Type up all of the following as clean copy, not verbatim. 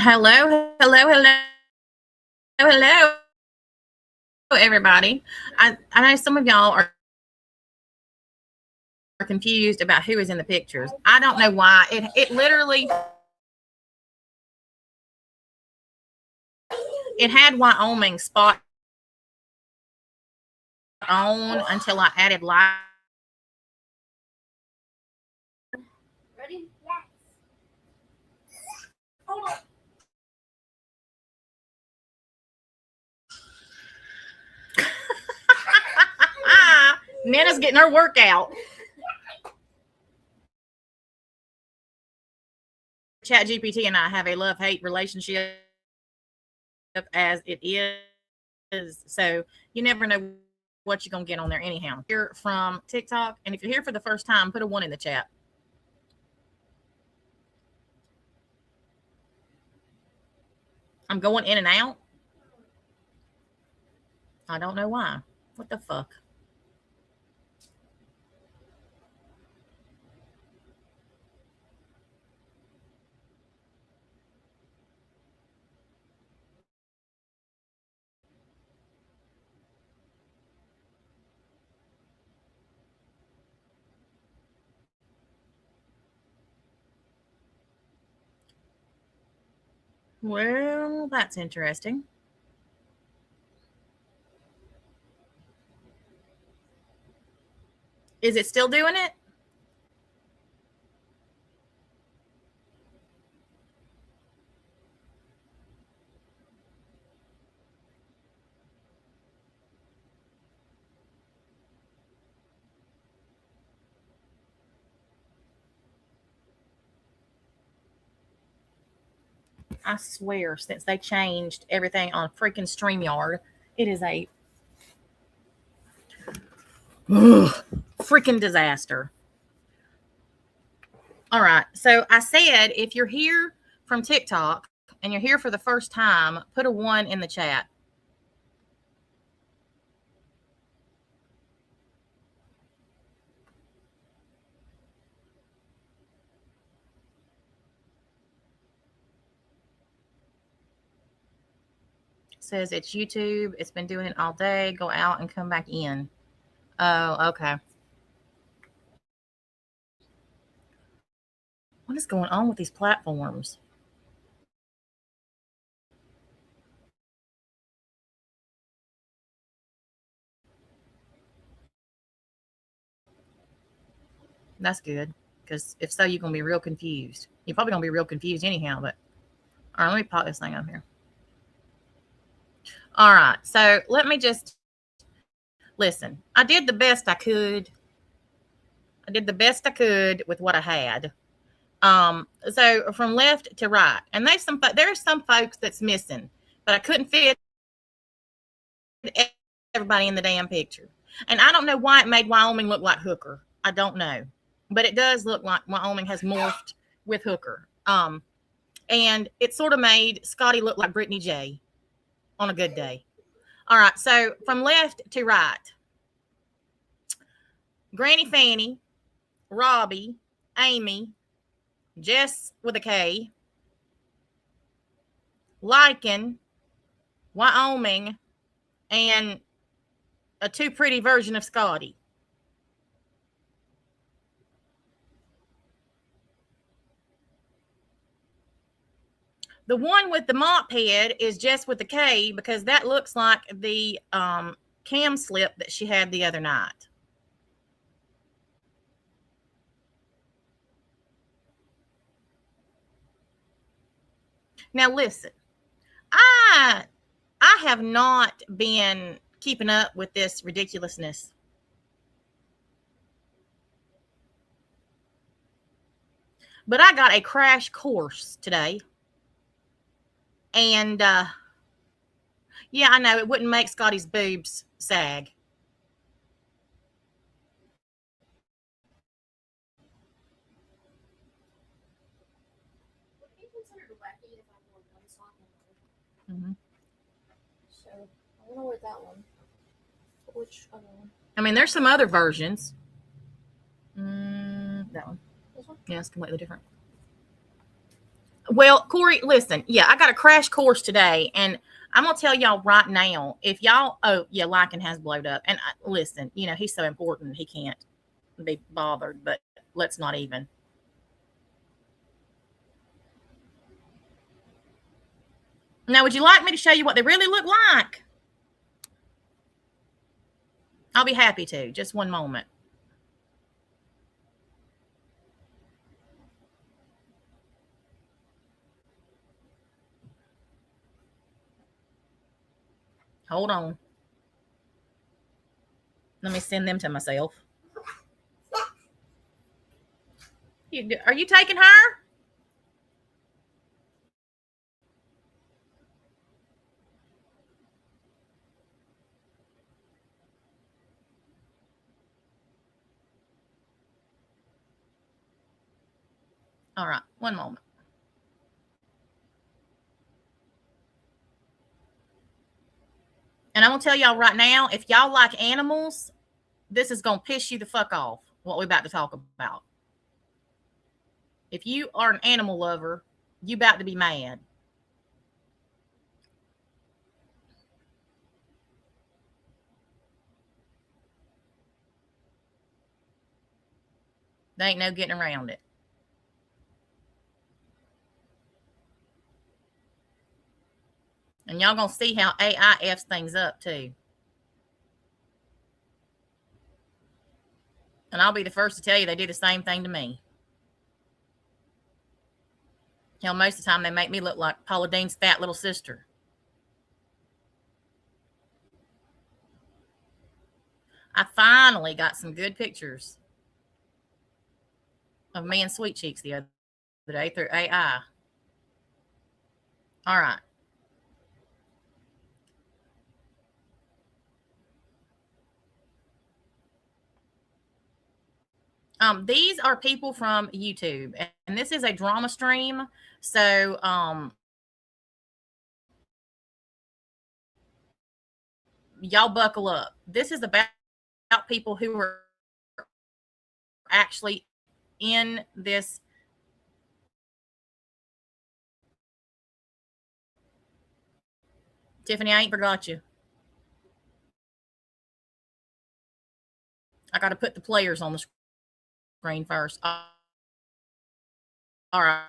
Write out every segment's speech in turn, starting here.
Hello, everybody. I know some of y'all are confused about who is in the pictures. I don't know why. It literally it had Wyoming spot on until I added live. Ready? Yes. Hold on. Nana's getting her workout. Chat GPT and I have a love-hate relationship as it is. So you never know what you're going to get on there anyhow. Here from TikTok. And if you're here for the first time, put a 1 in the chat. I'm going in and out. I don't know why. What the fuck? Well, that's interesting. Is it still doing it? I swear, since they changed everything on freaking Streamyard, it is a freaking disaster. All right. So I said, if you're here from TikTok and you're here for the first time, put a 1 in the chat. It says it's YouTube. It's been doing it all day. Go out and come back in. Oh, okay. What is going on with these platforms? That's good. Because if so, you're going to be real confused. You're probably going to be real confused anyhow. But all right, let me pop this thing up here. All right. So let me just listen. I did the best I could. With what I had. So from left to right, and there's some folks that's missing, but I couldn't fit everybody in the damn picture. And I don't know why it made Wyoming look like Hooker. I don't know, but it does look like Wyoming has morphed with Hooker. And it sort of made Scotty look like Brittany J on a good day. All right, so from left to right, Granny Fanny, Robbie, Amy, Jess with a K, Lykan, Wyoming, and a too pretty version of Scotty. The one with the mop head is Jess with the K because that looks like the cam slip that she had the other night. Now listen, I have not been keeping up with this ridiculousness. But I got a crash course today. And yeah, I know it wouldn't make Scotty's boobs sag. Would it be considered wacky if I wore one sock and Mm-hmm. So I want to wear that one. Which other one? I mean, there's some other versions. That one. This one? Yeah, it's completely different. Well, Corey, listen, yeah, I got a crash course today, and I'm gonna tell y'all right now, if y'all, oh yeah, Lykan has blowed up, and listen, you know he's so important he can't be bothered, but let's not even. Now, would you like me to show you what they really look like? I'll be happy to. Just one moment. Hold on. Let me send them to myself. Are you taking her? All right, one moment. And I'm gonna tell y'all right now, if y'all like animals, this is gonna piss you the fuck off. What we're about to talk about. If you are an animal lover, you about to be mad. There ain't no getting around it. And y'all gonna see how AI F's things up too. And I'll be the first to tell you they do the same thing to me. Hell, most of the time they make me look like Paula Dean's fat little sister. I finally got some good pictures of me and Sweet Cheeks the other day through AI. All right. These are people from YouTube, and this is a drama stream. So, y'all buckle up. This is about people who are actually in this. Tiffany, I ain't forgot you. I got to put the players on the screen first. All right.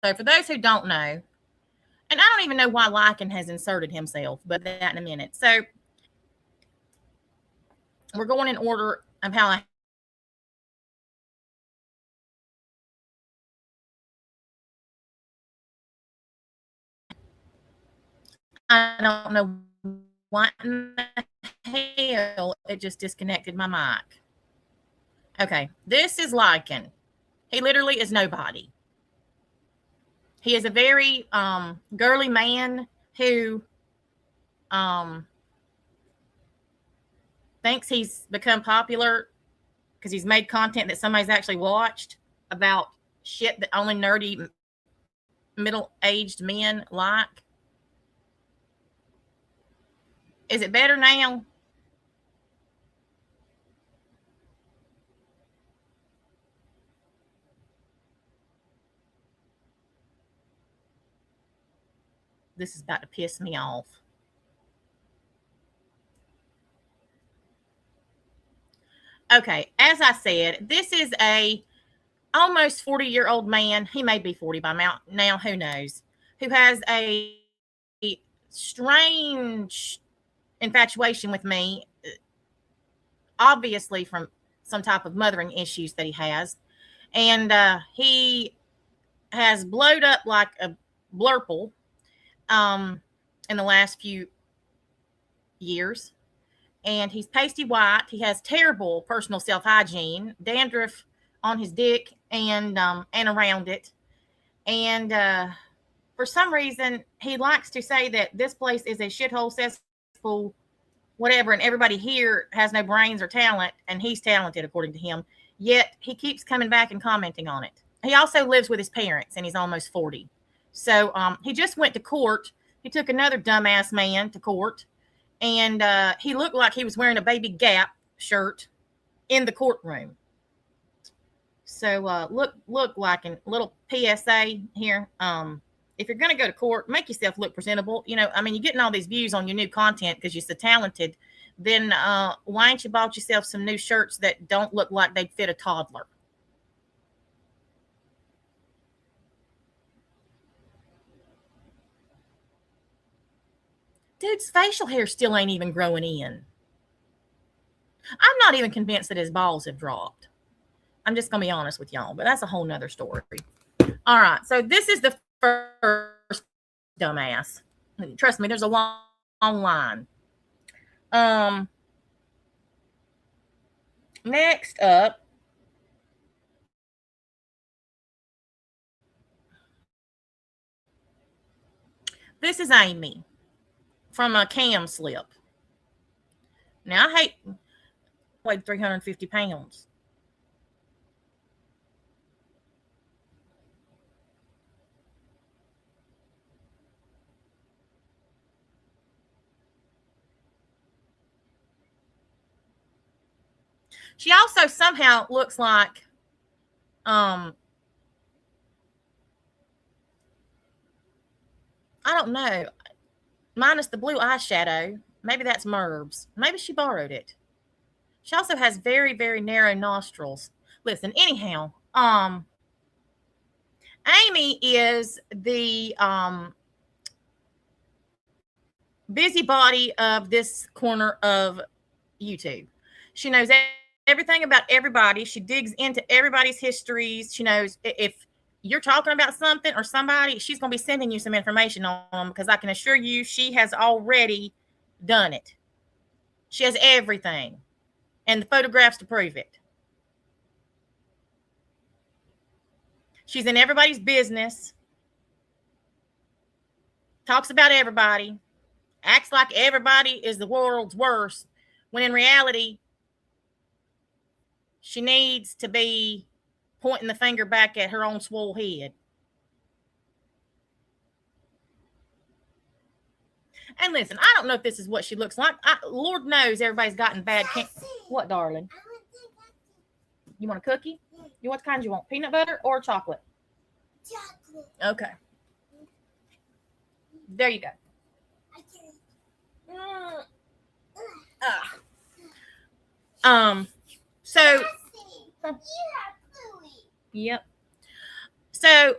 So for those who don't know, and I don't even know why Lykan has inserted himself, but that in a minute. So we're going in order of how I don't know what in the hell it just disconnected my mic. Okay, this is Lykan. He literally is nobody. He is a very girly man who thinks he's become popular because he's made content that somebody's actually watched about shit that only nerdy middle-aged men like. Is it better now? This is about to piss me off. Okay, as I said, this is a almost 40-year-old man. He may be 40 by now, who knows, who has a strange infatuation with me, obviously from some type of mothering issues that he has. And he has blowed up like a blurple in the last few years. And he's pasty white. He has terrible personal self-hygiene, dandruff on his dick and around it. And for some reason, he likes to say that this place is a shithole cesspool, whatever, and everybody here has no brains or talent, and he's talented according to him. Yet he keeps coming back and commenting on it. He also lives with his parents, and he's almost 40. So he just went to court. He took another dumbass man to court, and he looked like he was wearing a Baby Gap shirt in the courtroom. So look like a little PSA here. If you're going to go to court, make yourself look presentable. You know, I mean, you're getting all these views on your new content because you're so talented. Then why ain't you bought yourself some new shirts that don't look like they'd fit a toddler? Dude's facial hair still ain't even growing in. I'm not even convinced that his balls have dropped. I'm just going to be honest with y'all, but that's a whole nother story. All right, so this is the first dumbass. Trust me, there's a long line. Next up, this is Amy from a cam slip. Now, I weighed 350 pounds. She also somehow looks like I don't know, minus the blue eyeshadow. Maybe that's Merb's. Maybe she borrowed it. She also has very, very narrow nostrils. Listen, anyhow, Amy is the busybody of this corner of YouTube. She knows everything about everybody. She digs into everybody's histories. She knows if you're talking about something or somebody, she's going to be sending you some information on them, because I can assure you she has already done it. She has everything and the photographs to prove it. She's in everybody's business, talks about everybody, acts like everybody is the world's worst, when in reality, she needs to be pointing the finger back at her own swole head. And listen, I don't know if this is what she looks like. Lord knows everybody's gotten bad. What, darling? You want a cookie? You what kind you want? Peanut butter or chocolate? Chocolate. Okay. There you go. So yep. So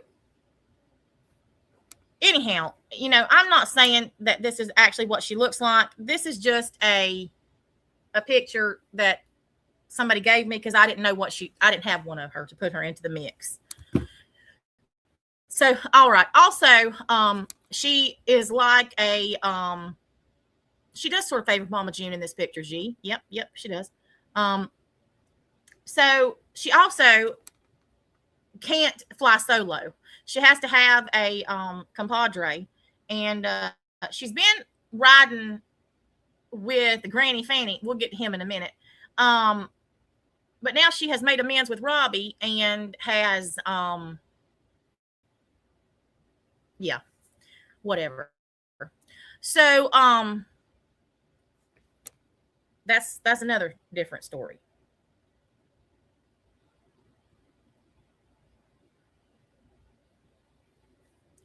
anyhow, you know, I'm not saying that this is actually what she looks like. This is just a picture that somebody gave me because I didn't know I didn't have one of her to put her into the mix. So, all right. Also, she is like a, she does sort of favor Mama June in this picture, G. Yep, she does. So she also can't fly solo. She has to have a compadre, and she's been riding with Granny Fanny. We'll get to him in a minute. But now she has made amends with Robbie and has yeah, whatever. So that's another different story.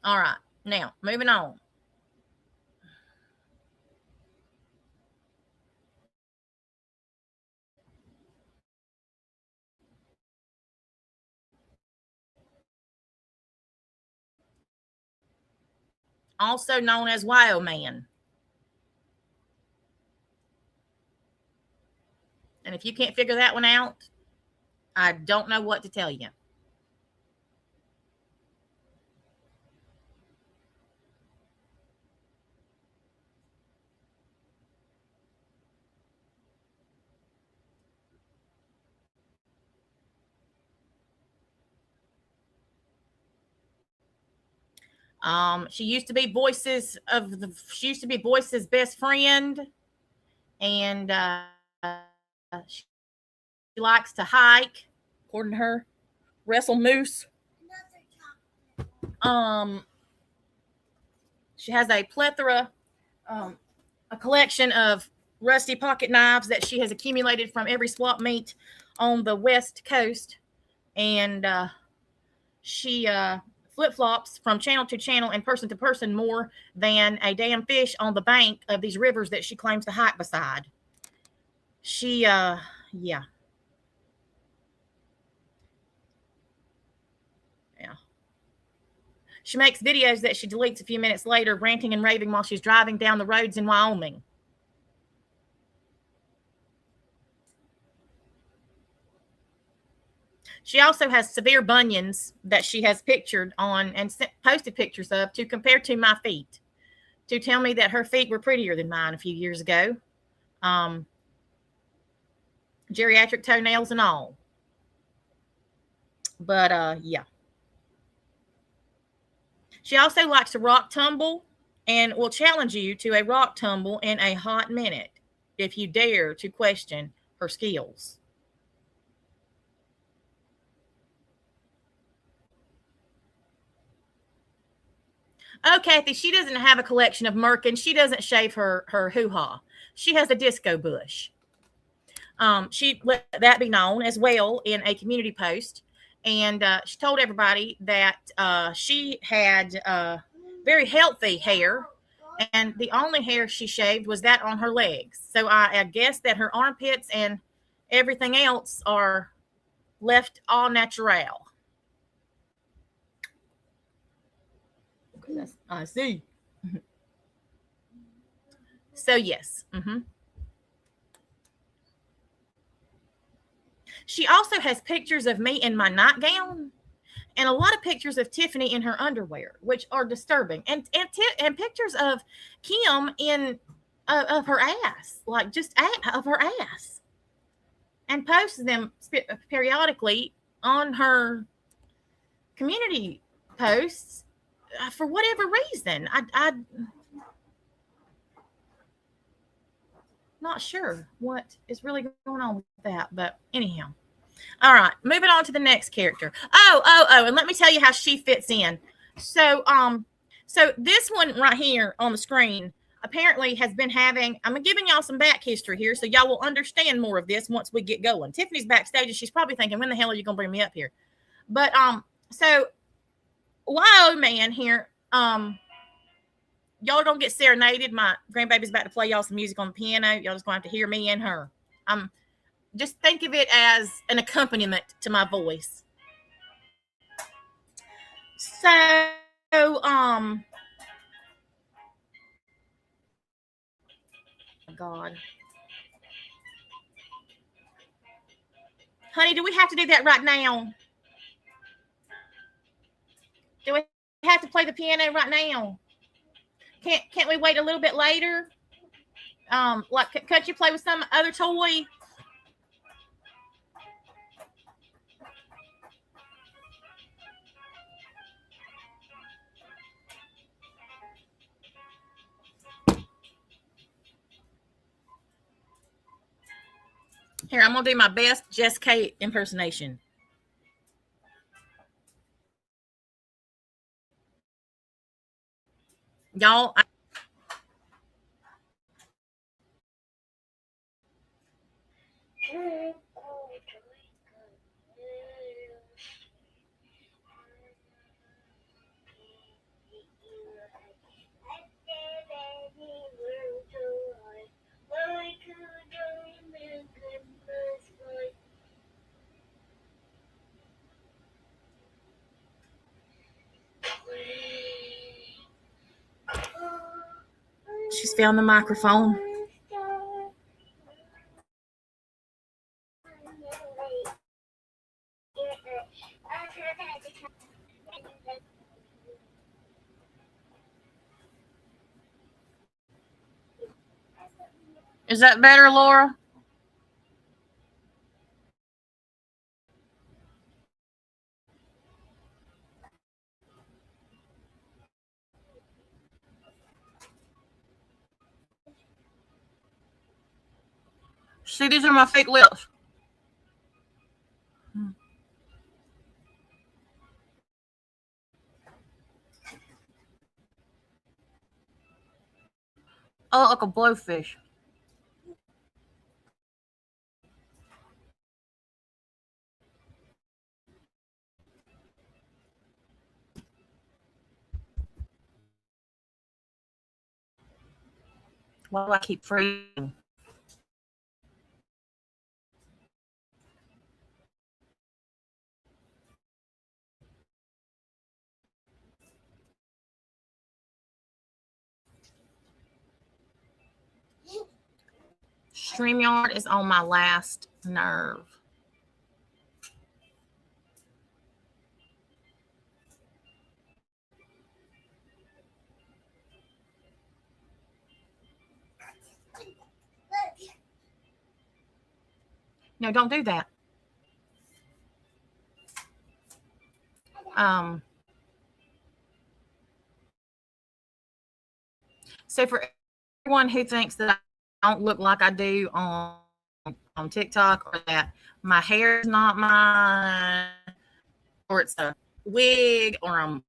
All right, now moving on. Also known as Wyoming. And if you can't figure that one out, I don't know what to tell you. She used to be Boyce's best friend, and she likes to hike, according to her, wrestle moose. She has a plethora, a collection of rusty pocket knives that she has accumulated from every swap meet on the West Coast. and she flip-flops from channel to channel and person to person more than a damn fish on the bank of these rivers that she claims to hike beside. She yeah. She makes videos that she deletes a few minutes later, ranting and raving while she's driving down the roads in Wyoming. She also has severe bunions that she has pictured on and posted pictures of to compare to my feet, to tell me that her feet were prettier than mine a few years ago. Geriatric toenails and all. But yeah. She also likes to rock tumble and will challenge you to a rock tumble in a hot minute if you dare to question her skills. Oh, Kathy, she doesn't have a collection of merkin. She doesn't shave her hoo-ha. She has a disco bush. She let that be known as well in a community post. And she told everybody that she had very healthy hair, and the only hair she shaved was that on her legs. So I guess that her armpits and everything else are left all natural. I see. So yes. She also has pictures of me in my nightgown and a lot of pictures of Tiffany in her underwear, which are disturbing, and pictures of Kim in of her ass, like just of her ass, and posts them periodically on her community posts for whatever reason. I not sure what is really going on with that, but anyhow. All right, moving on to the next character. Oh, and let me tell you how she fits in. So this one right here on the screen apparently has been having, I'm giving y'all some back history here so y'all will understand more of this once we get going. Tiffany's backstage and she's probably thinking, when the hell are you gonna bring me up here? But so Wyoming here, y'all don't get serenaded. My grandbaby's about to play y'all some music on the piano. Y'all just gonna have to hear me and her. Just think of it as an accompaniment to my voice. So, God, honey, do we have to do that right now? Do we have to play the piano right now? Can't we wait a little bit later? Like, could you play with some other toy? Here, I'm gonna do my best Jess K impersonation. Y'all, she's found the microphone. Is that better, Laura? See, these are my fake lips. I look like a blowfish. Why do I keep freezing? Streamyard is on my last nerve. No, don't do that. So for everyone who thinks that I don't look like I do on TikTok, or that my hair is not mine, or it's a wig, or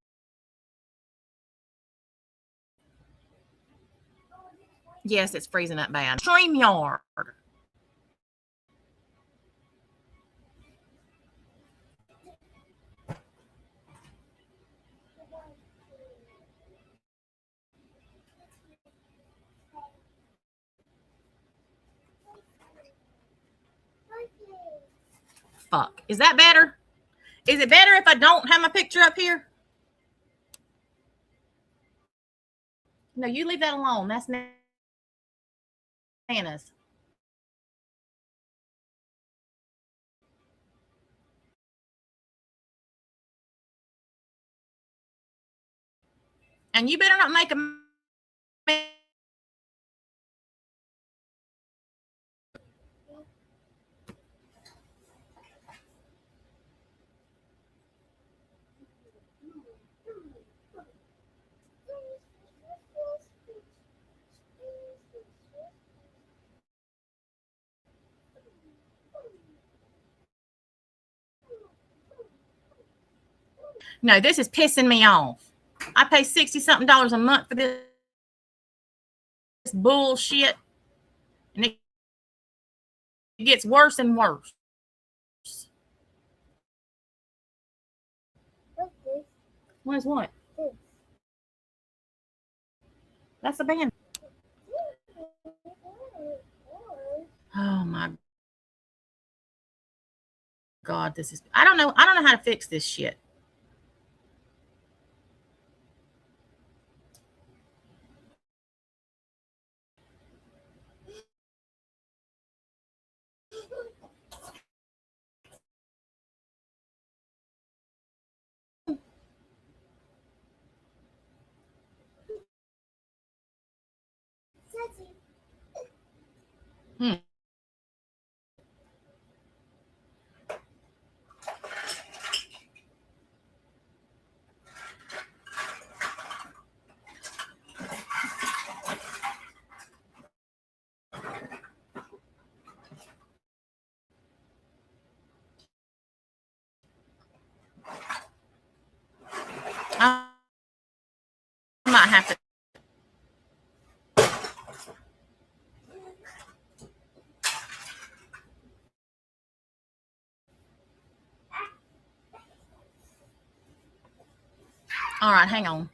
yes, it's freezing that bad. Streamyard. Fuck. Is that better? Is it better if I don't have my picture up here? No, you leave that alone. That's Nana's. And you better not make a. No, this is pissing me off. I pay $60-something a month for this bullshit, and it gets worse and worse. What is what? That's a band. Oh my God, this is. I don't know how to fix this shit. I might have to. All right, hang on.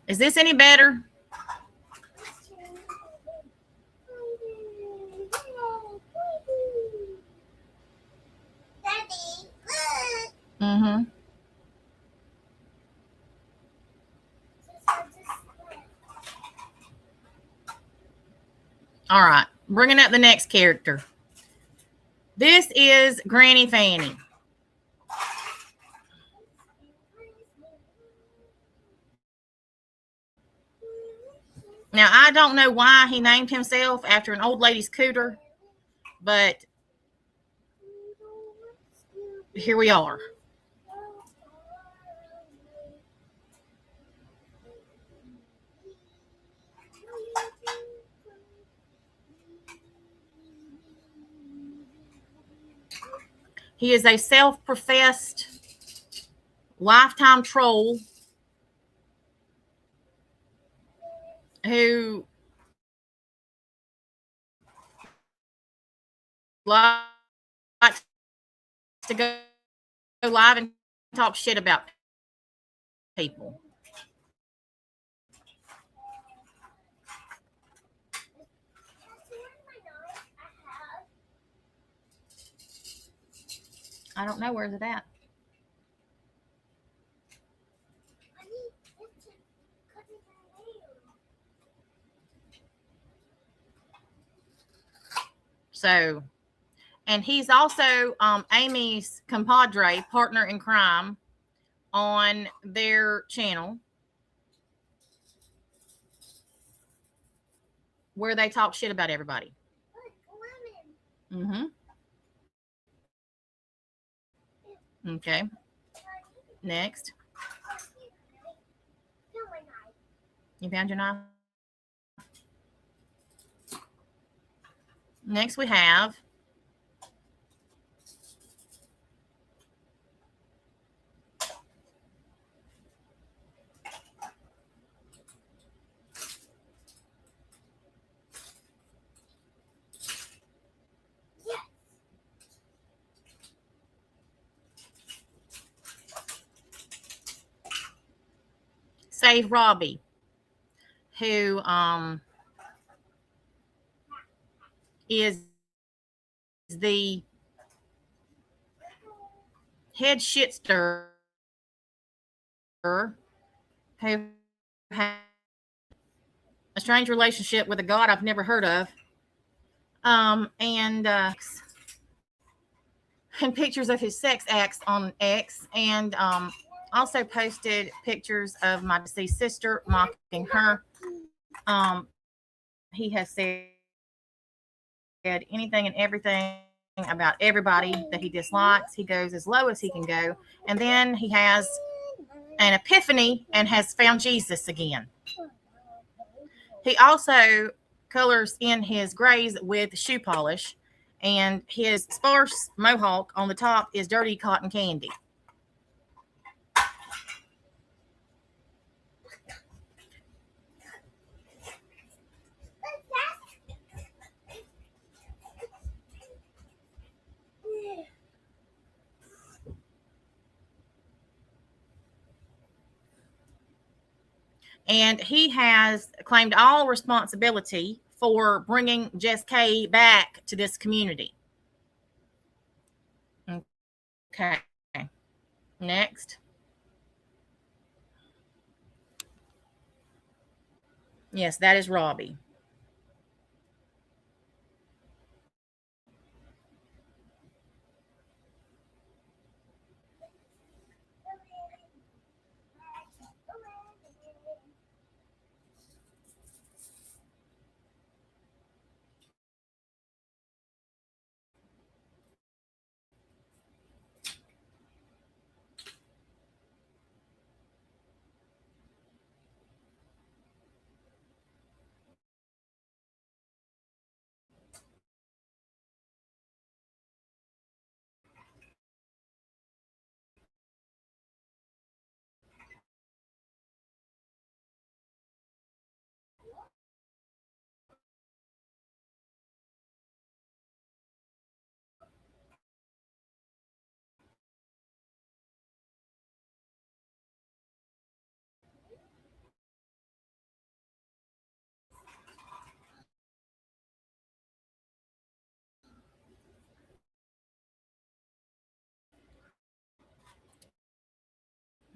Is this any better? Mm-hmm. All right, bringing up the next character. This is Granny Fanny. Now, I don't know why he named himself after an old lady's cooter, but here we are. He is a self-professed lifetime troll who likes to go live and talk shit about people. I don't know, where's it at? So, and he's also Amy's compadre, partner in crime on their channel, where they talk shit about everybody. Mm-hmm. Okay. Next. You found your knife? Next we have Save Robbie, who is the head shit stirrer who had a strange relationship with a god I've never heard of, and pictures of his sex acts on X, and also posted pictures of my deceased sister, mocking her. He has said anything and everything about everybody that he dislikes. He goes as low as he can go, and then he has an epiphany and has found Jesus again. He also colors in his grays with shoe polish, and his sparse mohawk on the top is dirty cotton candy. And he has claimed all responsibility for bringing Jess K back to this community. Okay. Next. Yes, that is Robbie.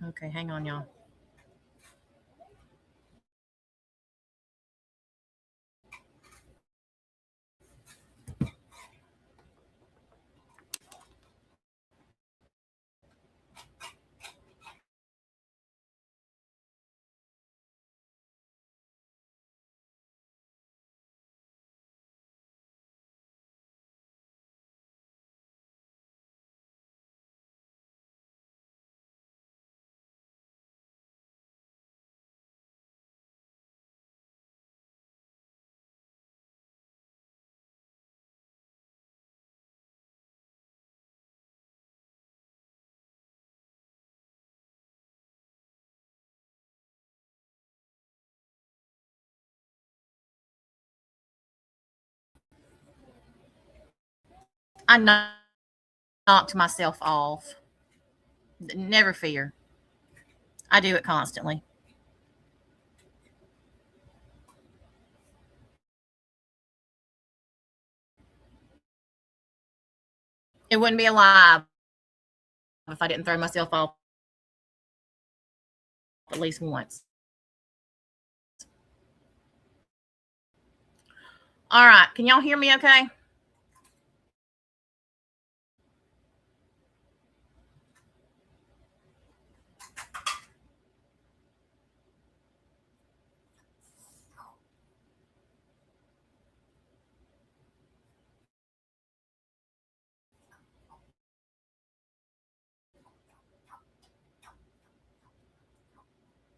Okay, hang on, y'all. I knocked myself off. Never fear. I do it constantly. It wouldn't be alive if I didn't throw myself off at least once. All right. Can y'all hear me okay?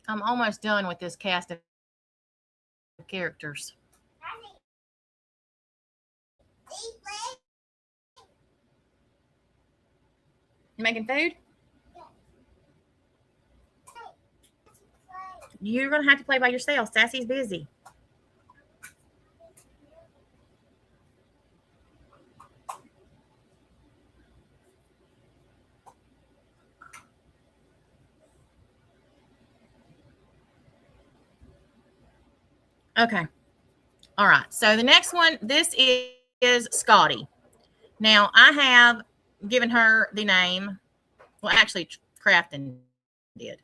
I'm almost done with this cast of characters. You making food? You're going to have to play by yourself. Sassy's busy. Okay. All right. So the next one, this is Scotty. Now, I have given her the name. Well, actually, Crafton did.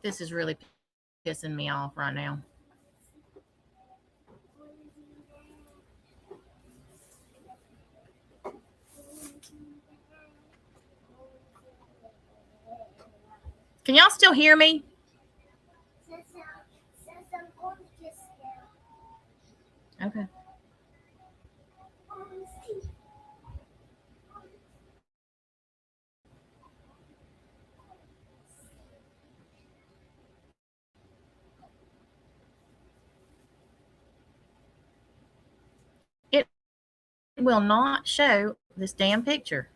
This is really pissing me off right now. Can y'all still hear me? Okay. It will not show this damn picture.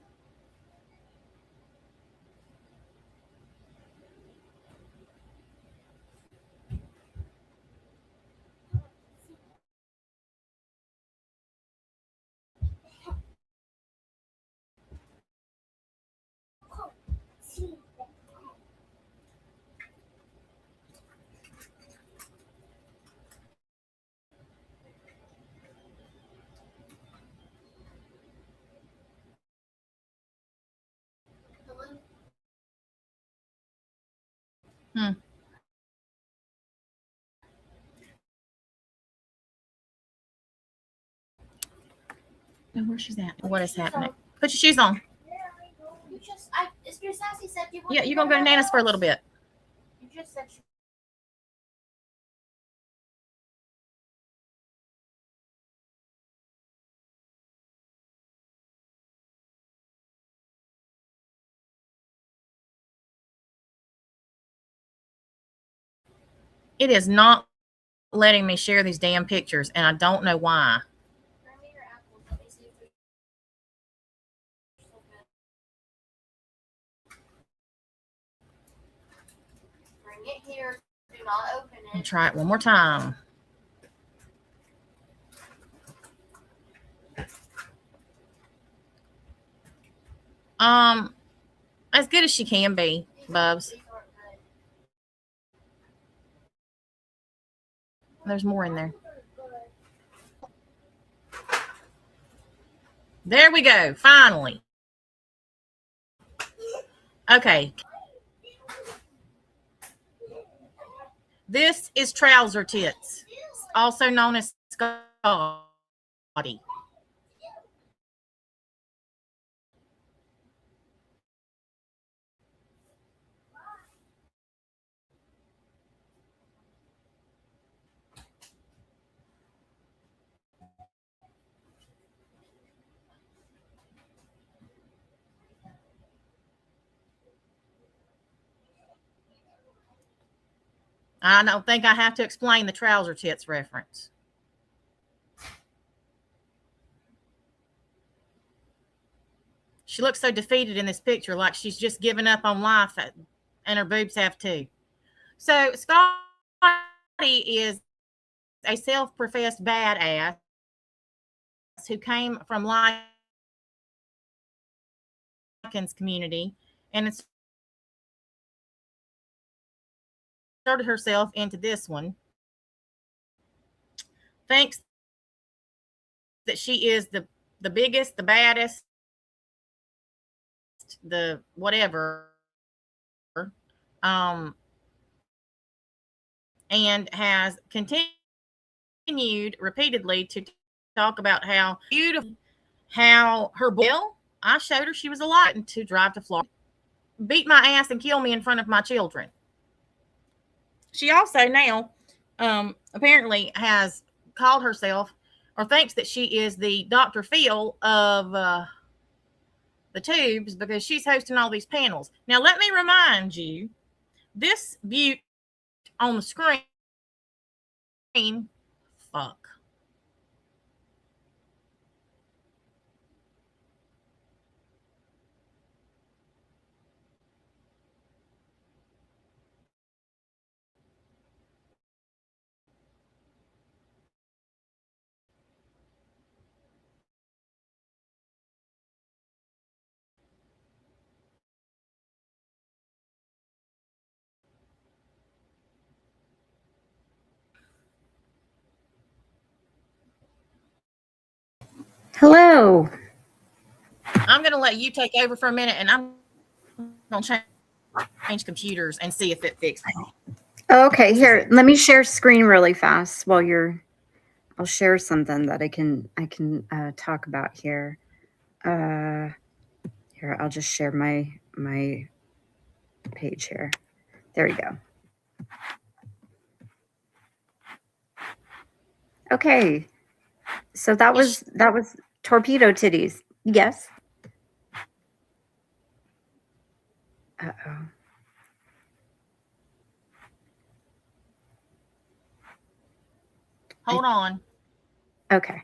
Hmm. Now, where she's at? What is happening? Put your shoes on. Yeah, you're gonna go to Nana's for a little bit. You just said It is not letting me share these damn pictures, and I don't know why. bring it here. Do not open it. I'll try it one more time. As good as she can be, Bubs. There's more in there. There we go. Finally. Okay. This is Trouser Tits, also known as Scotty. I don't think I have to explain the trouser tits reference. She looks so defeated in this picture, like she's just given up on life, and her boobs have too. So Scotty is a self-professed badass who came from Lykan's community and inserted herself into this one. Thinks that she is the biggest, the baddest, the whatever, um, and has continued repeatedly to talk about how beautiful, how her bill. I showed her she was alive to drive to Florida, beat my ass, and kill me in front of my children. She also now apparently has called herself or thinks that she is the Dr. Phil of the tubes because she's hosting all these panels. Now, let me remind you, this butte on the screen, fuck. Hello. I'm going to let you take over for a minute, and I'm going to change computers and see if it fixes it. Okay, here, let me share screen really fast while you're. I'll share something that I can talk about here. Here, I'll just share my page here. There we go. Okay, so that was torpedo titties. Yes. Uh-oh. Hold on. Okay.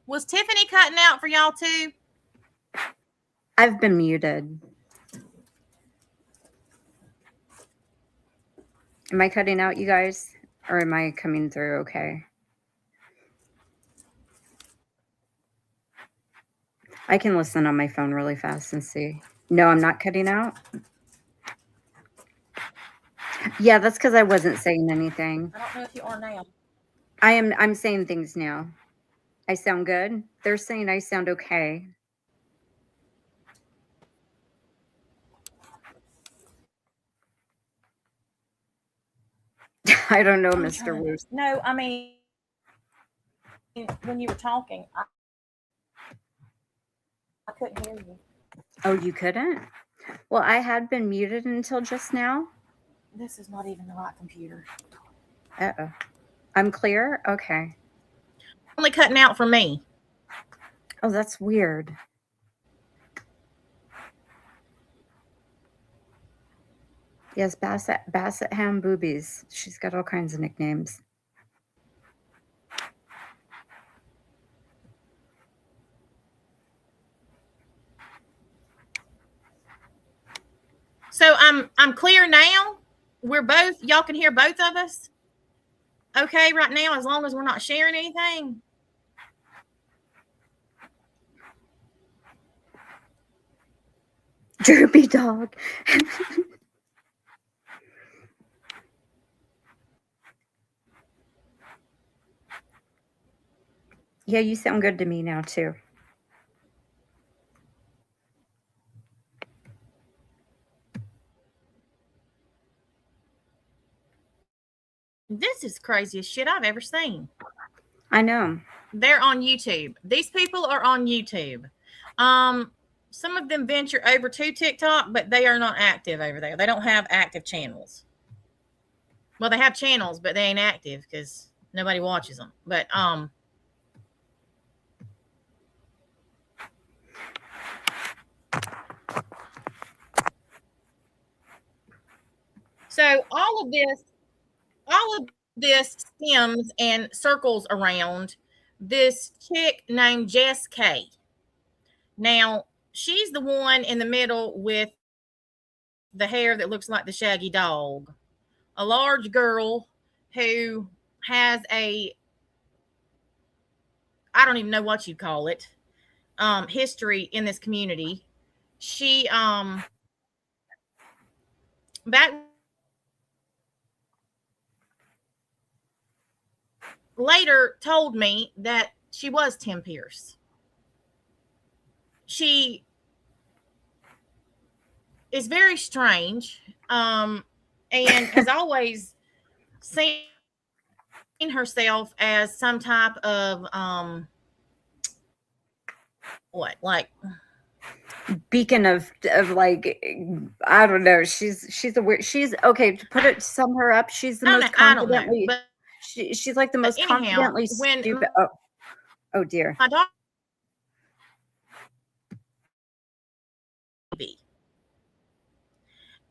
Was Tiffany cutting out for y'all too? I've been muted. Am I cutting out, you guys? Or am I coming through okay? I can listen on my phone really fast and see. No, I'm not cutting out. Yeah, that's because I wasn't saying anything. I don't know if you are now. I'm saying things now. I sound good. They're saying I sound okay. I don't know, Mr. Woos. No, I mean, when you were talking, I couldn't hear you. Oh, you couldn't? Well, I had been muted until just now. This is not even the right computer. Uh-oh. I'm clear? Okay. Only cutting out for me. Oh, that's weird. Yes, Basset Ham Boobies. She's got all kinds of nicknames. So I'm clear now. We're both, y'all can hear both of us. Okay, right now, as long as we're not sharing anything. Droopy dog. Yeah, you sound good to me now too. This is craziest shit I've ever seen. I know. They're on YouTube. These people are on YouTube. Some of them venture over to TikTok, but they are not active over there. They don't have active channels. Well, they have channels, but they ain't active because nobody watches them. But so all of this stems and circles around this chick named Jess K. Now, she's the one in the middle with the hair that looks like the shaggy dog. A large girl who has I don't even know what you call it, history in this community. She back later told me that she was Tim Pierce. She is very strange, and has always seen herself as some type of what, like beacon of like, I don't know. She's a weird. She's okay to put it. Sum her up. She's the most confidently. but she's like the most anyhow, confidently when stupid. Oh dear. my daughter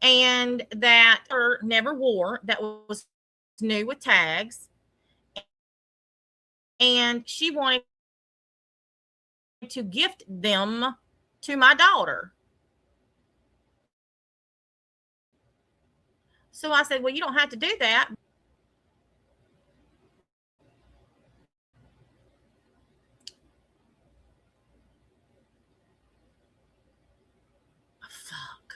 and that her never wore, that was new with tags, and she wanted to gift them to my daughter. So I said, well, you don't have to do that. Fuck.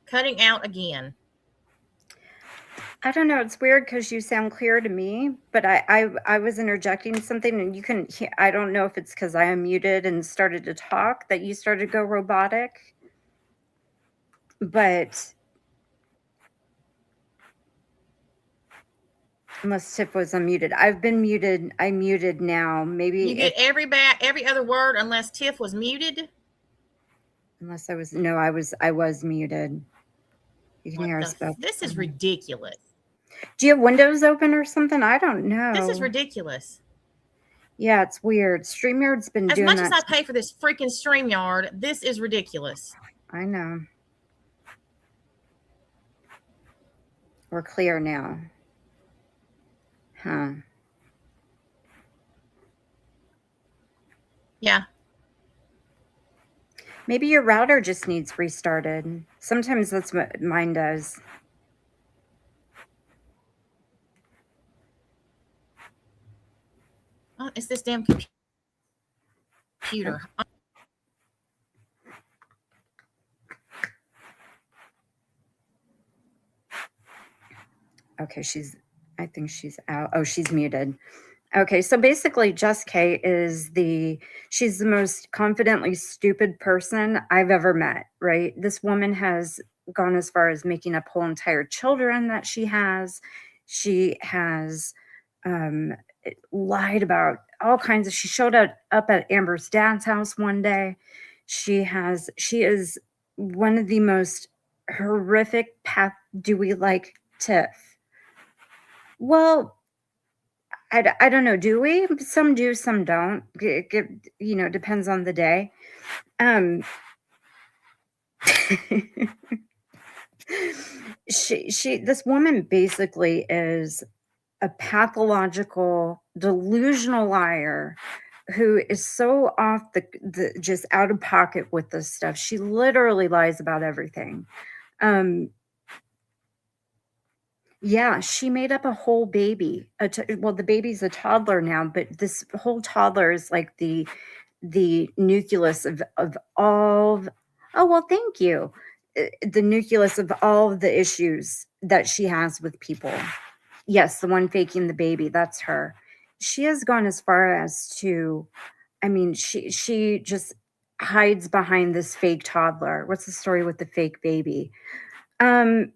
Cutting out again. I don't know. It's weird because you sound clear to me, but I was interjecting something and you can hear. I don't know if it's because I unmuted and started to talk that you started to go robotic. But unless Tiff was unmuted. I've been muted. I'm muted now. Maybe you get every other word unless Tiff was muted. Unless I was I was muted. You can hear us both. This is ridiculous. Do you have windows open or something? I don't know. This is ridiculous. Yeah, it's weird. Streamyard's been doing that. As much as I pay for this freaking Streamyard, this is ridiculous. I know. We're clear now. Huh. Yeah. Maybe your router just needs restarted. Sometimes that's what mine does. Oh, it's this damn computer. Okay, I think she's out. Oh, she's muted. Okay, so basically Jess K she's the most confidently stupid person I've ever met, right? This woman has gone as far as making up whole entire children that she has. She has lied about all kinds of, she showed up at Amber's dad's house one day. She is one of the most horrific path. Do we like Tiff? Well, I don't know. Do we? Some do, some don't. It depends on the day. This woman basically is a pathological, delusional liar who is so off the just out of pocket with this stuff. She literally lies about everything. Yeah, she made up a whole baby. Well, the baby's a toddler now, but this whole toddler is like the nucleus of all. Oh, well, thank you. The nucleus of all of the issues that she has with people. Yes, the one faking the baby, that's her. She has gone as far as to, I mean, she just hides behind this fake toddler. What's the story with the fake baby? Um,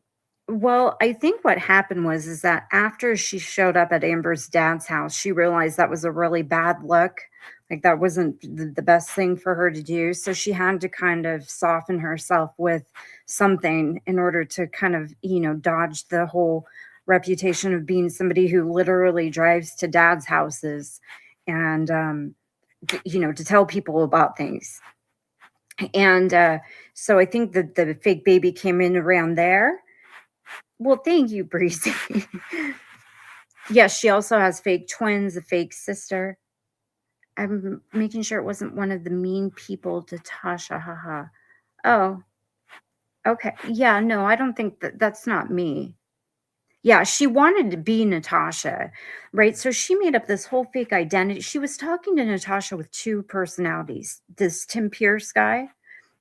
well, I think what happened was is that after she showed up at Amber's dad's house, she realized that was a really bad look. Like that wasn't the best thing for her to do. So she had to kind of soften herself with something in order to kind of, dodge the whole reputation of being somebody who literally drives to dad's houses and to tell people about things. And so I think that the fake baby came in around there. Well, thank you, Breezy. Yes, she also has fake twins, a fake sister. I'm making sure it wasn't one of the mean people to Tasha. Haha. Oh, okay. Yeah, no, I don't think that's not me. Yeah, she wanted to be Natasha, right? So she made up this whole fake identity. She was talking to Natasha with two personalities, this Tim Pierce guy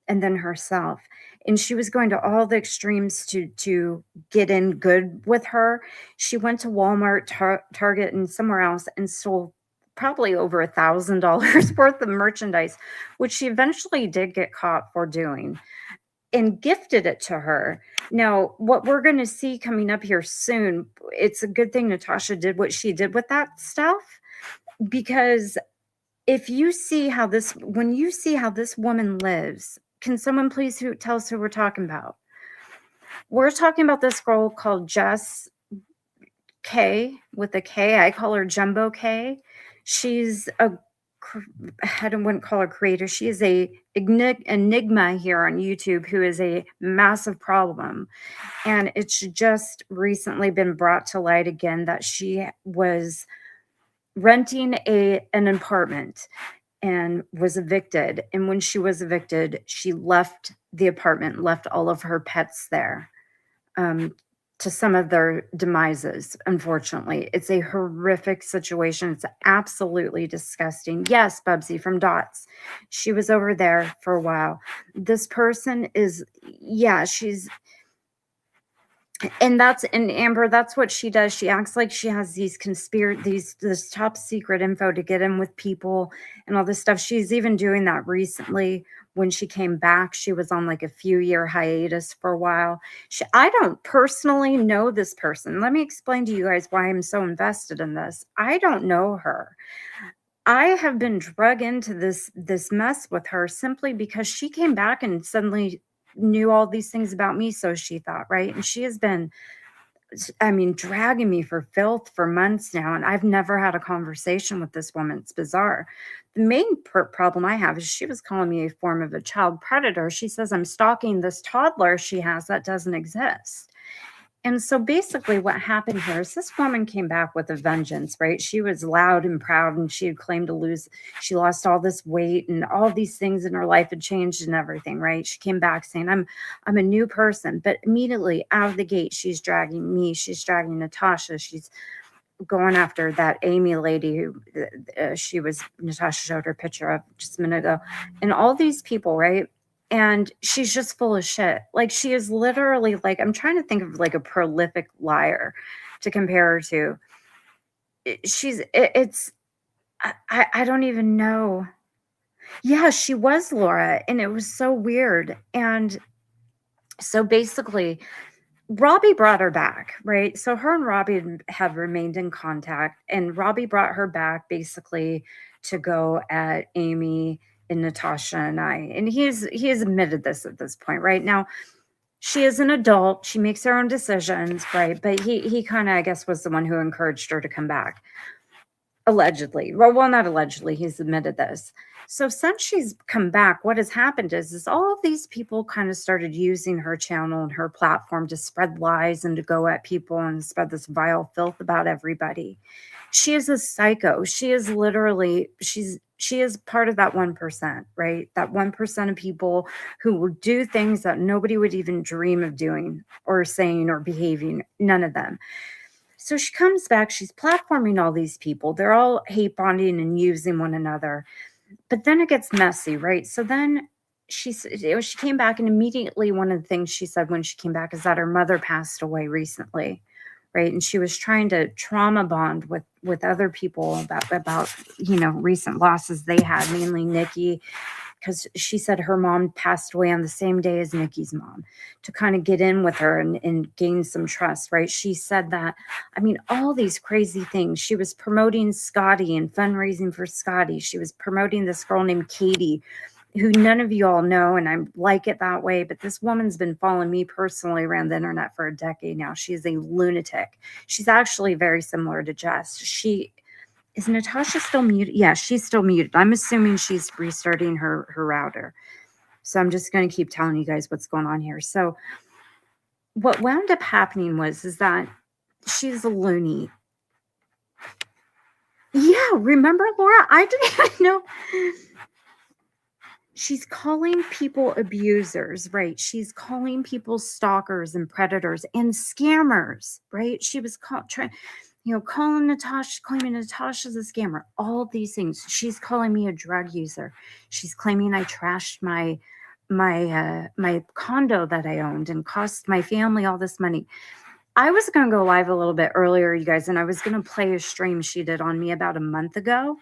and then herself. And she was going to all the extremes to get in good with her. She went to Walmart, Target, and somewhere else and stole probably over $1,000 worth of merchandise, which she eventually did get caught for doing, and gifted it to her. Now, what we're going to see coming up here soon, it's a good thing Natasha did what she did with that stuff, because if you see how this, when you see how this woman lives, can someone please tell us who we're talking about? We're talking about this girl called Jess K with a K. I call her Jumbo K. She's I wouldn't call her creator. She is a enigma here on YouTube who is a massive problem. And it's just recently been brought to light again that she was renting an apartment and was evicted. And when she was evicted, she left the apartment, left all of her pets there, to some of their demises. Unfortunately, it's a horrific situation. It's absolutely disgusting. Yes, Bubsy from Dots. She was over there for a while. This person is, yeah, and Amber, that's what she does. She acts like she has this top secret info to get in with people and all this stuff. She's even doing that recently. When she came back, she was on like a few-year hiatus for a while. I don't personally know this person. Let me explain to you guys why I'm so invested in this. I don't know her. I have been drug into this mess with her simply because she came back and suddenly knew all these things about me, so she thought, right? And she has been, dragging me for filth for months now, and I've never had a conversation with this woman. It's bizarre. The main problem I have is she was calling me a form of a child predator. She says I'm stalking this toddler she has that doesn't exist. And so basically what happened here is this woman came back with a vengeance, right? She was loud and proud, and she had claimed she lost all this weight and all these things in her life had changed and everything, right? She came back saying, I'm a new person. But immediately out of the gate, she's dragging me. She's dragging Natasha. She's going after that Amy lady who Natasha showed her picture of just a minute ago. And all these people, right? And she's just full of shit. Like, she is literally like, I'm trying to think of like a prolific liar to compare her to. I don't even know. Yeah, she was Laura, and it was so weird. And so basically, Robbie brought her back, right? So her and Robbie have remained in contact, and Robbie brought her back basically to go at Amy and Natasha and I. And he has admitted this at this point, right? Now, she is an adult. She makes her own decisions, right? But he kind of, I guess, was the one who encouraged her to come back. Allegedly. Well, not allegedly. He's admitted this. So since she's come back, what has happened is all of these people kind of started using her channel and her platform to spread lies and to go at people and spread this vile filth about everybody. She is a psycho. She is literally, she's She is part of that 1%, right? That 1% of people who will do things that nobody would even dream of doing or saying or behaving. None of them. So she comes back, she's platforming all these people. They're all hate bonding and using one another. But then it gets messy, right? So then she came back, and immediately one of the things she said when she came back is that her mother passed away recently, right? And she was trying to trauma bond with other people about recent losses they had, mainly Nikki, because she said her mom passed away on the same day as Nikki's mom, to kind of get in with her and gain some trust, right? She said that, I mean, all these crazy things. She was promoting Scotty and fundraising for Scotty. She was promoting this girl named Katie, who none of you all know, and I like it that way, but this woman's been following me personally around the internet for a decade now. She's a lunatic. She's actually very similar to Jess. Is Natasha still muted? Yeah, she's still muted. I'm assuming she's restarting her router. So I'm just going to keep telling you guys what's going on here. So what wound up happening is that she's a loony. Yeah, remember, Laura? I didn't know. She's calling people abusers, right? She's calling people stalkers and predators and scammers, right? She was calling Natasha, claiming Natasha's a scammer, all these things. She's calling me a drug user. She's claiming I trashed my condo that I owned and cost my family all this money. I was going to go live a little bit earlier, you guys, and I was going to play a stream she did on me about a month ago.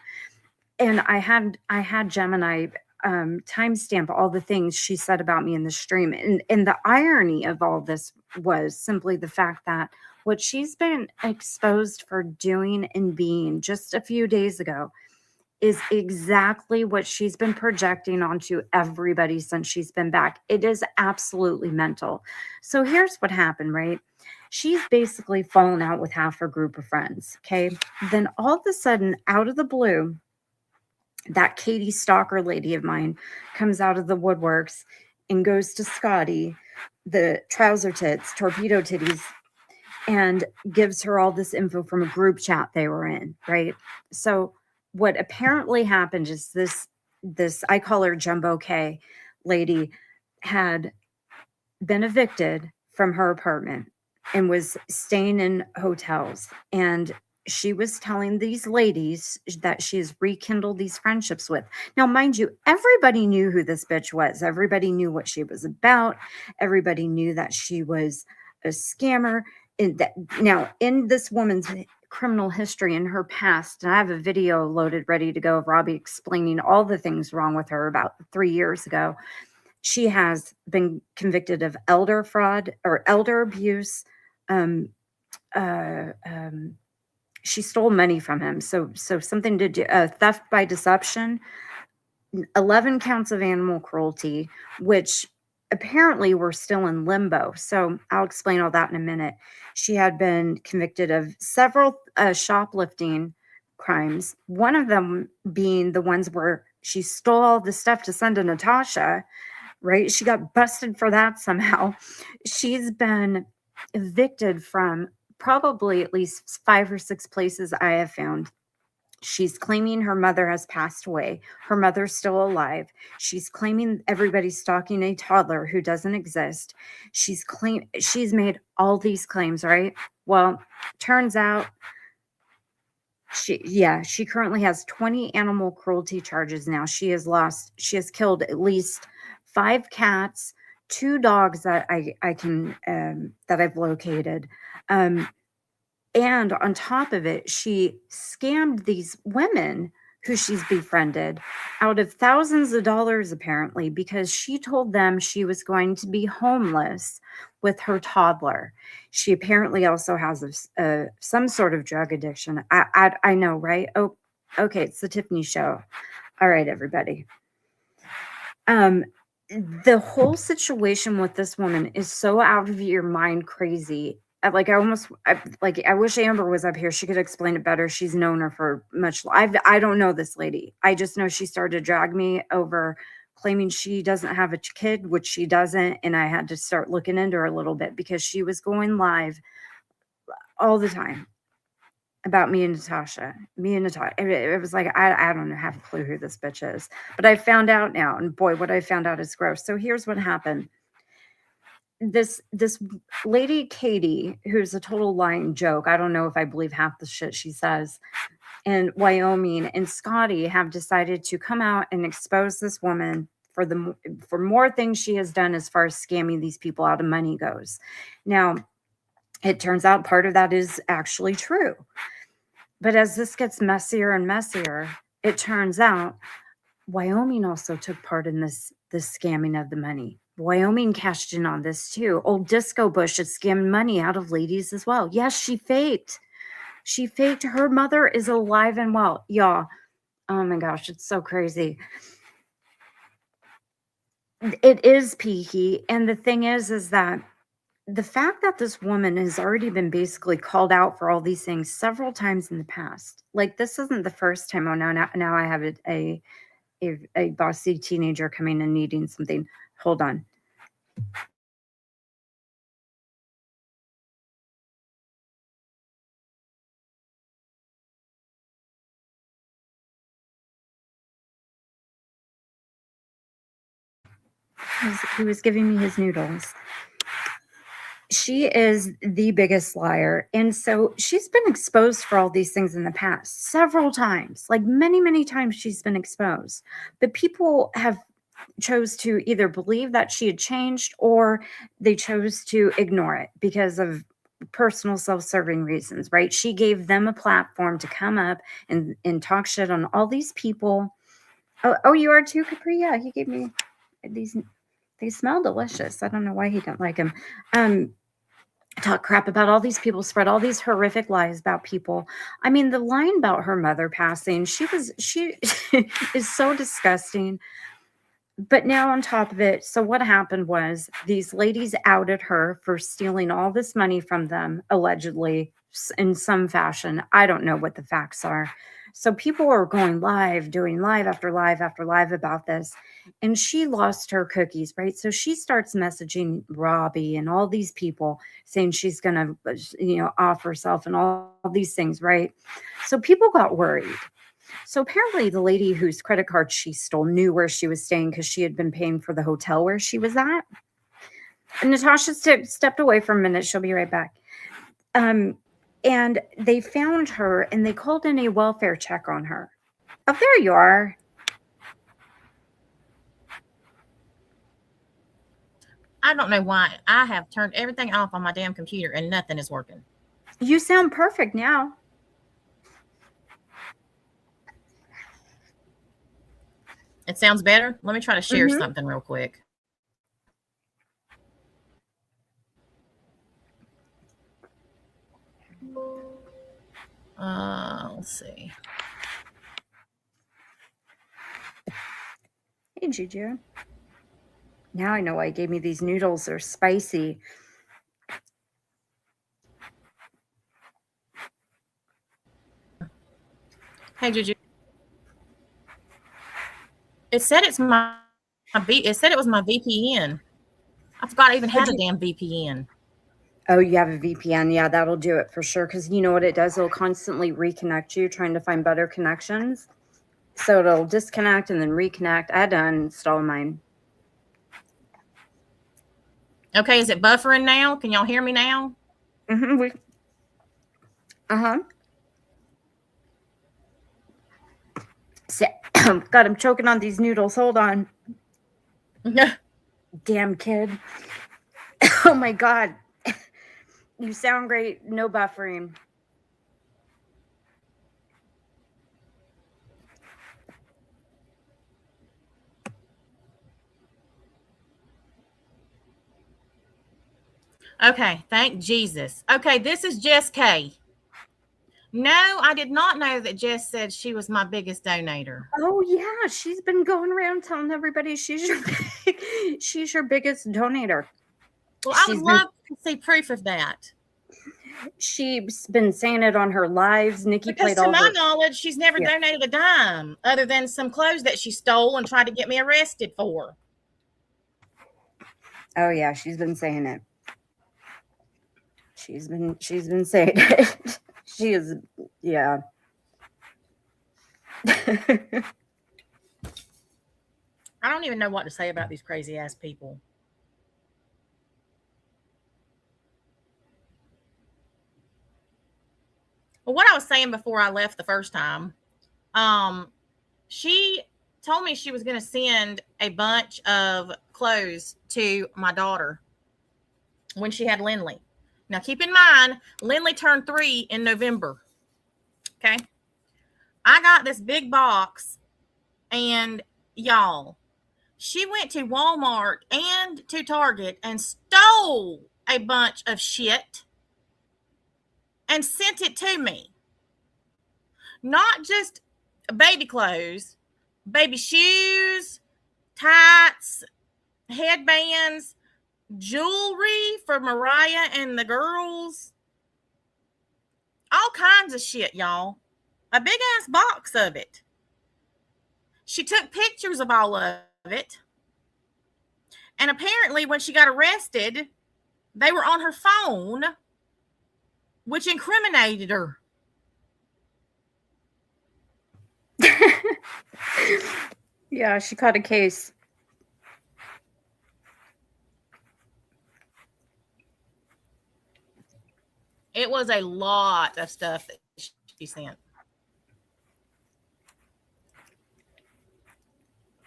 And I had Gemini timestamp all the things she said about me in the stream. And the irony of all this was simply the fact that what she's been exposed for doing and being just a few days ago is exactly what she's been projecting onto everybody since she's been back. It is absolutely mental. So here's what happened, right? She's basically fallen out with half her group of friends, okay? Then all of a sudden, out of the blue, that Katie stalker lady of mine comes out of the woodworks and goes to Scotty, the trouser tits, torpedo titties, and gives her all this info from a group chat they were in, right? So what apparently happened is this I call her Jumbo K lady had been evicted from her apartment and was staying in hotels, and she was telling these ladies that she's rekindled these friendships with. Now, mind you, everybody knew who this bitch was. Everybody knew what she was about. Everybody knew that she was a scammer. Now, in this woman's criminal history in her past, and I have a video loaded ready to go of Robbie explaining all the things wrong with her about 3 years ago. She has been convicted of elder fraud or elder abuse. She stole money from him. So something to do, theft by deception, 11 counts of animal cruelty, which apparently were still in limbo. So I'll explain all that in a minute. She had been convicted of several shoplifting crimes, one of them being the ones where she stole all the stuff to send to Natasha, right? She got busted for that somehow. She's been evicted from probably at least 5 or 6 places I have found. She's claiming her mother has passed away. Her mother's still alive. She's claiming everybody's stalking a toddler who doesn't exist. She's made all these claims, right? Well, turns out she currently has 20 animal cruelty charges now. She has killed at least 5 cats, 2 dogs that that I've located. And on top of it, she scammed these women who she's befriended out of thousands of dollars, apparently, because she told them she was going to be homeless with her toddler. She apparently also has some sort of drug addiction. I know, right? Oh, okay. It's the Tiffany show. All right, everybody. The whole situation with this woman is so out of your mind crazy. I wish Amber was up here. She could explain it better. She's known her for much. I don't know this lady. I just know she started to drag me over claiming she doesn't have a kid, which she doesn't. And I had to start looking into her a little bit because she was going live all the time. about me and Natasha. It was like, I don't know, have a clue who this bitch is. But I found out now, and boy, what I found out is gross. So here's what happened. This lady, Katie, who's a total lying joke. I don't know if I believe half the shit she says. And Wyoming and Scotty have decided to come out and expose this woman for more things she has done as far as scamming these people out of money goes. Now, it turns out part of that is actually true. But as this gets messier and messier, it turns out Wyoming also took part in this scamming of the money. Wyoming cashed in on this too. Old Disco Bush is scamming money out of ladies as well. Yes, she faked. She faked. Her mother is alive and well. Y'all, oh my gosh, it's so crazy. It is peaky. And the thing is that the fact that this woman has already been basically called out for all these things several times in the past. Like, this isn't the first time. Oh, now I have a bossy teenager coming and needing something. Hold on. He was giving me his noodles. She is the biggest liar. And so she's been exposed for all these things in the past several times, like many, many times she's been exposed. But people have chose to either believe that she had changed or they chose to ignore it because of personal self-serving reasons, right? She gave them a platform to come up and talk shit on all these people. Oh, you are too, Capri? Yeah, he gave me these. They smell delicious. I don't know why he didn't like them. Talk crap about all these people, spread all these horrific lies about people. I mean, the line about her mother passing, she is so disgusting. But now on top of it, so what happened was these ladies outed her for stealing all this money from them, allegedly, in some fashion. I don't know what the facts are. So people are going live, doing live after live after live about this. And she lost her cookies, right? So she starts messaging Robbie and all these people saying she's going to, off herself and all these things, right? So people got worried. So apparently the lady whose credit card she stole knew where she was staying because she had been paying for the hotel where she was at. And Natasha stepped away for a minute. She'll be right back. And they found her and they called in a welfare check on her. Oh, there you are. I don't know why. I have turned everything off on my damn computer and nothing is working. You sound perfect now. It sounds better. Let me try to share something real quick. Let's see. Hey, Juju. Now I know why he gave me these noodles. They're spicy. Hey, Juju. It said it was my VPN. I forgot I even had a damn VPN. Oh, you have a VPN? Yeah, that'll do it for sure. Because you know what it does? It'll constantly reconnect you, trying to find better connections. So it'll disconnect and then reconnect. I had to uninstall mine. Okay, is it buffering now? Can y'all hear me now? Mm-hmm. God, I'm choking on these noodles. Hold on. Damn kid. Oh my God. You sound great. No buffering. Okay, thank Jesus. Okay, this is Jess K. No, I did not know that Jess said she was my biggest donator. Oh yeah, she's been going around telling everybody she's your biggest donator. Well, I would love to see proof of that. She's been saying it on her lives. Nikki because played all to my knowledge, she's never donated a dime other than some clothes that she stole and tried to get me arrested for. Oh yeah, she's been saying it. She's been saying it. She is, yeah. I don't even know what to say about these crazy ass people. Well, what I was saying before I left the first time, she told me she was going to send a bunch of clothes to my daughter when she had Lindley. Now, keep in mind, Lindley turned 3 in November. Okay. I got this big box, and y'all, she went to Walmart and to Target and stole a bunch of shit and sent it to me. Not just baby clothes, baby shoes, tights, headbands, jewelry for Mariah and the girls. All kinds of shit, y'all. A big ass box of it. She took pictures of all of it. And apparently when she got arrested, they were on her phone, which incriminated her. Yeah, she caught a case. It was a lot of stuff that she sent.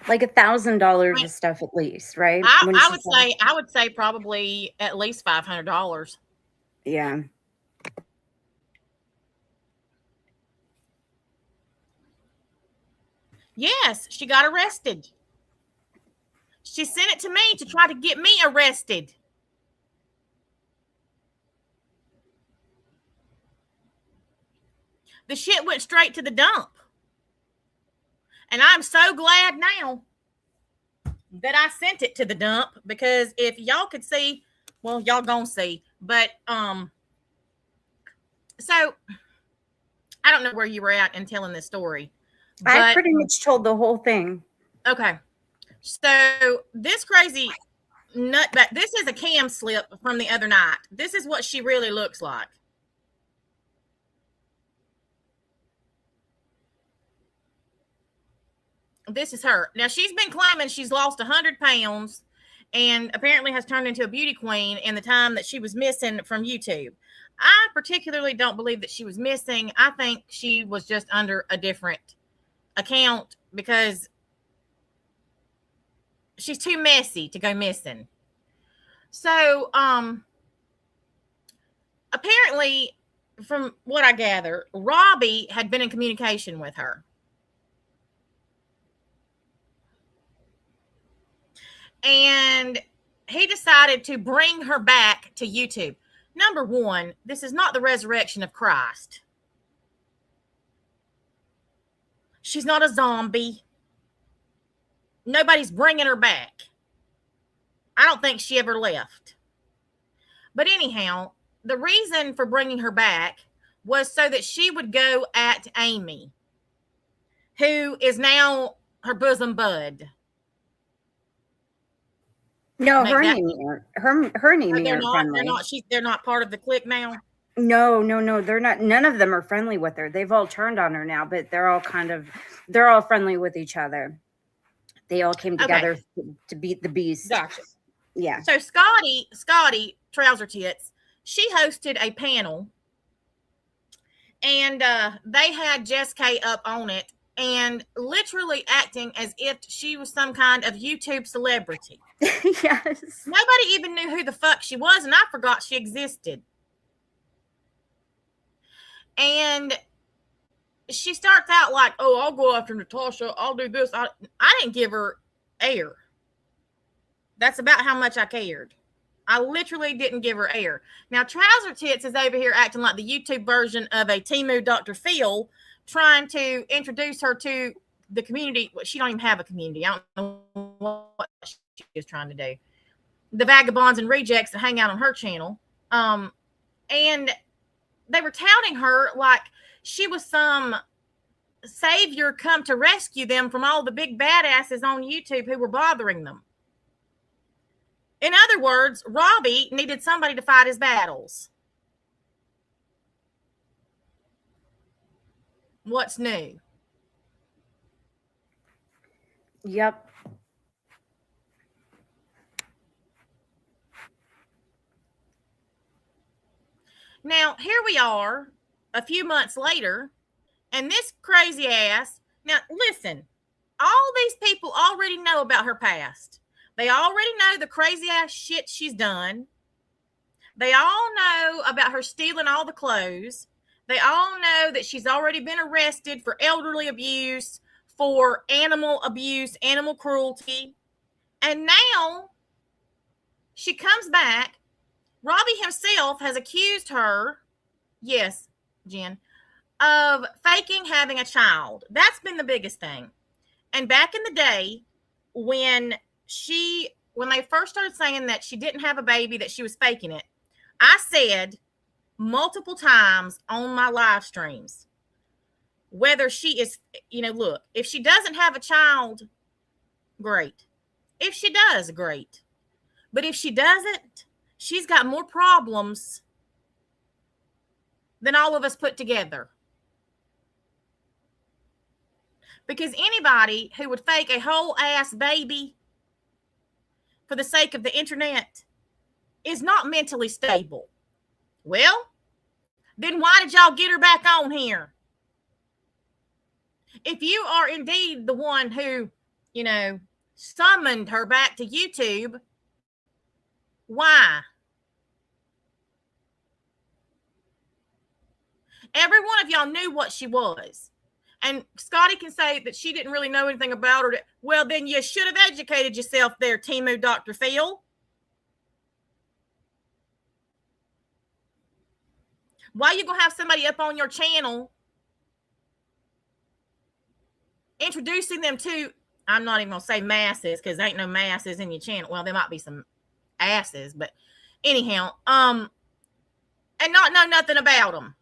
Like $1,000 of stuff at least, right? I would say probably at least $500. Yeah. Yes, she got arrested. She sent it to me to try to get me arrested. The shit went straight to the dump. And I'm so glad now that I sent it to the dump, because if y'all could see, well, y'all gonna see. But so I don't know where you were at in telling this story. But, I pretty much told the whole thing. Okay. So this crazy nutbag, this is a cam slip from the other night. This is what she really looks like. This is her. Now, she's been claiming she's lost 100 pounds and apparently has turned into a beauty queen in the time that she was missing from YouTube. I particularly don't believe that she was missing. I think she was just under a different account because she's too messy to go missing. So, apparently, from what I gather, Robbie had been in communication with her. And he decided to bring her back to YouTube. Number one, this is not the resurrection of Christ. She's not a zombie. Nobody's bringing her back. I don't think she ever left. But anyhow, the reason for bringing her back was so that she would go at Amy, who is now her bosom bud. No, her and Amy are friendly. They're not part of the clique now. No, they're not. None of them are friendly with her. They've all turned on her now, but they're all friendly with each other. They all came together to beat the beast. Gotcha. Yeah. So Scotty, Trouser Tits, she hosted a panel, and they had Jess K up on it, and literally acting as if she was some kind of YouTube celebrity. Yes. Nobody even knew who the fuck she was, and I forgot she existed. And she starts out like, oh, I'll go after Natasha. I'll do this. I didn't give her air. That's about how much I cared. I literally didn't give her air. Now, Trouser Tits is over here acting like the YouTube version of a Temu Dr. Phil, trying to introduce her to the community. She don't even have a community. I don't know what she is trying to do. The vagabonds and rejects that hang out on her channel. And they were touting her like she was some savior come to rescue them from all the big badasses on YouTube who were bothering them. In other words, Robbie needed somebody to fight his battles. What's new? Yep. Now, here we are a few months later, and this crazy ass. Now, listen, all these people already know about her past. They already know the crazy ass shit she's done. They all know about her stealing all the clothes. They all know that she's already been arrested for elderly abuse, for animal abuse, animal cruelty. And now she comes back. Robbie himself has accused her, yes, Jen, of faking having a child. That's been the biggest thing. And back in the day, when they first started saying that she didn't have a baby, that she was faking it, I said multiple times on my live streams, whether she is, look, if she doesn't have a child, great. If she does, great. But if she doesn't, she's got more problems than all of us put together. Because anybody who would fake a whole ass baby for the sake of the internet is not mentally stable. Well, then why did y'all get her back on here? If you are indeed the one who, summoned her back to YouTube, why? Every one of y'all knew what she was. And Scotty can say that she didn't really know anything about her. Well, then you should have educated yourself there, Timu Dr. Phil. Why you going to have somebody up on your channel introducing them to, I'm not even going to say masses because there ain't no masses in your channel. Well, there might be some asses, but anyhow, and not know nothing about them.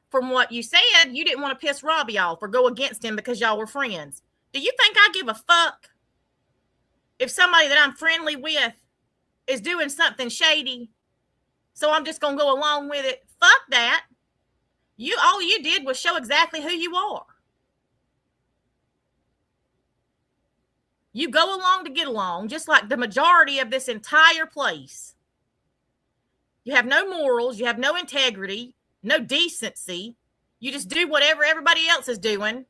From what you said, you didn't want to piss Robbie off or go against him because y'all were friends. Do you think I give a fuck if somebody that I'm friendly with is doing something shady? So I'm just going to go along with it. Fuck that. All you did was show exactly who you are. You go along to get along, just like the majority of this entire place. You have no morals. You have no integrity, no decency. You just do whatever everybody else is doing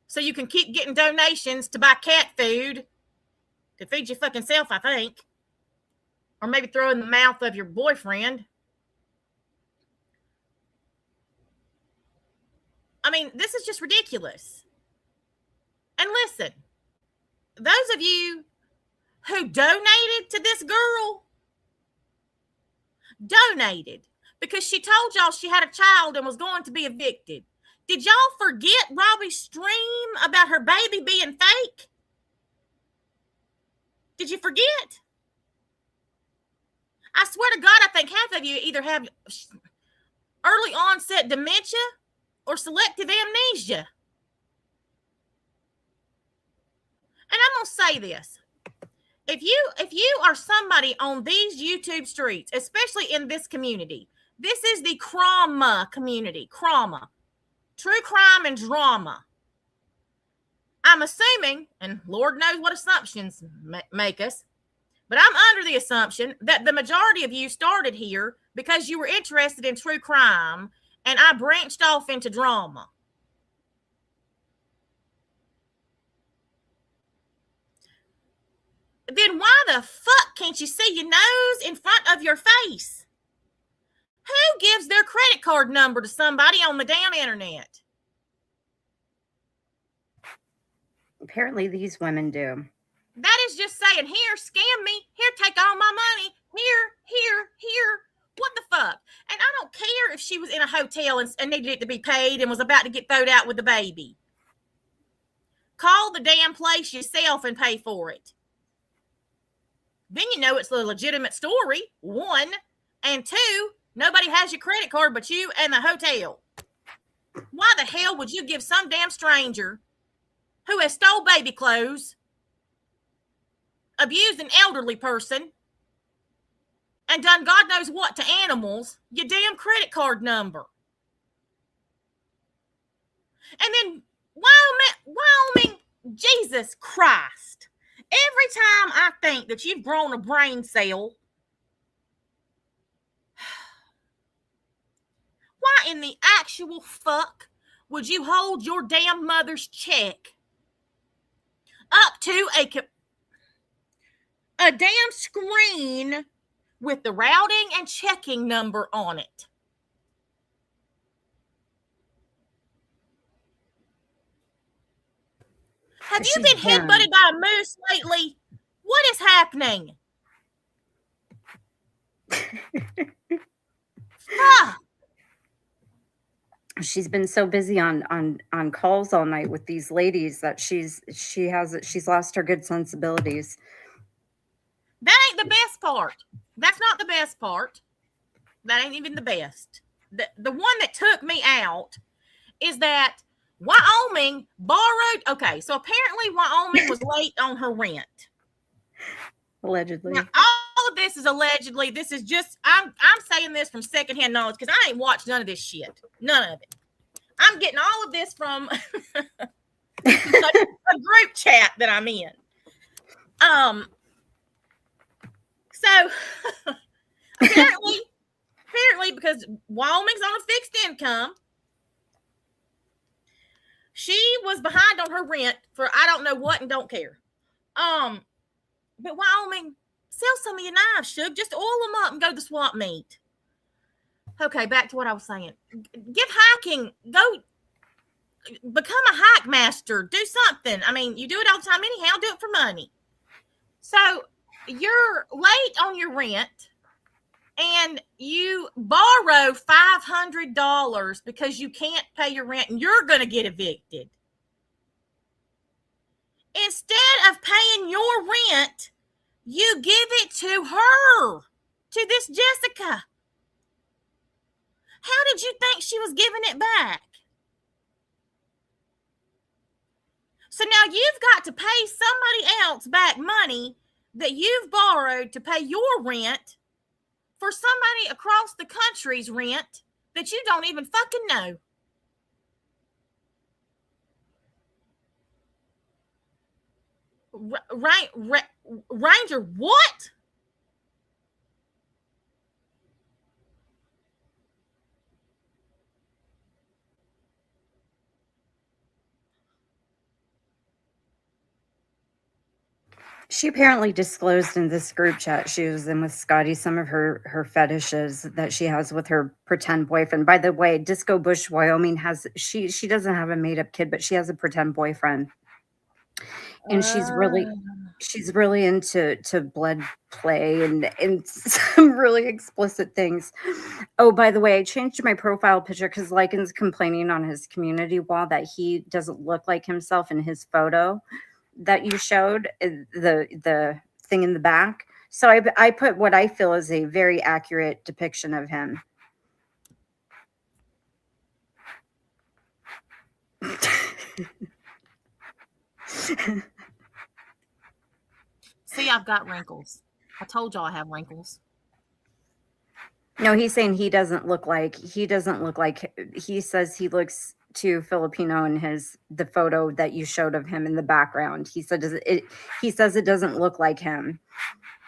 so you can keep getting donations to buy cat food to feed your fucking self, I think. Or maybe throw in the mouth of your boyfriend. I mean, this is just ridiculous. And listen, those of you who donated to this girl, donated because she told y'all she had a child and was going to be evicted. Did y'all forget Robbie's stream about her baby being fake? Did you forget? I swear to God, I think half of you either have early onset dementia or selective amnesia. And I'm going to say this. If you are somebody on these YouTube streets, especially in this community, this is the trauma community, trauma, true crime and drama. I'm assuming, and Lord knows what assumptions make us, but I'm under the assumption that the majority of you started here because you were interested in true crime, and I branched off into drama. Then why the fuck can't you see your nose in front of your face? Who gives their credit card number to somebody on the damn internet? Apparently these women do. That is just saying, here, scam me. Here, take all my money. Here. What the fuck? And I don't care if she was in a hotel and needed it to be paid and was about to get thrown out with the baby. Call the damn place yourself and pay for it. Then you know it's a legitimate story, 1. And 2, nobody has your credit card but you and the hotel. Why the hell would you give some damn stranger who has stole baby clothes, abused an elderly person, and done God knows what to animals, your damn credit card number? And then Wyoming, Jesus Christ. Every time I think that you've grown a brain cell, why in the actual fuck would you hold your damn mother's check up to a damn screen with the routing and checking number on it? Have you been headbutted by a moose lately? What is happening? She's been so busy on calls all night with these ladies that she's lost her good sensibilities. That ain't the best part. That's not the best part. That ain't even the best. The one that took me out is that Wyoming borrowed. Okay, so apparently Wyoming was late on her rent. Allegedly. Now, all of this is allegedly. This is just I'm saying this from secondhand knowledge because I ain't watched none of this shit. None of it. I'm getting all of this from a group chat that I'm in. So apparently because Wyoming's on a fixed income, she was behind on her rent for I don't know what and don't care. But Wyoming, sell some of your knives, Shug. Just oil them up and go to the swap meet. Okay, back to what I was saying. Get hiking. Go become a hike master. Do something. I mean, you do it all the time anyhow. Do it for money. So you're late on your rent and you borrow $500 because you can't pay your rent and you're going to get evicted. Instead of paying your rent, you give it to her, to this Jessica. How did you think she was giving it back? So now you've got to pay somebody else back money that you've borrowed to pay your rent for somebody across the country's rent that you don't even fucking know. Ranger, what? She apparently disclosed in this group chat she was in with Scotty some of her fetishes that she has with her pretend boyfriend. By the way, Disco Bush, Wyoming has she doesn't have a made up kid, but she has a pretend boyfriend. And she's really into blood play and some really explicit things. Oh, by the way, I changed my profile picture because Lykan's complaining on his community wall that he doesn't look like himself in his photo that you showed, the thing in the back. So I put what I feel is a very accurate depiction of him. See, I've got wrinkles. I told y'all I have wrinkles. No, he's saying he doesn't look like he says he looks too Filipino in the photo that you showed of him in the background. He said he says it doesn't look like him.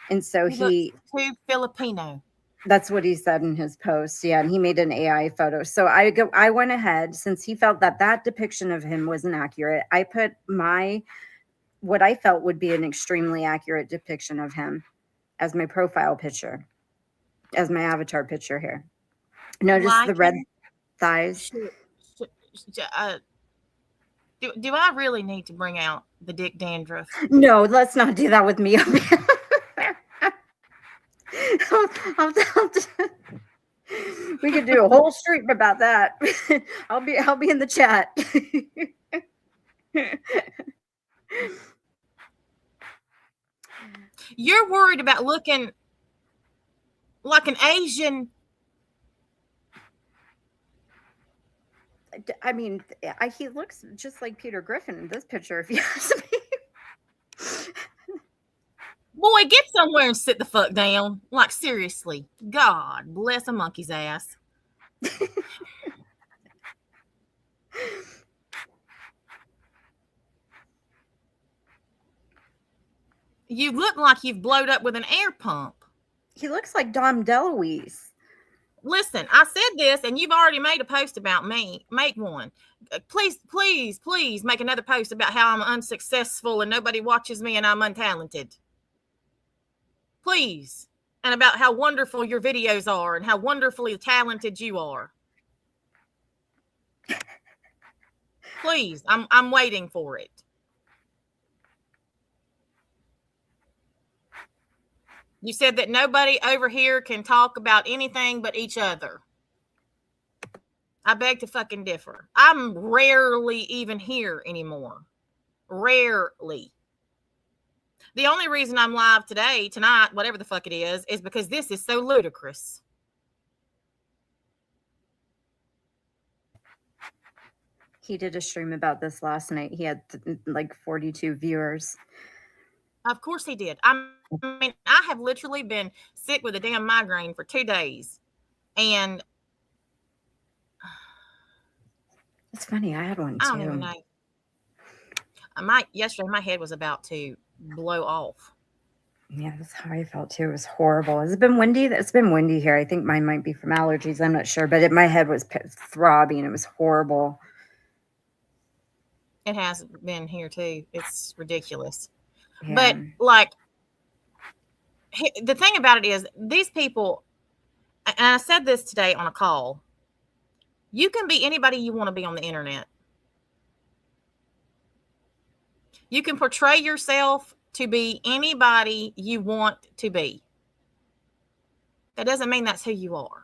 And so he too Filipino. That's what he said in his post. Yeah, and he made an AI photo. So I went ahead, since he felt that depiction of him wasn't accurate. I put what I felt would be an extremely accurate depiction of him as my profile picture, as my avatar picture here. Notice the red thighs. Do I really need to bring out the dick dandruff? No, let's not do that with me. We could do a whole stream about that. I'll be in the chat. You're worried about looking like an Asian. I mean, he looks just like Peter Griffin in this picture, if you ask me. Boy, get somewhere and sit the fuck down. Like, seriously. God bless a monkey's ass. You look like you've blowed up with an air pump. He looks like Dom DeLuise. Listen, I said this, and you've already made a post about me. Make one. Please, please, please make another post about how I'm unsuccessful and nobody watches me and I'm untalented. Please. And about how wonderful your videos are and how wonderfully talented you are. Please, I'm waiting for it. You said that nobody over here can talk about anything but each other. I beg to fucking differ. I'm rarely even here anymore. Rarely. The only reason I'm live today, tonight, whatever the fuck it is because this is so ludicrous. He did a stream about this last night. He had like 42 viewers. Of course he did. I mean, I have literally been sick with a damn migraine for 2 days. And it's funny. I had one too. I don't even know. Yesterday, my head was about to blow off. Yeah, that's how I felt too. It was horrible. Has it been windy? It's been windy here. I think mine might be from allergies. I'm not sure. But my head was throbbing. It was horrible. It has been here too. It's ridiculous. Yeah. But like, the thing about it is these people, and I said this today on a call, you can be anybody you want to be on the internet. You can portray yourself to be anybody you want to be. That doesn't mean that's who you are.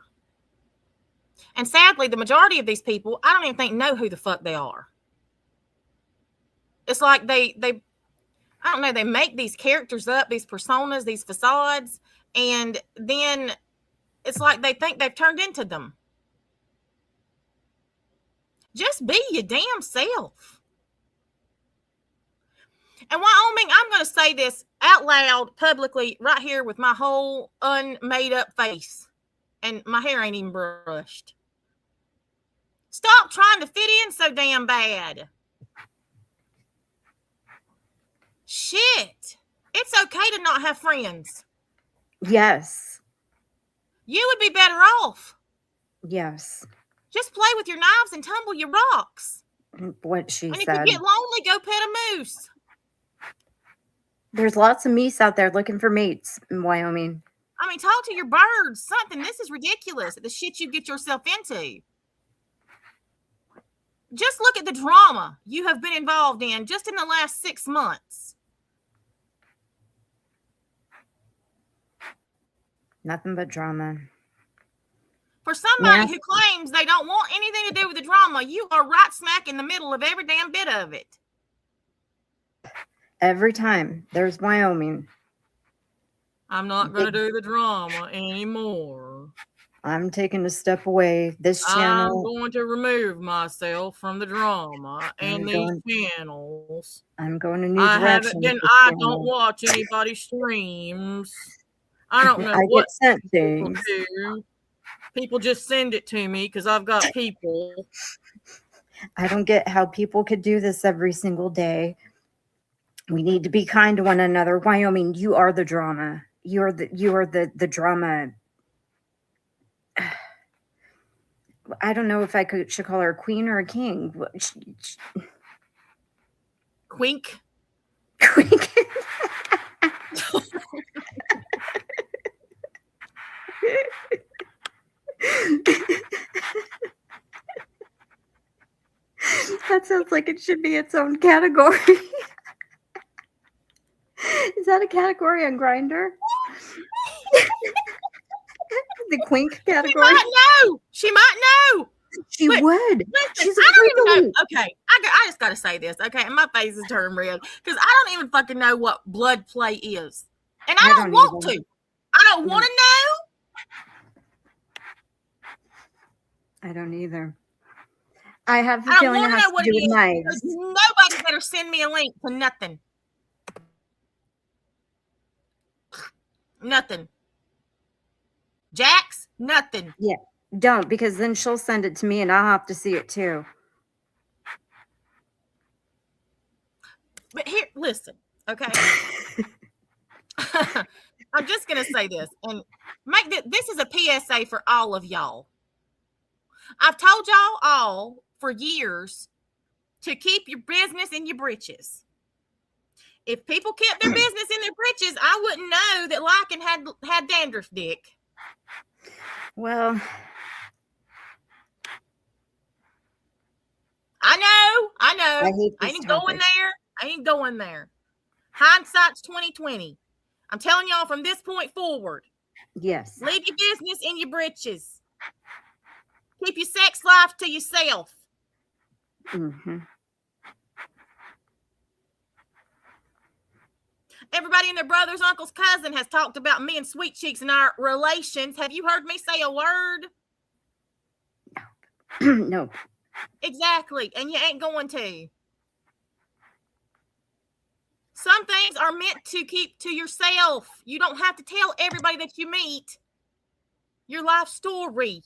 And sadly, the majority of these people, I don't even think know who the fuck they are. It's like they I don't know, they make these characters up, these personas, these facades, and then it's like they think they've turned into them. Just be your damn self. And Wyoming, I'm going to say this out loud, publicly, right here with my whole unmade up face. And my hair ain't even brushed. Stop trying to fit in so damn bad. Shit. It's okay to not have friends. Yes. You would be better off. Yes. Just play with your knives and tumble your rocks. What she and said. And if you get lonely, go pet a moose. There's lots of meese out there looking for mates in Wyoming. I mean, talk to your birds. Something. This is ridiculous. The shit you get yourself into. Just look at the drama you have been involved in just in the last 6 months. Nothing but drama. For somebody who claims they don't want anything to do with the drama, you are right smack in the middle of every damn bit of it. Every time there's Wyoming. I'm not going to do the drama anymore. I'm taking a step away. This channel. I'm going to remove myself from the drama and these channels. I'm going a new direction. I don't watch anybody's streams. I don't know what get sent things. Do. People just send it to me because I've got people. I don't get how people could do this every single day. We need to be kind to one another. Wyoming, you are the drama. You are the drama. I don't know if I should call her a queen or a king. Quink. Quink. That sounds like it should be its own category. Is that a category on Grindr? The quink category? She might know. She would. Listen, She's I don't even know. Okay, I just got to say this. Okay, and my face is turning red because I don't even fucking know what blood play is, and I don't want to. I don't want to know. I don't either. I have the feeling it has to do with knives. Nobody better send me a link to nothing. Nothing. Jax, nothing. Yeah, don't, because then she'll send it to me and I'll have to see it too. But here, listen, okay? I'm just going to say this and this is a PSA for all of y'all. I've told y'all all for years to keep your business in your britches. If people kept their business in their britches, I wouldn't know that Lykan had dandruff dick. Well, I know. I ain't going there. Hindsight's 2020. I'm telling y'all from this point forward. Yes. Leave your business in your britches. Keep your sex life to yourself. Mm-hmm. Everybody and their brothers, uncles, cousin has talked about me and Sweet Cheeks and our relations. Have you heard me say a word? No. Exactly. And you ain't going to. Some things are meant to keep to yourself. You don't have to tell everybody that you meet your life story.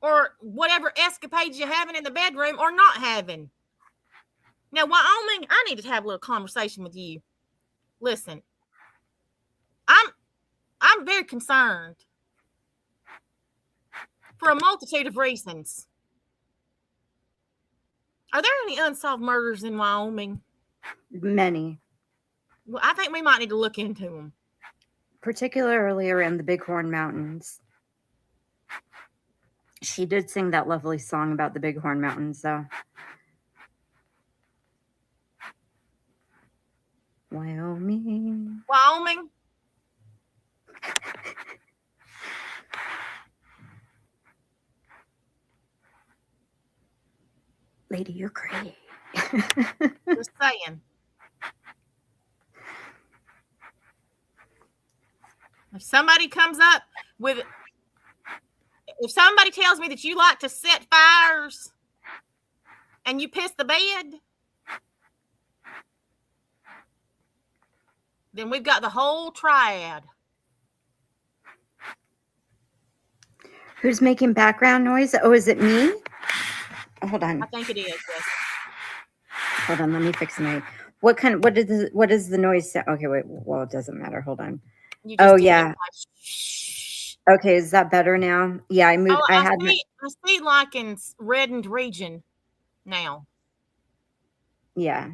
Or whatever escapades you're having in the bedroom or not having. Now, Wyoming, I need to have a little conversation with you. Listen, I'm very concerned for a multitude of reasons. Are there any unsolved murders in Wyoming? Many. Well, I think we might need to look into them. Particularly around the Bighorn Mountains. She did sing that lovely song about the Bighorn Mountains, though. Wyoming. Lady, you're great. Just saying. If somebody comes up with, if somebody tells me that you like to set fires and you piss the bed, then we've got the whole triad. Who's making background noise? Oh, is it me? Hold on. I think it is, yes. Hold on, let me fix my. What is the noise? Okay, wait. Well, it doesn't matter. Hold on. Oh yeah. Okay, is that better now? Yeah, I moved. I see Lykan's reddened region now. Yeah.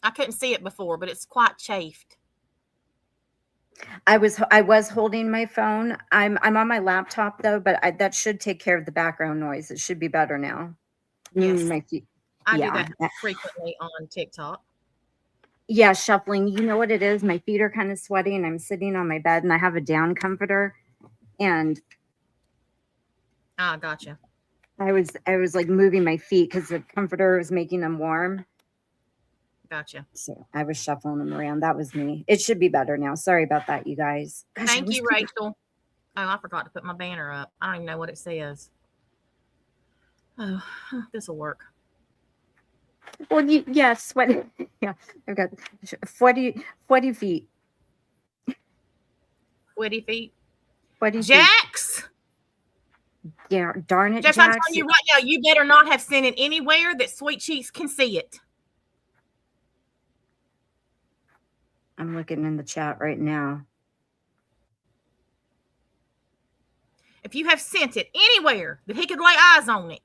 I couldn't see it before, but it's quite chafed. I was holding my phone. I'm on my laptop though, but that should take care of the background noise. It should be better now. Yes. I Yeah. do that frequently on TikTok. Yeah, shuffling. You know what it is? My feet are kind of sweaty and I'm sitting on my bed and I have a down comforter and gotcha. I was like moving my feet because the comforter was making them warm. Gotcha. So I was shuffling them around. That was me. It should be better now. Sorry about that, you guys. Gosh, thank you, Rachel. Oh, I forgot to put my banner up. I don't even know what it says. Oh, this will work. Well, yeah, sweaty. Yeah, I've got 40 feet. 20 feet. 20 Jax. Feet. Yeah, darn it, Jax. I'm telling you right now, you better not have sent it anywhere that Sweet Cheeks can see it. I'm looking in the chat right now. If you have sent it anywhere that he could lay eyes on it.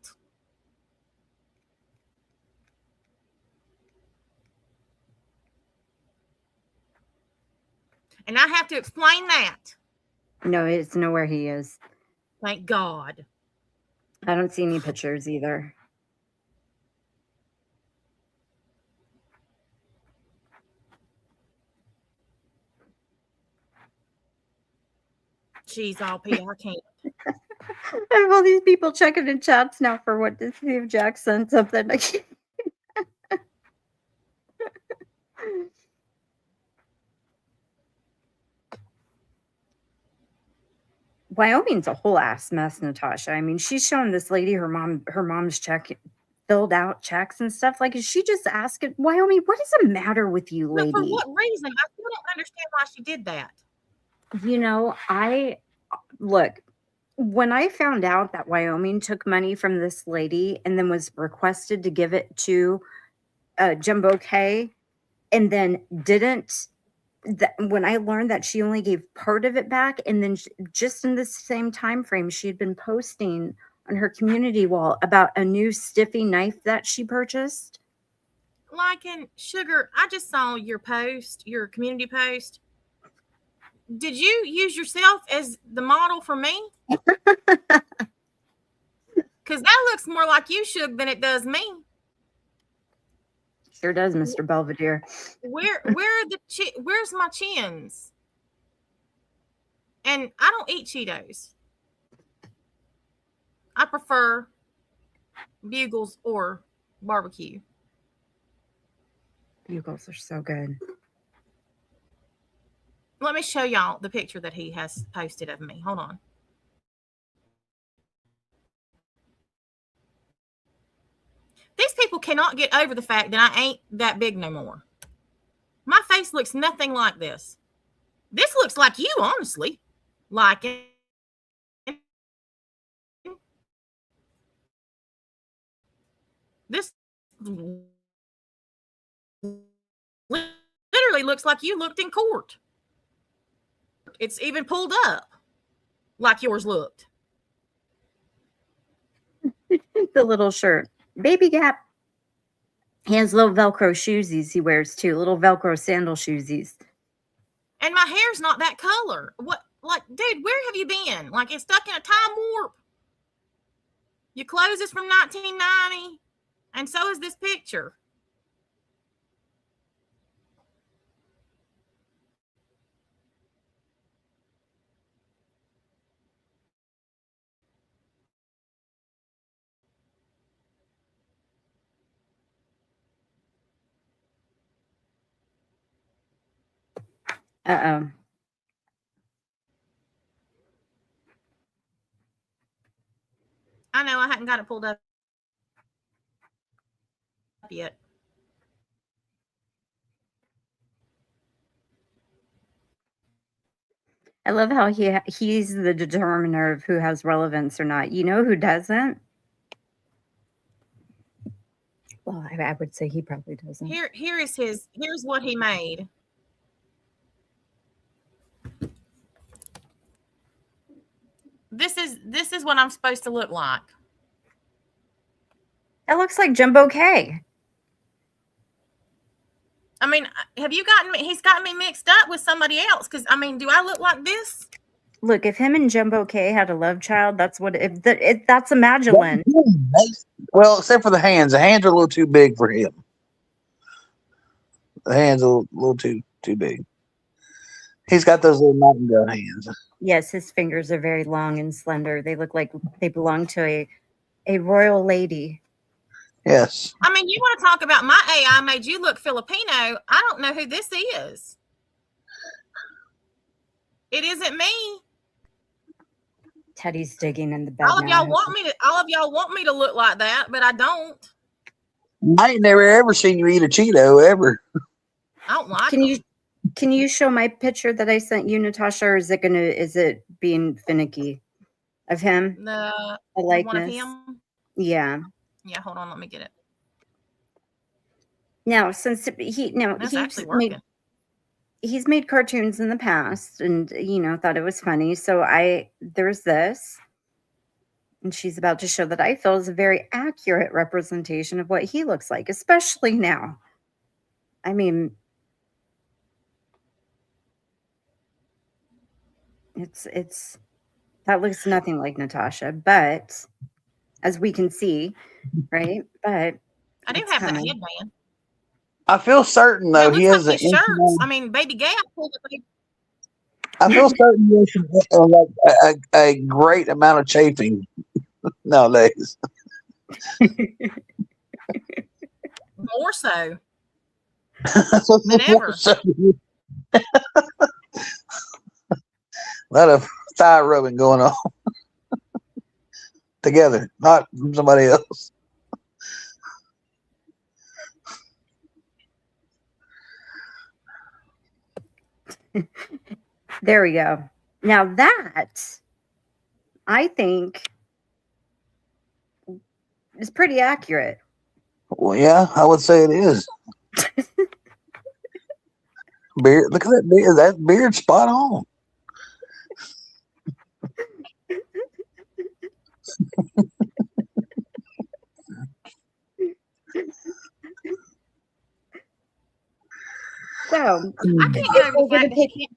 And I have to explain that. No, it's nowhere he is. Thank God. I don't see any pictures either. Jeez, I can't. I have all these people checking in chats now for what to see if Jack sent something. Wyoming's a whole ass mess, Natasha. I mean, she's showing this lady her mom's filled out checks and stuff. Like, is she just asking Wyoming, what is the matter with you, lady? No, for what reason? I still don't understand why she did that. You know, look, when I found out that Wyoming took money from this lady and then was requested to give it to Jumbo K, and then didn't. When I learned that she only gave part of it back, and then just in the same time frame, she had been posting on her community wall about a new stiffy knife that she purchased. Lykan, Sugar, I just saw your post, your community post. Did you use yourself as the model for me? Because that looks more like you, Sugar, than it does me. Sure does, Mr. Belvedere. Where's my chins? And I don't eat Cheetos. I prefer Bugles or barbecue. Bugles are so good. Let me show y'all the picture that he has posted of me. Hold on. These people cannot get over the fact that I ain't that big no more. My face looks nothing like this. This looks like you, honestly. Like it. This literally looks like you looked in court. It's even pulled up like yours looked. The little shirt. Baby Gap. He has little Velcro shoesies he wears too. Little Velcro sandal shoesies. And my hair's not that color. What? Like, dude, where have you been? Like, it's stuck in a time warp. Your clothes is from 1990. And so is this picture. Uh-oh. I know, I hadn't got it pulled up yet. I love how he's the determiner of who has relevance or not. You know who doesn't? Well, I would say he probably doesn't. Here's what he made. This is what I'm supposed to look like. That looks like Jumbo K. I mean, have you gotten me? He's gotten me mixed up with somebody else. Because, I mean, do I look like this? Look, if him and Jumbo K had a love child, that's what that's a Magdalene. Well, except for the hands. The hands are a little too big for him. The hands are a little too big. He's got those little mountain goat hands. Yes, his fingers are very long and slender. They look like they belong to a royal lady. Yes. I mean, you want to talk about my AI made you look Filipino. I don't know who this is. It isn't me. Teddy's digging in the bed. All of y'all want me to look like that, but I don't. I ain't never ever seen you eat a Cheeto ever. I don't like them. Can you show my picture that I sent you, Natasha, or is it being finicky of him? The likeness. One of him? Yeah. Yeah, hold on, let me get it. Now, since he's made cartoons in the past and thought it was funny. So there's this. And she's about to show that I feel is a very accurate representation of what he looks like, especially now. I mean, it's that looks nothing like Natasha, but as we can see, right? But I do have that headband. I feel certain though he has like shirts. I mean, Baby Gap pulled up. I feel certain he has a great amount of chafing nowadays. More so than ever. A lot of thigh rubbing going on together, not from somebody else. There we go. Now that I think is pretty accurate. Well, yeah, I would say it is. Beard. Look at that beard. That beard spot on. So, I can't get over we're the gonna fact that pick. he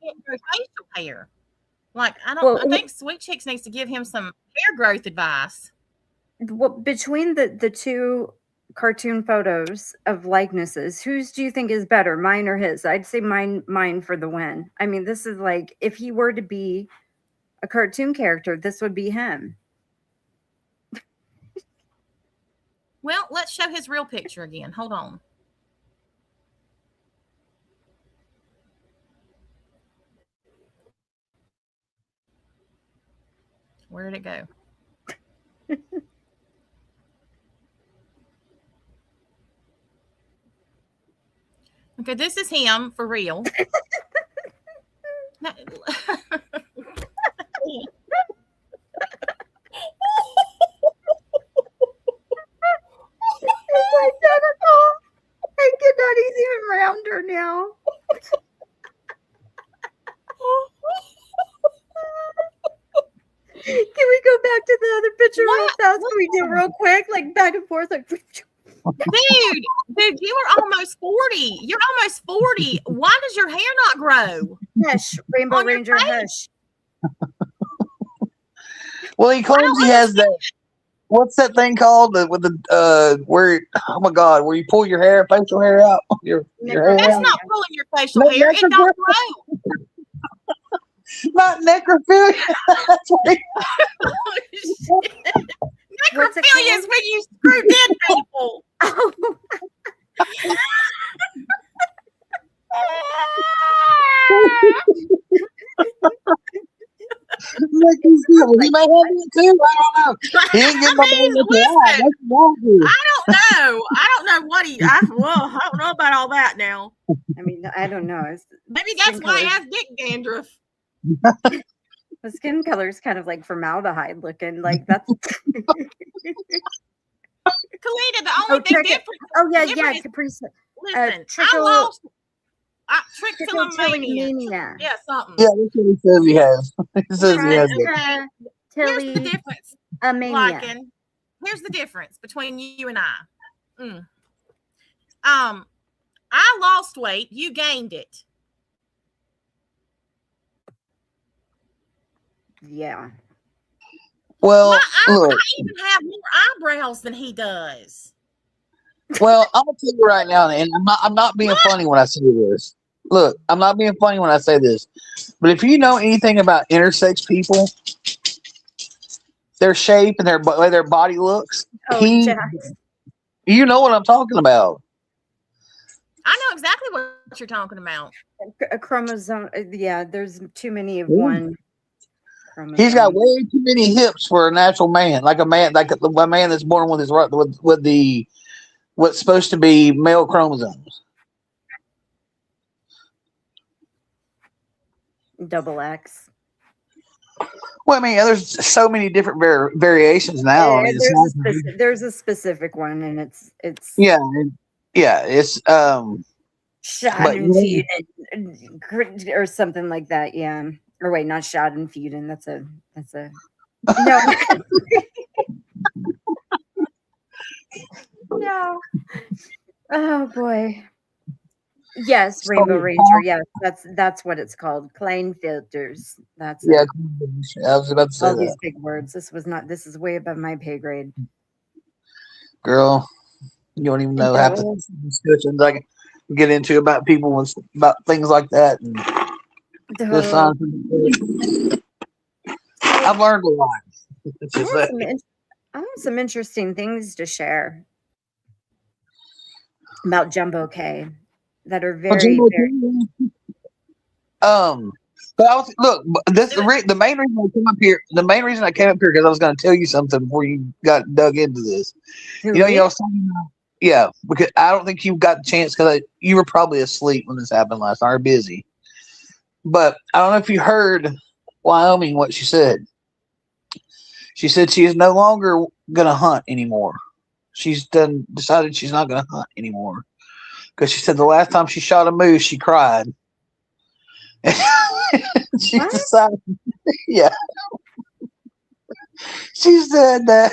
can't grow facial hair. Like Well, I think Sweet Chicks needs to give him some hair growth advice. well, between the two cartoon photos of likenesses, whose do you think is better, mine or his? I'd say mine for the win. I mean, this is like if he were to be a cartoon character, this would be him. Well, let's show his real picture again. Hold on. Where did it go? Okay, this is him for real. No. It's identical. I cannot. He's even rounder now. Can we go back to the other picture real fast? Can we do it real quick, like back and forth, like. Dude, you are almost 40. You're almost 40. Why does your hair not grow? Hush, Rainbow On your Ranger, face? hush. Well, he claims he has that. What's that thing called? With the where? Oh my God, where you pull your hair, facial hair out? Your hair That's out? not pulling your facial hair. It don't grow. Not necrophilia. That's what What's it Necrophilia is when you screw dead people. he may have it too. I don't know. He ain't getting I mean, listen, I don't know what I don't know about all that now. I mean, I don't know. Maybe that's why he has dick dandruff. The skin color is kind of like formaldehyde looking. Like that's. Kalita, the only thing different. Oh yeah, different is, Caprice. listen, I lost. Trichotillomania. Trichotillomania. Yeah, something. Yeah, that's what he says he has. He says he has it. Here's the difference. Mania. Lykan. Here's the difference between you and I. I lost weight. You gained it. Yeah. Well, I look. even have more eyebrows than he does. Well, I'm gonna tell you right now, and I'm not being funny when I say this. Look, I'm not being funny when I say this, but if you know anything about intersex people, their shape and their way their body looks, you know what I'm talking about. I know exactly what you're talking about. A chromosome. Yeah, there's too many of one. He's got way too many hips for a natural man, like a man that's born with his with the what's supposed to be male chromosomes. Double X. Well, I mean, there's so many different variations now. I mean, there's a specific one, and it's yeah, it's Schadenfreude or something like that. Yeah, or wait, not Schadenfreude. That's a no. No. Oh boy. Yes, Rainbow Ranger. Yes, that's what it's called. Kleinfilters. That's yeah. I was about to say all these big words. This is way above my pay grade. Girl, you don't even know half the discussions I can get into about people about things like that. And I've learned a lot. I have some interesting things to share about Jumbo K that are very. But the main reason I came up here. The main reason I came up here because I was going to tell you something before you got dug into this. You know, I was talking about, yeah, because I don't think you got the chance because you were probably asleep when this happened last night or busy. But I don't know if you heard Wyoming what she said. She said she is no longer going to hunt anymore. she's decided she's not going to hunt anymore because she said the last time she shot a moose, she cried. She What? decided, yeah. She said that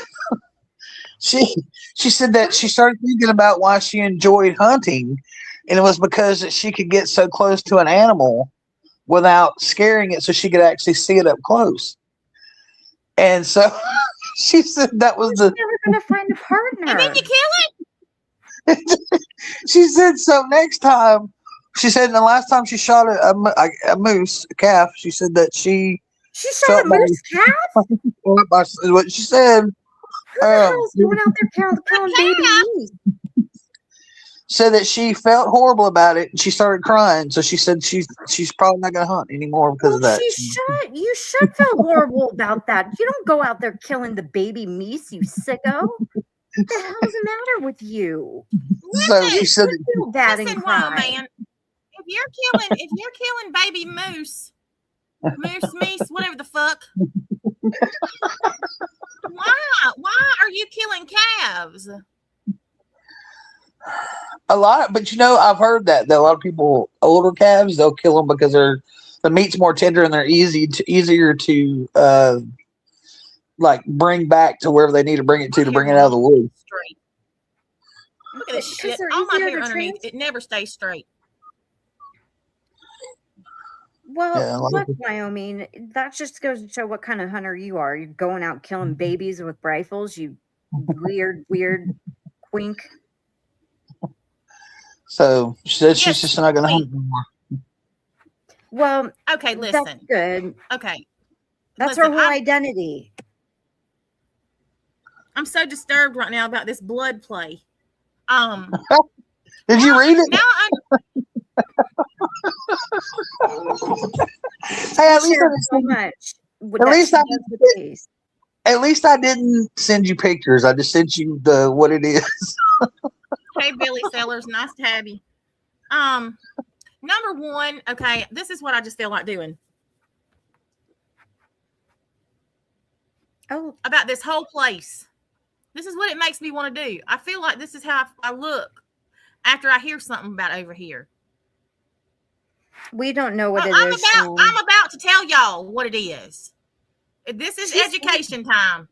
she said that she started thinking about why she enjoyed hunting, and it was because she could get so close to an animal without scaring it, so she could actually see it up close. And so she said that was She's never gonna find a partner. And then you kill it. She said so. Next time, she said the last time she shot a moose, a calf, she said that she shot a moose calf. what she said. Who the hell's going out there killing baby meat? Said that she felt horrible about it and she started crying. So she said she's probably not going to hunt anymore because of that. You should feel horrible about that. You don't go out there killing the baby meese, you sicko. What the hell's the matter with you? So she said, feel bad and cry. Man, if you're killing baby moose, meese, whatever the fuck. Why are you killing calves? a lot, but I've heard that a lot of people, older calves, they'll kill them because the meat's more tender and they're easier to like bring back to wherever they need to bring it to bring it out of the wood. Straight. Look at this shit. All my hair underneath, it never stays straight. Well, look, Wyoming, that just goes to show what kind of hunter you are. You're going out killing babies with rifles, you weird quink. So she said she's just not going to hunt anymore. Well, okay, listen. That's good. Okay. That's her whole identity. I'm so disturbed right now about this blood play. Did you read it? Now Hey, at least I didn't send you pictures. I just sent you what it is. Hey, Billy Sellers, nice to have you. Number one, okay, this is what I just feel like doing. Oh, about this whole place. This is what it makes me want to do. I feel like this is how I look after I hear something about over here. We don't know what it is. I'm about to tell y'all what it is. This is education time.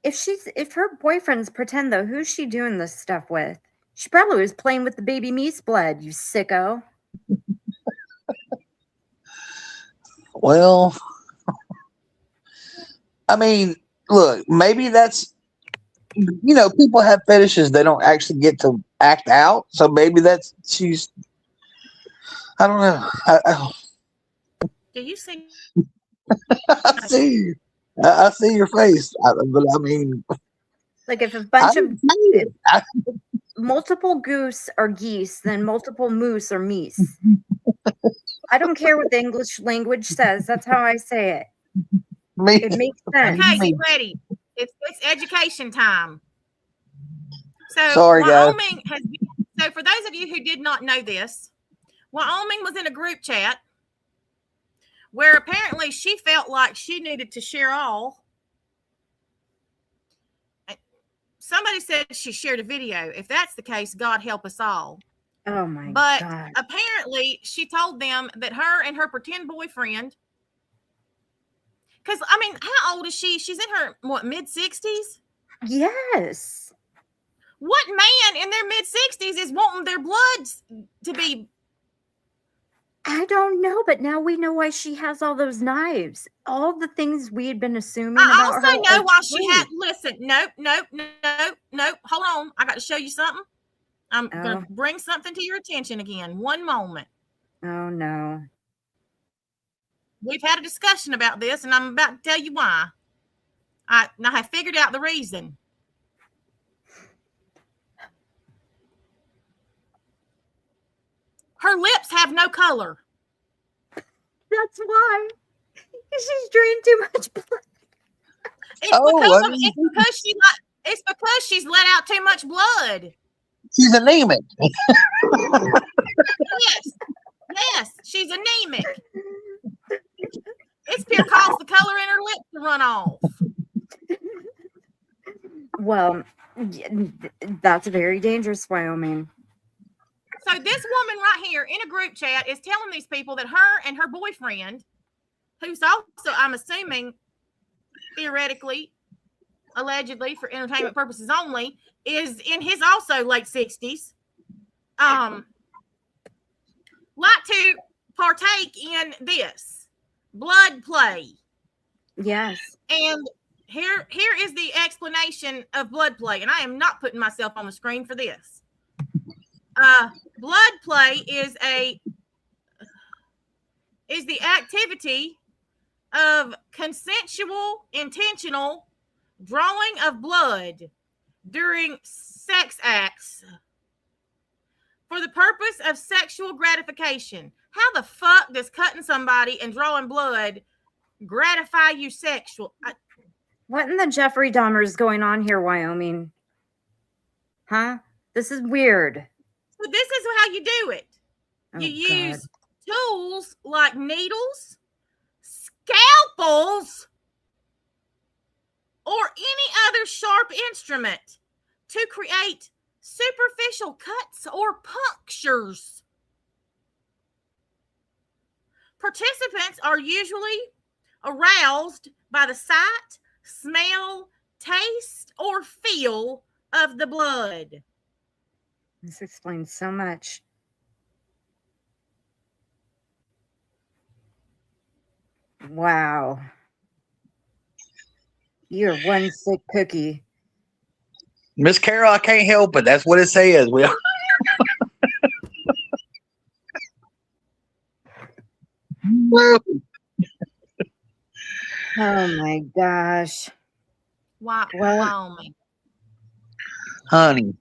If her boyfriends pretend though, who's she doing this stuff with? She probably was playing with the baby meese blood, you sicko. Well, I mean, look, maybe that's, people have fetishes they don't actually get to act out. So maybe I don't know. Do you see? I see you. I see your face. But I mean, like if a bunch of multiple goose or geese, then multiple moose or meese. I don't care what the English language says. That's how I say it. It makes sense. Okay, get ready. It's education time. So sorry, Wyoming guys. So for those of you who did not know this, Wyoming was in a group chat where apparently she felt like she needed to share all. Somebody said she shared a video. If that's the case, God help us all. Oh my God. But apparently she told them that her and her pretend boyfriend, because I mean, how old is she? She's in her mid-60s? Yes. What man in their mid-60s is wanting their blood to be? I don't know, but now we know why she has all those knives. All the things we had been assuming. I also know why she had. Listen, nope. Hold on, I got to show you something. I'm going to bring something to your attention again. One moment. Oh no. We've had a discussion about this, and I'm about to tell you why. I have figured out the reason. Her lips have no color. That's why. She's drained too much blood. It's because she's let out too much blood. She's anemic. Yes, she's anemic. It's pure cause the color in her lips to run off. Well, that's very dangerous, Wyoming. So this woman right here in a group chat is telling these people that her and her boyfriend, who's also, I'm assuming, theoretically, allegedly for entertainment purposes only, is in his also late 60s, like to partake in this blood play. Yes. And here is the explanation of blood play, and I am not putting myself on the screen for this. Blood play is the activity of consensual, intentional drawing of blood during sex acts for the purpose of sexual gratification. How the fuck does cutting somebody and drawing blood gratify you sexual? What in the Jeffrey Dahmer is going on here, Wyoming? Huh? This is weird. So this is how you do it. You use tools like needles, scalpels, or any other sharp instrument to create superficial cuts or punctures. Participants are usually aroused by the sight, smell, taste, or feel of the blood. This explains so much. Wow. You're one sick cookie. Miss Carol, I can't help it. That's what it says. Oh my gosh. Wyoming. Honey.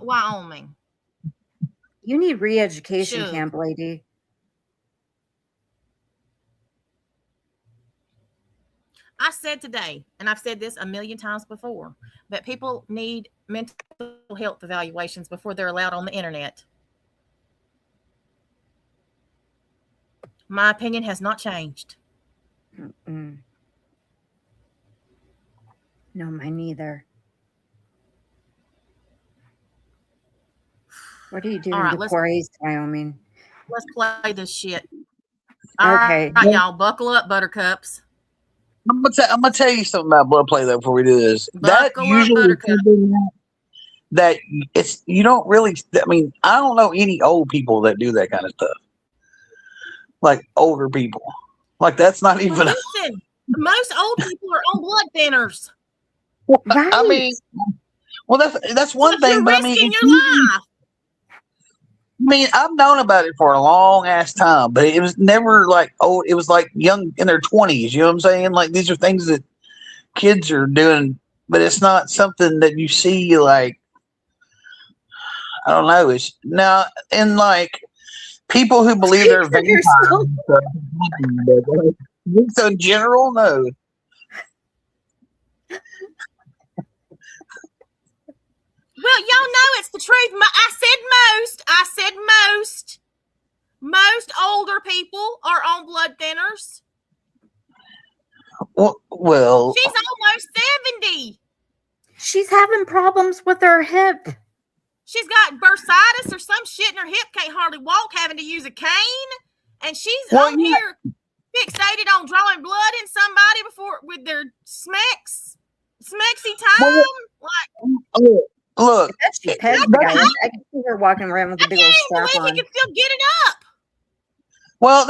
Wyoming. You need re-education camp, lady. I said today, and I've said this a million times before, that people need mental health evaluations before they're allowed on the internet. My opinion has not changed. Mm-mm. No, mine neither. What are you doing, Deplorarize, Wyoming? Let's play this shit. All okay. right, y'all, buckle up, buttercups. I'm gonna tell you something about blood play though before we do this. Buckle up, buttercup. That it's you don't really. I mean, I don't know any old people that do that kind of stuff. Like older people, like that's not even. Well, listen, most old people are on blood thinners. Right. I mean, well, that's one thing, but I mean, your life. I mean, I've known about it for a long ass time, but it was never like old. It was like young in their 20s. You know what I'm saying? Like these are things that kids are doing, but it's not something that you see like. I don't know. It's now in like people who believe they're vampires. So in general, no. Well, y'all know it's the truth. I said most. Most older people are on blood thinners. Well, she's almost 70. She's having problems with her hip. She's got bursitis or some shit in her hip, can't hardly walk, having to use a cane. And she's here fixated on drawing blood in somebody before with their smexy time. Look, I can see her walking around with a big old strap on. He can still get it up. Well,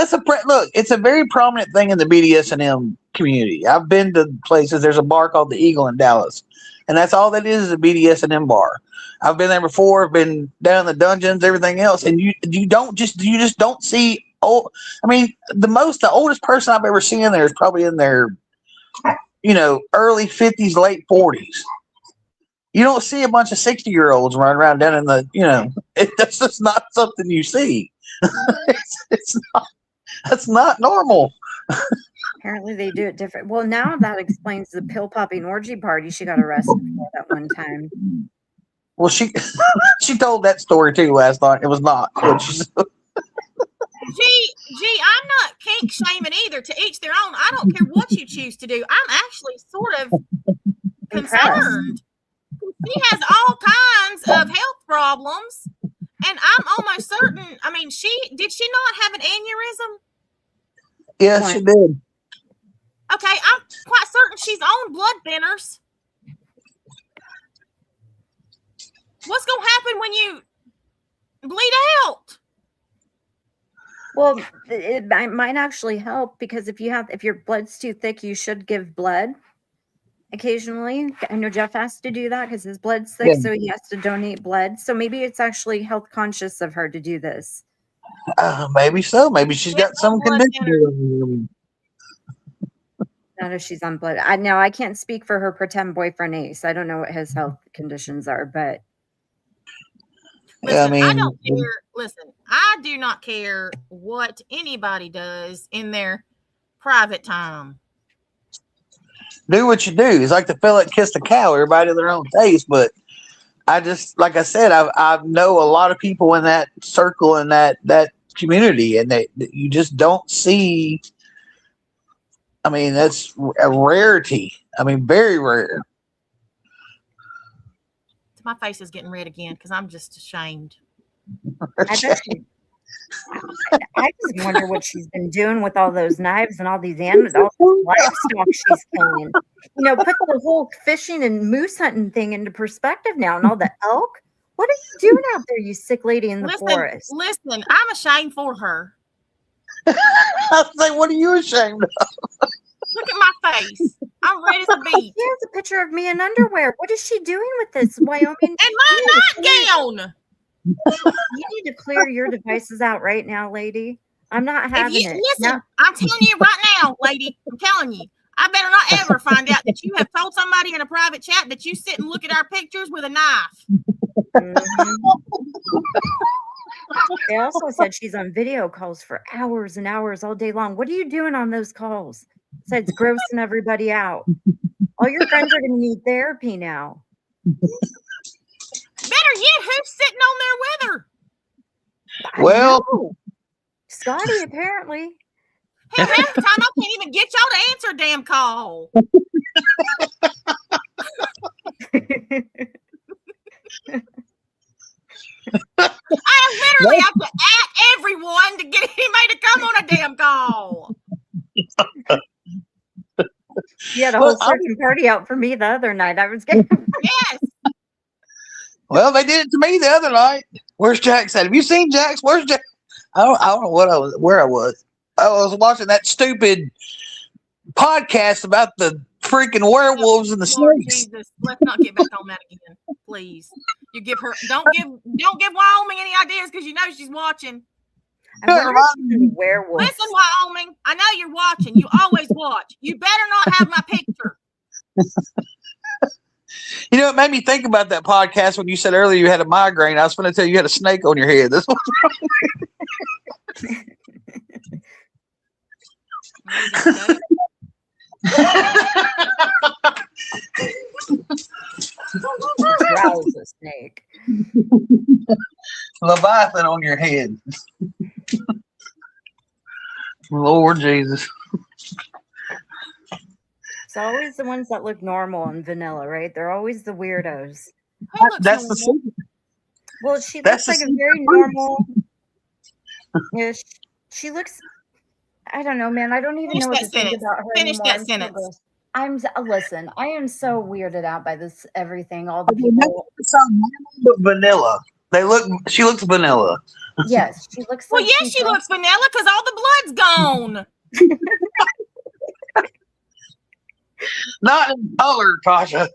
it's a very prominent thing in the BDSM community. I've been to places. There's a bar called the Eagle in Dallas, and that's all that is a BDSM bar. I've been there before. I've been down in the dungeons, everything else, and you just don't see. I mean, the oldest person I've ever seen in there is probably in their, early 50s, late 40s. You don't see a bunch of 60-year-olds running around down in the, that's just not something you see. That's not normal. Apparently they do it different. Well, now that explains the pill popping orgy party she got arrested for that one time. Well, she told that story too last night. It was not. Gee, I'm not kink shaming either. To each their own. I don't care what you choose to do. I'm actually sort of concerned. She has all kinds of health problems, and I'm almost certain. I mean, did she not have an aneurysm? Yeah, she did. Okay, I'm quite certain she's on blood thinners. What's going to happen when you bleed out? Well, it might actually help because if your blood's too thick, you should give blood occasionally. I know Jeff has to do that because his blood's thick, so he has to donate blood. So maybe it's actually health conscious of her to do this. Maybe so. Maybe she's got some condition. Not if she's on blood. I can't speak for her pretend boyfriend Ace. I don't know what his health conditions are, but listen, I don't care. Listen, I do not care what anybody does in their private time. Do what you do. It's like the fella that kissed a cow. Everybody to their own taste, but I just, like I said, I know a lot of people in that circle and that community, and you just don't see. I mean, that's a rarity. I mean, very rare. My face is getting red again because I'm just ashamed. I just wonder what she's been doing with all those knives and all these animals, all the livestock she's killing. Put the whole fishing and moose hunting thing into perspective now, and all the elk. What are you doing out there, you sick lady in the forest? Listen, I'm ashamed for her. I was like, what are you ashamed of? Look at my face. I'm red as a beet. Here's a picture of me in underwear. What is she doing with this, Wyoming? And my nightgown. You need to clear your devices out right now, lady. I'm not having it. Listen, I'm telling you right now, lady. I'm telling you. I better not ever find out that you have told somebody in a private chat that you sit and look at our pictures with a knife. They also said she's on video calls for hours and hours all day long. What are you doing on those calls? Besides grossing everybody out. All your friends are going to need therapy now. Better yet, who's sitting on there with her? Well, Scotty, apparently. Hell, half the time I can't even get y'all to answer a damn call. I literally have to at everyone to get anybody to come on a damn call. You had a whole searching party out for me the other night. I was getting yes. Well, they did it to me the other night. Where's Jax at? Have you seen Jax? Where's Jax? I don't know where I was. I was watching that stupid podcast about the freaking werewolves and the snakes. Jesus, let's not get back on that again, please. You give her don't give Wyoming any ideas because you know she's watching. Werewolf. Listen, Wyoming, I know you're watching. You always watch. You better not have my picture. You know, it made me think about that podcast when you said earlier you had a migraine. I was going to tell you had a snake on your head. This was Growls a snake. Leviathan on your head. Lord Jesus. It's always the ones that look normal and vanilla, right? They're always the weirdos. That's the secret. Well, she looks like a very normal-ish. She looks, I don't know, man. I don't even know what to think about her anymore. Finish that sentence. Listen, I am so weirded out by this everything. All the people. Vanilla. She looks vanilla. Yes, she looks well, like yes, she looks vanilla because all the blood's gone. Not in color, Tasha.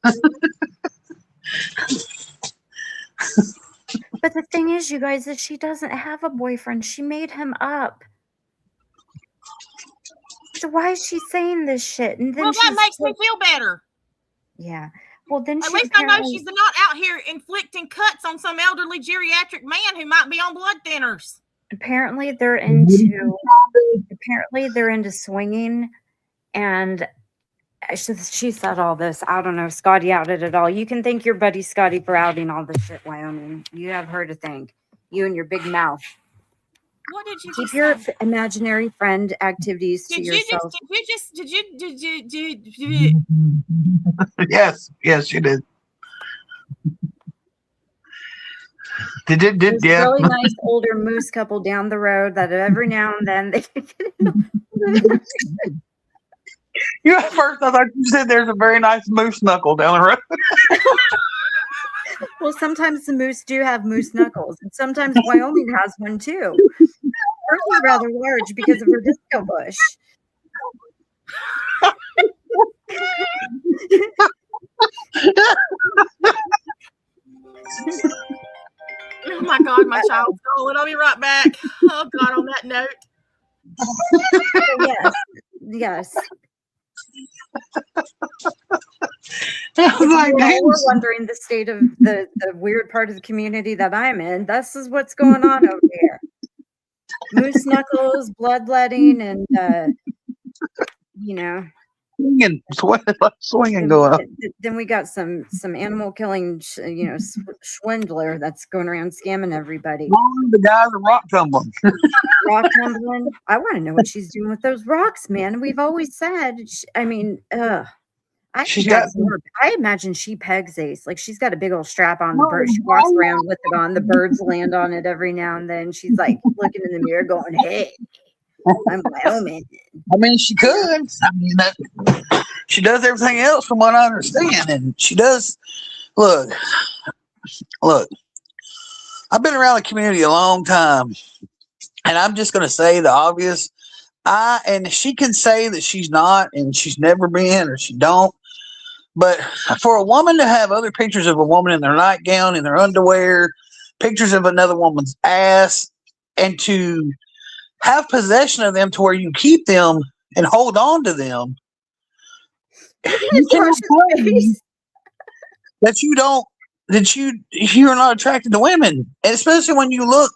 But the thing is, you guys, that she doesn't have a boyfriend. She made him up. So why is she saying this shit? And then that makes me feel better. Yeah. Well, then at least I know she's not out here inflicting cuts on some elderly geriatric man who might be on blood thinners. Apparently, they're into swinging, and she said all this. I don't know. Scotty outed it all. You can thank your buddy Scotty for outing all this shit, Wyoming. You have her to thank. You and your big mouth. What did you Keep just your say? imaginary friend activities to Did you yourself. Yes, she did. There's a Yeah. really nice older moose couple down the road that every now and then they can get in the You know, at first I thought you said there's a very nice moose knuckle down the road. Well, sometimes the moose do have moose knuckles, and sometimes Wyoming has one too. Hers is rather large because of her disco bush. Oh my God, my child's calling. I'll be right back. Oh God, on that note. Yes. I was like, We're damn. wondering the state of the weird part of the community that I'm in. This is what's going on over here. Moose knuckles, bloodletting, and swinging going on. Then we got some animal killing, swindler that's going around scamming everybody. The guys are rock tumbling. Rock tumbling. I want to know what she's doing with those rocks, man. We've always said. I imagine she pegs Ace. Like she's got a big old strap on the bird. She walks around with it on. The birds land on it every now and then. She's like looking in the mirror, going, "Hey, I'm Wyoming." I mean, she could. I mean, she does everything else, from what I understand, and she does. Look. I've been around the community a long time, and I'm just going to say the obvious. And she can say that she's not, and she's never been, or she don't. But for a woman to have other pictures of a woman in their nightgown, in their underwear, pictures of another woman's ass, and to have possession of them to where you keep them and hold on to them, you cannot tell me that you're not attracted to women, and especially when you look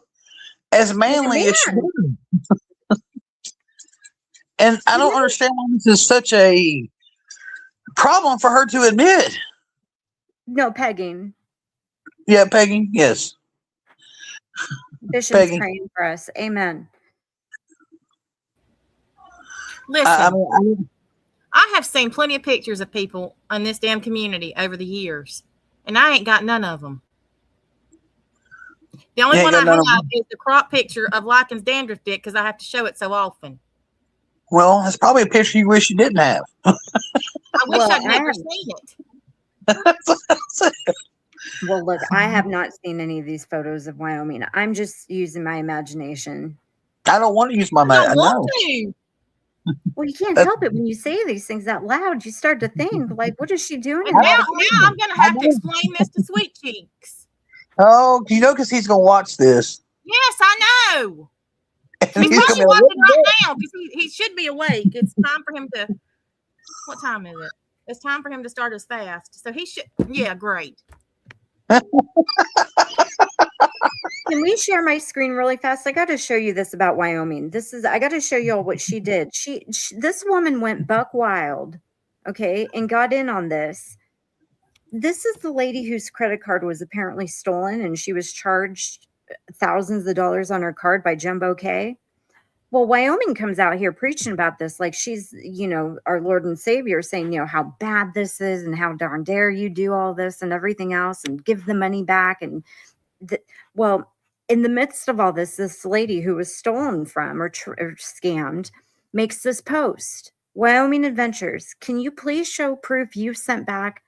as manly as she does. And I don't understand why this is such a problem for her to admit. No, pegging. Yeah, pegging. Yes. Bishop's praying for us. Amen. Listen, I have seen plenty of pictures of people in this damn community over the years, and I ain't got none of them. The only one I have is the crop picture of Lykan's dandruff dick because I have to show it so often. Well, that's probably a picture you wish you didn't have. I wish I'd never seen it. Well, look, I have not seen any of these photos of Wyoming. I'm just using my imagination. I don't want to use my imagination. Well, you can't help it when you say these things out loud. You start to think, like, what is she doing? And now I'm going to have to explain this to Sweet Cheeks. Oh, because he's going to watch this. Yes, I know. He's probably watching right now because he should be awake. It's time for him to. What time is it? It's time for him to start his fast. So he should. Yeah, great. Can we share my screen really fast? I got to show you this about Wyoming. I got to show you all what she did. This woman went buck wild, okay, and got in on this. This is the lady whose credit card was apparently stolen, and she was charged thousands of dollars on her card by Jumbo K. Well, Wyoming comes out here preaching about this like she's, our Lord and Savior, saying, how bad this is and how darn dare you do all this and everything else and give the money back. And well, in the midst of all this lady who was stolen from or scammed makes this post. Wyoming Adventures, can you please show proof you sent back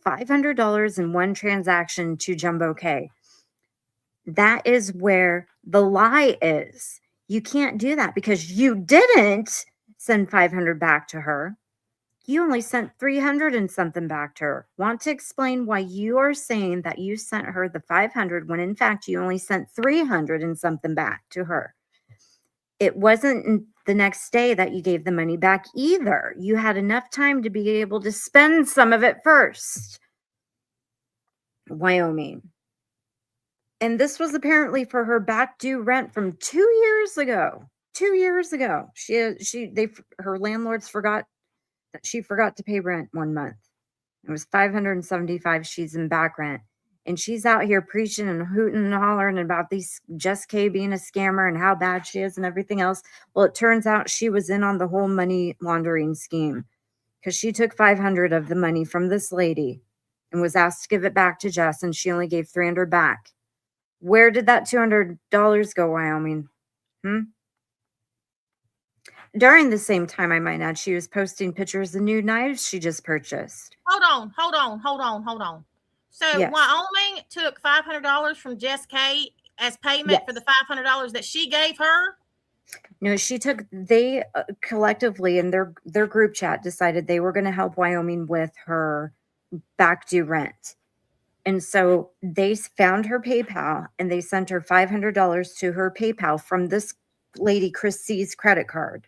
$500 in one transaction to Jumbo K? That is where the lie is. You can't do that because you didn't send 500 back to her. You only sent 300 and something back to her. Want to explain why you are saying that you sent her the 500 when in fact you only sent 300 and something back to her? It wasn't the next day that you gave the money back either. You had enough time to be able to spend some of it first. Wyoming. And this was apparently for her back due rent from 2 years ago. 2 years ago. Her landlords forgot that she forgot to pay rent 1 month. It was $575 she's in back rent. And she's out here preaching and hooting and hollering about these Jess K being a scammer and how bad she is and everything else. Well, it turns out she was in on the whole money laundering scheme, because she took 500 of the money from this lady and was asked to give it back to Jess, and she only gave 300 back. Where did that $200 go, Wyoming? During the same time, I might add, she was posting pictures of new knives she just purchased. Hold on. So Yes. Wyoming took $500 from Jess K as payment for the $500 that she gave her. No, they collectively in their group chat decided they were going to help Wyoming with her back due rent. And so they found her PayPal and they sent her $500 to her PayPal from this lady, Chris C's credit card.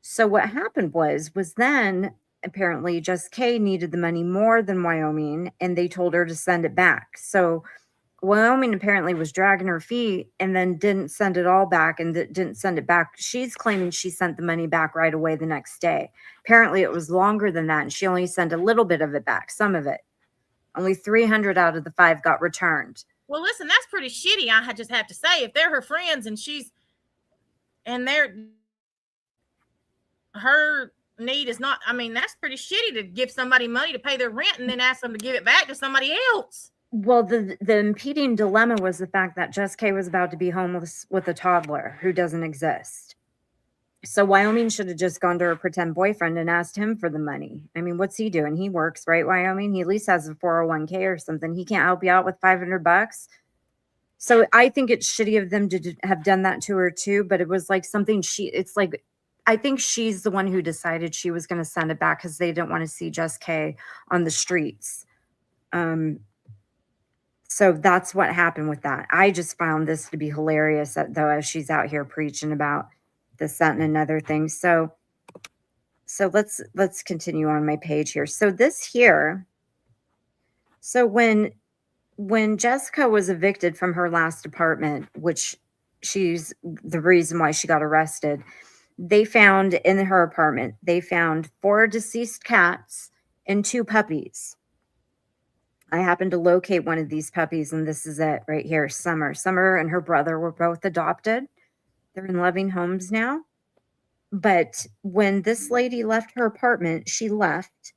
So what happened was then apparently Jess K needed the money more than Wyoming, and they told her to send it back. So Wyoming apparently was dragging her feet and then didn't send it all back and didn't send it back. She's claiming she sent the money back right away the next day. Apparently it was longer than that, and she only sent a little bit of it back, some of it. Only 300 out of the 5 got returned. Well, listen, that's pretty shitty. I just have to say, if they're her friends and her need is not, I mean, that's pretty shitty to give somebody money to pay their rent and then ask them to give it back to somebody else. Well, the impeding dilemma was the fact that Jess K was about to be homeless with a toddler who doesn't exist. So Wyoming should have just gone to her pretend boyfriend and asked him for the money. I mean, what's he doing? He works, right, Wyoming? He at least has a 401k or something. He can't help you out with $500. So I think it's shitty of them to have done that to her too, but it was like something I think she's the one who decided she was going to send it back because they didn't want to see Jess K on the streets. So that's what happened with that. I just found this to be hilarious, though, as she's out here preaching about this, that, and another thing. So let's continue on my page here. So this here, so when Jessica was evicted from her last apartment, which she's the reason why she got arrested, they found in her apartment, they found 4 deceased cats and 2 puppies. I happened to locate one of these puppies, and this is it right here, Summer. Summer and her brother were both adopted. They're in loving homes now. But when this lady left her apartment, she left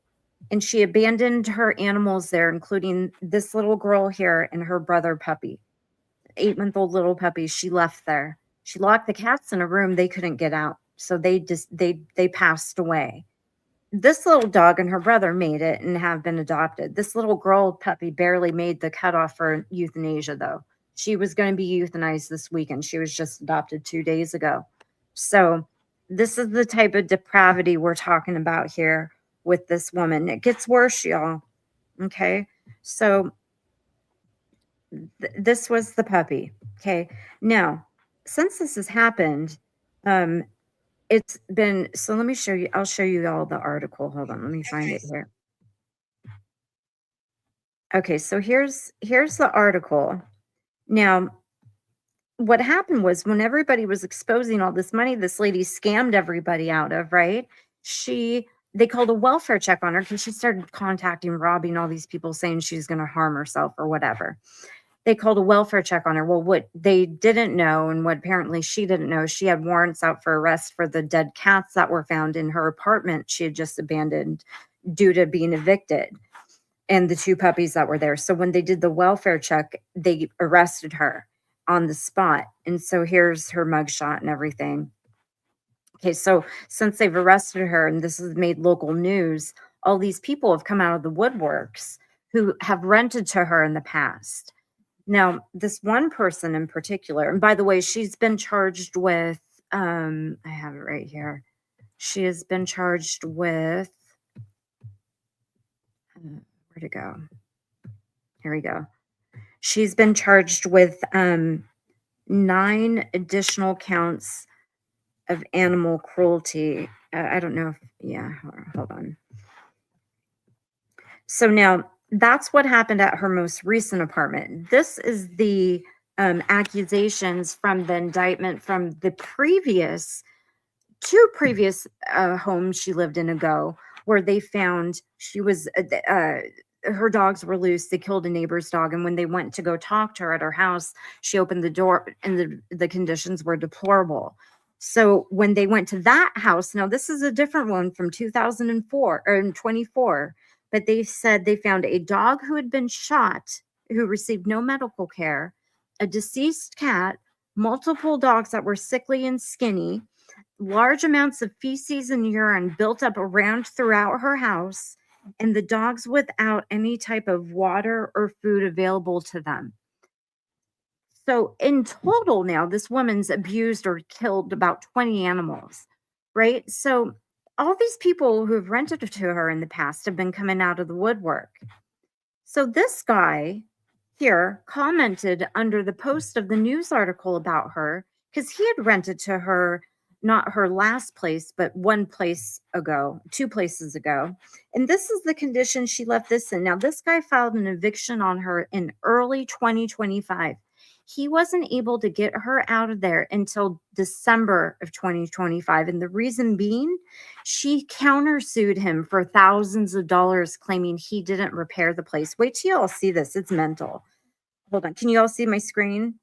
and she abandoned her animals there, including this little girl here and her brother puppy, 8-month-old little puppy. She left there. She locked the cats in a room. They couldn't get out. So they passed away. This little dog and her brother made it and have been adopted. This little girl puppy barely made the cutoff for euthanasia, though. She was going to be euthanized this weekend. She was just adopted 2 days ago. So this is the type of depravity we're talking about here with this woman. It gets worse, y'all. Okay. So this was the puppy. Okay. Now, since this has happened, it's been, so let me show you, I'll show you all the article. Hold on, let me find it here. Okay, so here's the article. Now, what happened was when everybody was exposing all this money this lady scammed everybody out of, right? They called a welfare check on her because she started contacting Robbie and all these people saying she's going to harm herself or whatever. They called a welfare check on her. Well, what they didn't know, and what apparently she didn't know, she had warrants out for arrest for the dead cats that were found in her apartment she had just abandoned due to being evicted, and the 2 puppies that were there. So when they did the welfare check, they arrested her on the spot. And so here's her mugshot and everything. Okay, so since they've arrested her and this has made local news, all these people have come out of the woodworks who have rented to her in the past. Now, this one person in particular, and by the way, she's been charged with, I have it right here. She has been charged with, where'd it go? Here we go. She's been charged with 9 additional counts of animal cruelty. I don't know if, yeah, hold on. So now, that's what happened at her most recent apartment. This is the accusations from the indictment from the two previous homes she lived in ago, where they found she was her dogs were loose. They killed a neighbor's dog, and when they went to go talk to her at her house, she opened the door, and the conditions were deplorable. So when they went to that house, now this is a different one from 2004 or in 24, but they said they found a dog who had been shot, who received no medical care, a deceased cat, multiple dogs that were sickly and skinny, large amounts of feces and urine built up around throughout her house, and the dogs without any type of water or food available to them. So in total now, this woman's abused or killed about 20 animals, right? So all these people who have rented to her in the past have been coming out of the woodwork. So this guy here commented under the post of the news article about her, because he had rented to her, not her last place, but 2 places ago. And this is the condition she left this in. Now, this guy filed an eviction on her in early 2025. He wasn't able to get her out of there until December of 2025. And the reason being, she countersued him for thousands of dollars, claiming he didn't repair the place. Wait till you all see this. It's mental. Hold on. Can you all see my screen?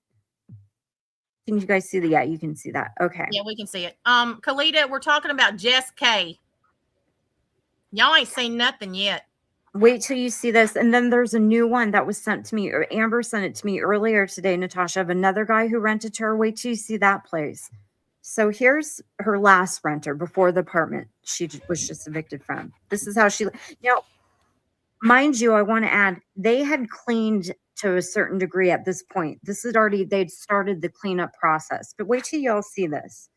Can you guys see the, yeah, you can see that. Okay. Yeah, we can see it. Kalita, we're talking about Jess K. Y'all ain't seen nothing yet. Wait till you see this. And then there's a new one that was sent to me, or Amber sent it to me earlier today, Natasha, of another guy who rented to her. Wait till you see that place. So here's her last renter before the apartment she was just evicted from. This is how she, now, mind you, I want to add, they had cleaned to a certain degree at this point. This is already, they'd started the cleanup process. But wait till y'all see this.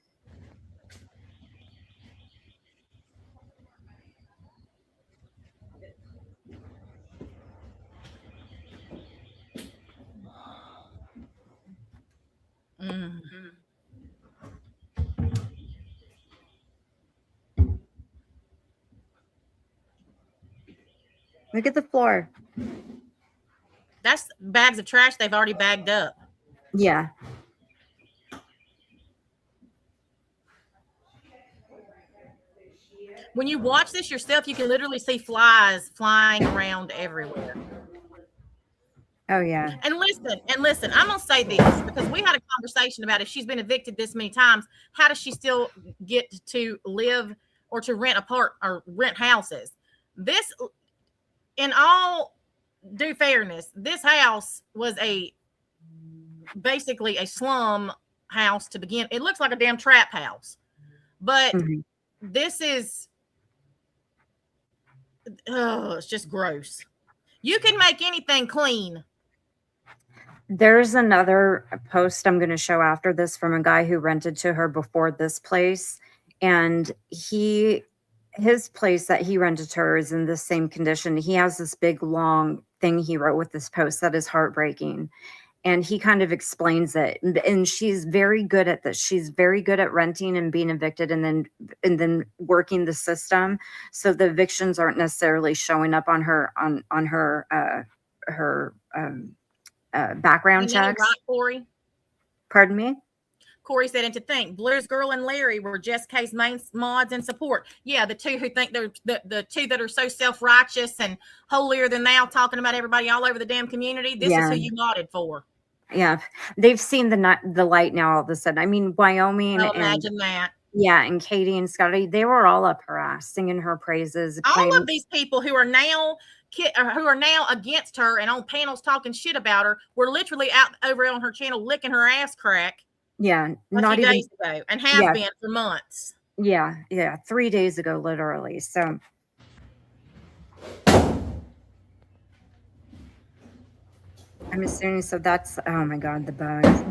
Mm-hmm. Look at the floor. That's bags of trash they've already bagged up. Yeah. When you watch this yourself, you can literally see flies flying around everywhere. Oh, yeah. And listen, I'm going to say this because we had a conversation about if she's been evicted this many times, how does she still get to live or to rent rent houses? This, in all due fairness, this house was basically a slum house to begin. It looks like a damn trap house, but this is, it's just gross. You can make anything clean. There's another post I'm going to show after this from a guy who rented to her before this place. And his place that he rented to her is in the same condition. He has this big, long thing he wrote with this post that is heartbreaking. And he kind of explains it. And she's very good at this. She's very good at renting and being evicted and then working the system. So the evictions aren't necessarily showing up on her, background checks. Right, Corey? Pardon me? Corey said, and to think, Blues Girl and Larry were Jess K's main mods and support. Yeah, the two who think they're the two that are so self-righteous and holier than thou, talking about everybody all over the damn community. This is who you modded for. Yeah, they've seen the light now all of a sudden. I mean, Wyoming. Well, imagine that. Yeah, and Katie and Scotty, they were all up her ass singing her praises. All of these people who are now against her and on panels talking shit about her were literally out over on her channel licking her ass crack. Yeah, not even days ago, and have been for months. Yeah, 3 days ago, literally. So I'm assuming. So that's, oh my God, the bugs.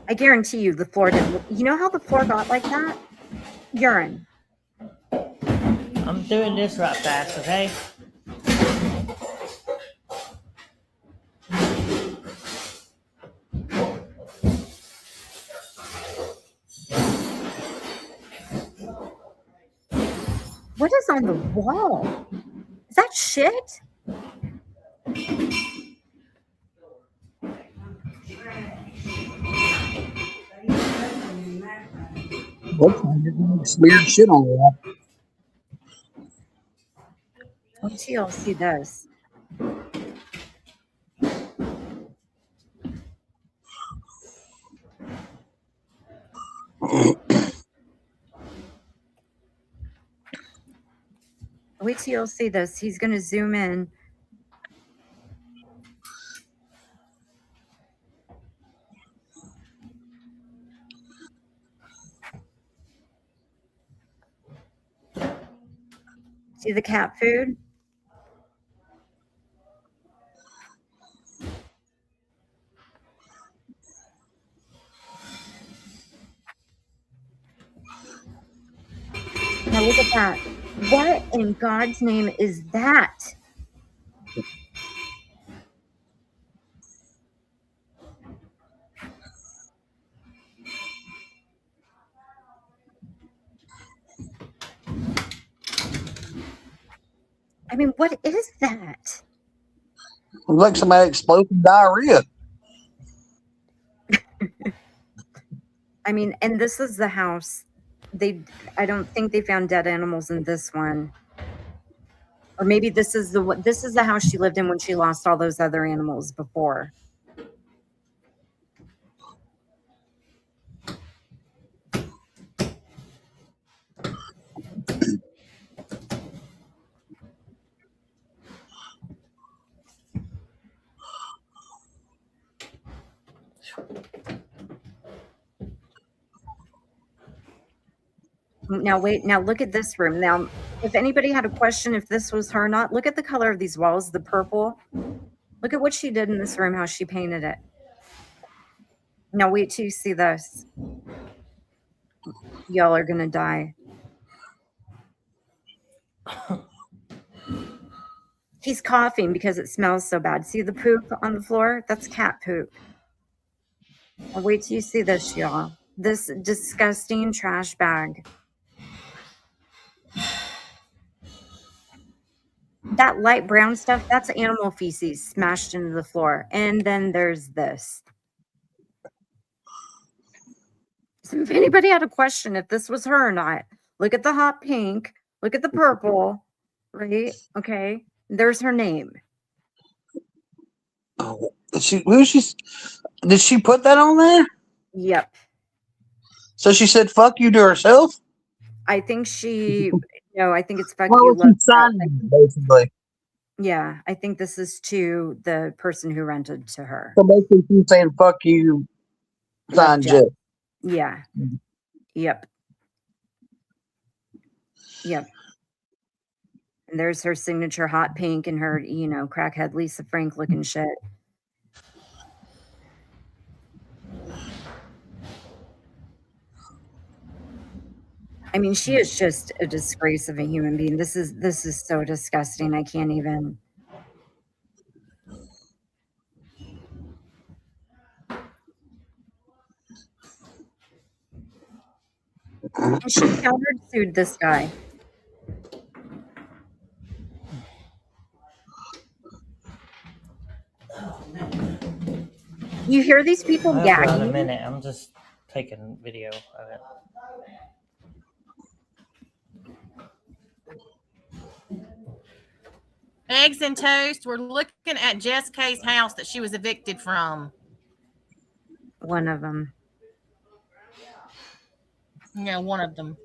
I guarantee you, the floor didn't. You know how the floor got like that? Urine. I'm doing this right fast, okay? What is on the wall? Is that shit? Smeared shit on the wall. Wait till y'all see this. Wait till you'll see this. He's going to zoom in. See the cat food? Now look at that. What in God's name is that? I mean, what is that? Like somebody exploded diarrhea. I mean, and this is the house. I don't think they found dead animals in this one. Or maybe this is the house she lived in when she lost all those other animals before. Now wait, now look at this room. Now, if anybody had a question if this was her or not, look at the color of these walls, the purple. Look at what she did in this room, how she painted it. Now wait till you see this. Y'all are gonna die. He's coughing because it smells so bad. See the poop on the floor? That's cat poop. Now wait till you see this, y'all. This disgusting trash bag. That light brown stuff, that's animal feces smashed into the floor. And then there's this. So if anybody had a question if this was her or not, look at the hot pink, look at the purple, right? Okay. There's her name. Oh, did she put that on there? Yep. So she said "fuck you" to herself. I think she. No, I think it's fuck Well, you. she's signing, basically. Yeah, I think this is to the person who rented to her. So basically, she's saying "fuck you," signed Jeff. Yeah. Yep. Yep. And there's her signature hot pink and her, crackhead Lisa Frank looking shit. I mean, she is just a disgrace of a human being. This is so disgusting. I can't even. And she countersued this guy. You hear these people About a gagging? minute. I'm just taking video of it. Eggs and toast. We're looking at Jess K's house that she was evicted from. One of them. Yeah, one of them.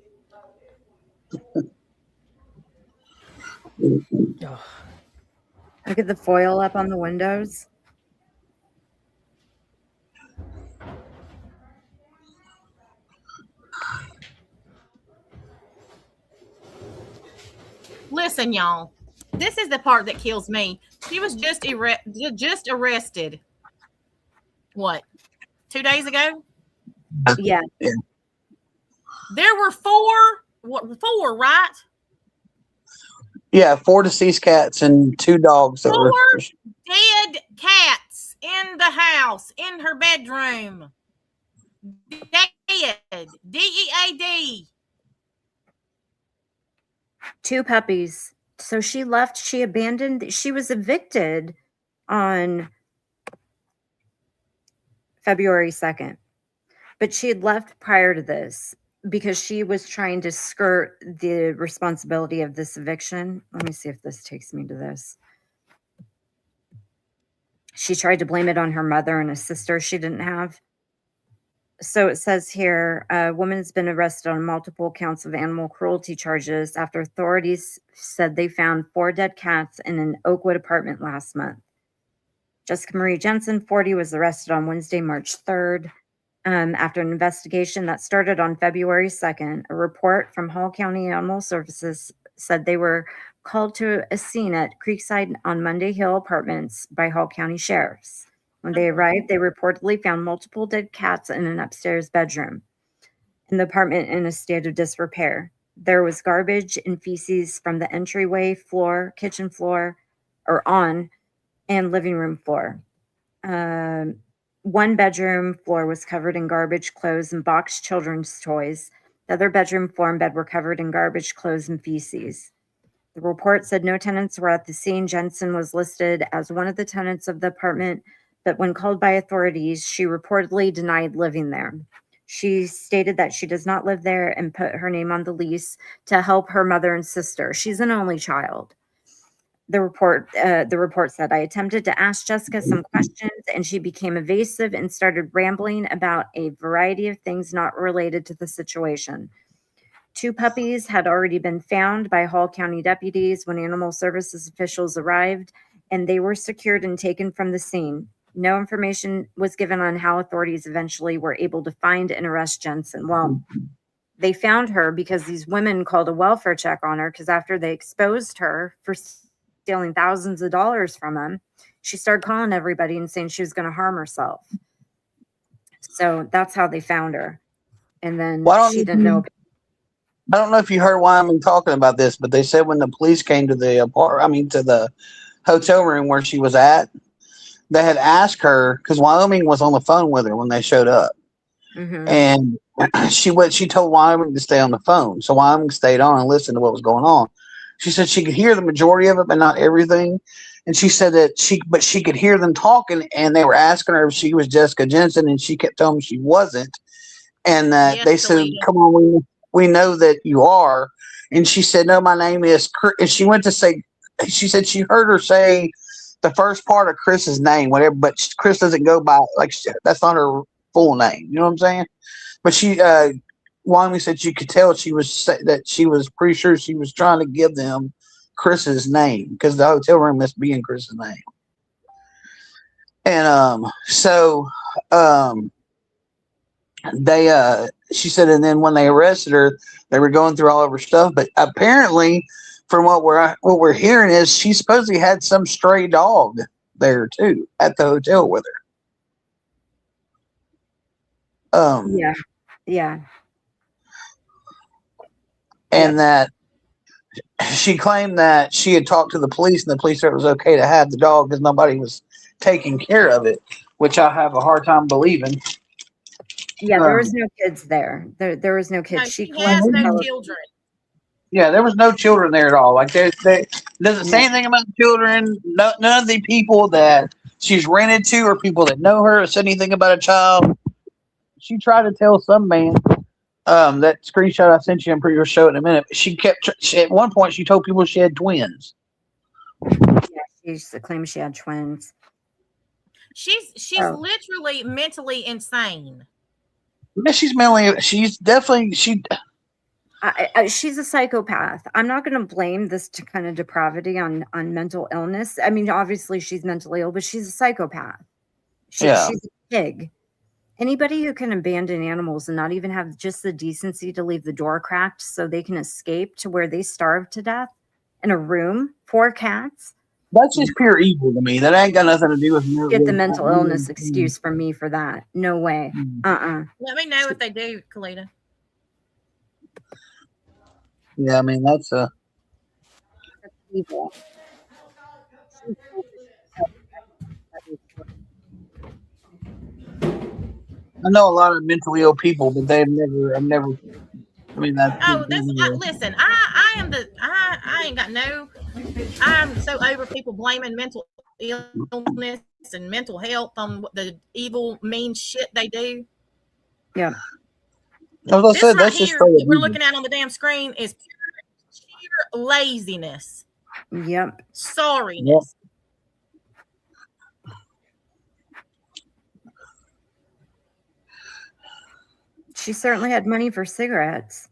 Look at the foil up on the windows. Listen, y'all. This is the part that kills me. She was just arrested. What? 2 days ago? Yeah. There were four, right? Yeah, 4 deceased cats and 2 dogs. That were Dead cats in the house, in her bedroom. Dead. DEAD. 2 puppies. So she left, she abandoned, she was evicted on February 2nd. But she had left prior to this. because she was trying to skirt the responsibility of this eviction. Let me see if this takes me to this. She tried to blame it on her mother and a sister she didn't have. So it says here, a woman's been arrested on multiple counts of animal cruelty charges after authorities said they found 4 dead cats in an Oakwood apartment last month. Jessica Marie Jensen, 40, was arrested on Wednesday, March 3rd. After an investigation that started on February 2nd, a report from Hall County Animal Services said they were called to a scene at Creekside on Monday Hill Apartments by Hall County Sheriffs. When they arrived, they reportedly found multiple dead cats in an upstairs bedroom in the apartment in a state of disrepair. There was garbage and feces from the entryway floor, kitchen floor, and living room floor. One bedroom floor was covered in garbage, clothes, and boxed children's toys. The other bedroom floor and bed were covered in garbage, clothes, and feces. The report said no tenants were at the scene. Jensen was listed as one of the tenants of the apartment, but when called by authorities, she reportedly denied living there. She stated that she does not live there and put her name on the lease to help her mother and sister. She's an only child. The report said, I attempted to ask Jessica some questions and she became evasive and started rambling about a variety of things not related to the situation. 2 puppies had already been found by Hall County deputies when animal services officials arrived, and they were secured and taken from the scene. No information was given on how authorities eventually were able to find and arrest Jensen. Well, they found her because these women called a welfare check on her because after they exposed her for stealing thousands of dollars from them, she started calling everybody and saying she was going to harm herself. So that's how they found her. And then she didn't know. I don't know if you heard Wyoming talking about this, but they said when the police came to the to the hotel room where she was at, they had asked her because Wyoming was on the phone with her when they showed up, and she told Wyoming to stay on the phone, so Wyoming stayed on and listened to what was going on. She said she could hear the majority of it, but not everything. And she said that she could hear them talking, and they were asking her if she was Jessica Jensen, and she kept telling them she wasn't. And they said, "Come on, we know that you are." And she said, "No, my name is." And she went to say, she said she heard her say the first part of Chris's name, whatever, but Chris doesn't go by that's not her full name. You know what I'm saying? But she, Wyoming said you could tell she was pretty sure she was trying to give them Chris's name because the hotel room must be in Chris's name. And she said, and then when they arrested her, they were going through all of her stuff. But apparently, from what we're hearing is she supposedly had some stray dog there too at the hotel with her. Yeah. And that she claimed that she had talked to the police and the police said it was okay to have the dog because nobody was taking care of it, which I have a hard time believing. Yeah, there was no kids there. There was no kids. No, she has no children. Yeah, there was no children there at all. Like they doesn't say anything about the children. None of the people that she's rented to or people that know her said anything about a child. She tried to tell some man. That screenshot I sent you, I'm pretty sure show it in a minute. At one point she told people she had twins. Yeah, she used to claim she had twins. She's literally mentally insane. Yeah, she's definitely she's a psychopath. I'm not going to blame this kind of depravity on mental illness. I mean, obviously she's mentally ill, but she's a psychopath. She's a pig. Anybody who can abandon animals and not even have just the decency to leave the door cracked so they can escape to where they starve to death in a room, 4 cats. That's just pure evil to me. That ain't got nothing to do with me. Get the mental illness excuse from me for that. No way. Let me know if they do, Kalita. Yeah, I mean that's evil. I know a lot of mentally ill people, but I've never. I mean, that's. Oh, listen. I ain't got no. I'm so over people blaming mental illness and mental health on the evil, mean shit they do. Yeah. As I This said, right that's just here straight that we're abuse. looking at on the damn screen is sheer laziness, Yep. sorriness. She certainly had money for cigarettes.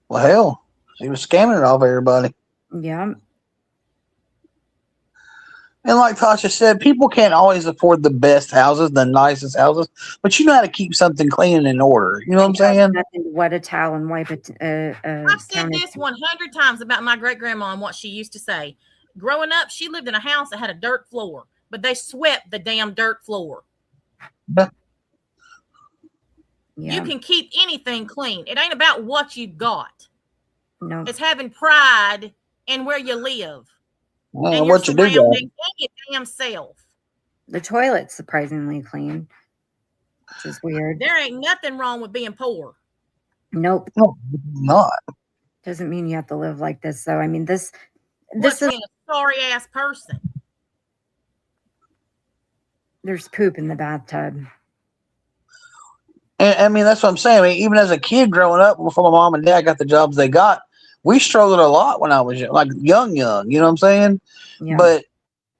Well, hell, she was scamming it off everybody. Yep. And like Tasha said, people can't always afford the best houses, the nicest houses, but you know how to keep something clean and in order. You know what I'm saying? Nothing to wet a towel and wipe it. I've said this 100 times about my great grandma and what she used to say. Growing up, she lived in a house that had a dirt floor, but they swept the damn dirt floor. Yeah. You can keep anything clean. It ain't about what you got. No. It's having pride in where you live. And what you do, guys. And your damn self. The toilet's surprisingly clean, which is weird. There ain't nothing wrong with being poor. Nope. No, not. Doesn't mean you have to live like this, though. I mean, this What's is being a sorry ass person. There's poop in the bathtub. And I mean, that's what I'm saying. I mean, even as a kid growing up, before my mom and dad got the jobs they got, we struggled a lot when I was young, like young. You know what I'm saying? Yeah.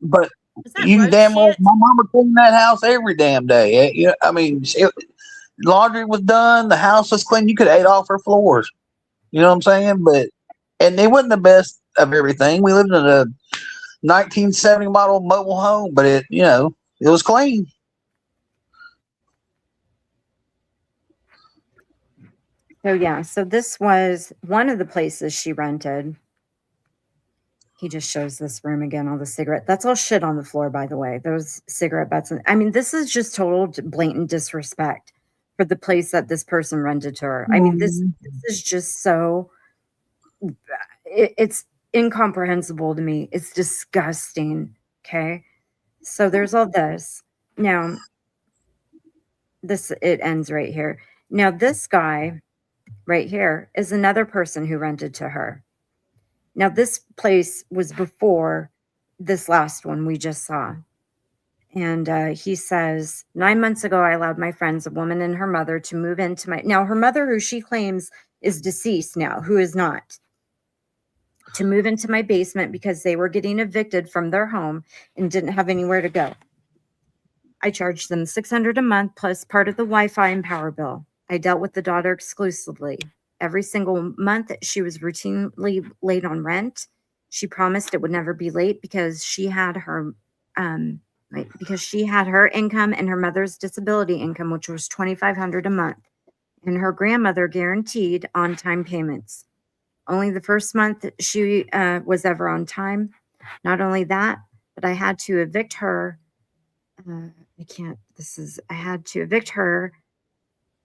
But you can damn well, my mama cleaned that house every damn day. I mean, laundry was done, the house was clean. You could ate off her floors. You know what I'm saying? And it wasn't the best of everything. We lived in a 1970 model mobile home, but it was clean. So yeah, so this was one of the places she rented. He just shows this room again, all the cigarette. That's all shit on the floor, by the way. Those cigarette butts. I mean, this is just total blatant disrespect for the place that this person rented to her. I mean, this is just so, it's incomprehensible to me. It's disgusting. Okay. So there's all this. Now, it ends right here. Now, this guy right here is another person who rented to her. Now, this place was before this last one we just saw. And he says, 9 months ago, I allowed my friends, a woman and her mother, to move into my... Now, her mother, who she claims is deceased now, who is not, to move into my basement because they were getting evicted from their home and didn't have anywhere to go. I charged them $600 a month plus part of the Wi-Fi and power bill. I dealt with the daughter exclusively. Every single month, she was routinely late on rent. She promised it would never be late because she had her income and her mother's disability income, which was $2,500 a month, and her grandmother guaranteed on-time payments. Only the first month she was ever on time. Not only that, but I had to evict her. I had to evict her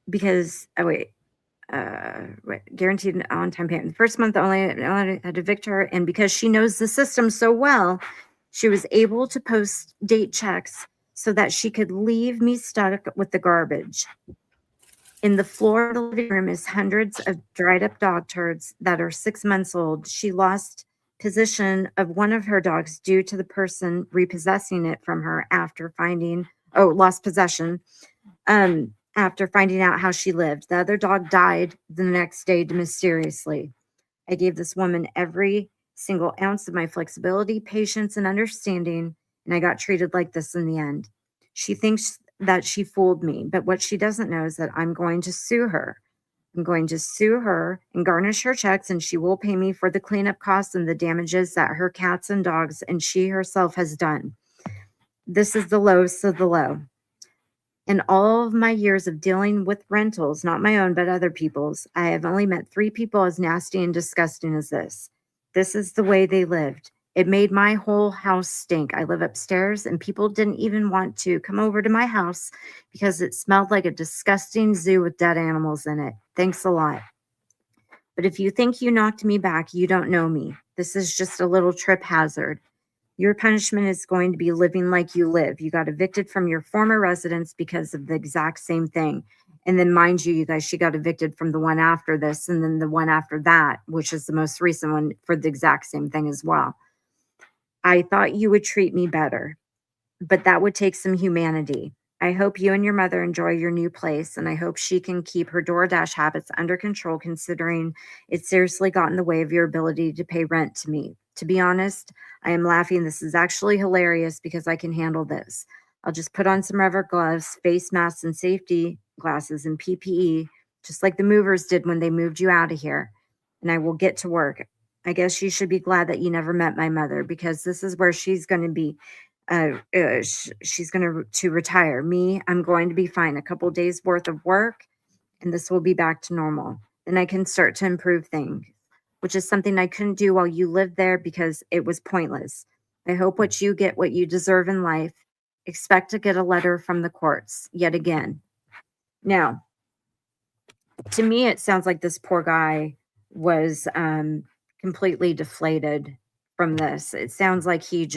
because guaranteed on-time payment. The first month I only had to evict her, and because she knows the system so well, she was able to post date checks so that she could leave me stuck with the garbage. In the floor of the living room is hundreds of dried up dog turds that are 6 months old. She lost possession of one of her dogs due to the person repossessing it from her after lost possession. After finding out how she lived. The other dog died the next day mysteriously. I gave this woman every single ounce of my flexibility, patience, and understanding, and I got treated like this in the end. She thinks that she fooled me, but what she doesn't know is that I'm going to sue her. I'm going to sue her and garnish her checks, and she will pay me for the cleanup costs and the damages that her cats and dogs and she herself has done. This is the lowest of the low. In all of my years of dealing with rentals, not my own, but other people's, I have only met 3 people as nasty and disgusting as this. This is the way they lived. It made my whole house stink. I live upstairs, and people didn't even want to come over to my house because it smelled like a disgusting zoo with dead animals in it. Thanks a lot. But if you think you knocked me back, you don't know me. This is just a little trip hazard. Your punishment is going to be living like you live. You got evicted from your former residence because of the exact same thing. And then mind you guys, she got evicted from the one after this and then the one after that, which is the most recent one for the exact same thing as well. I thought you would treat me better, but that would take some humanity. I hope you and your mother enjoy your new place, and I hope she can keep her DoorDash habits under control, considering it seriously got in the way of your ability to pay rent to me. To be honest, I am laughing. This is actually hilarious because I can handle this. I'll just put on some rubber gloves, face masks, and safety glasses and PPE, just like the movers did when they moved you out of here, and I will get to work. I guess you should be glad that you never met my mother, because this is where she's going to be. She's going to retire. Me, I'm going to be fine. A couple days worth of work, and this will be back to normal. Then I can start to improve things, which is something I couldn't do while you lived there because it was pointless. I hope what you get what you deserve in life. Expect to get a letter from the courts yet again. Now, to me, it sounds like this poor guy was completely deflated from this. It sounds like he's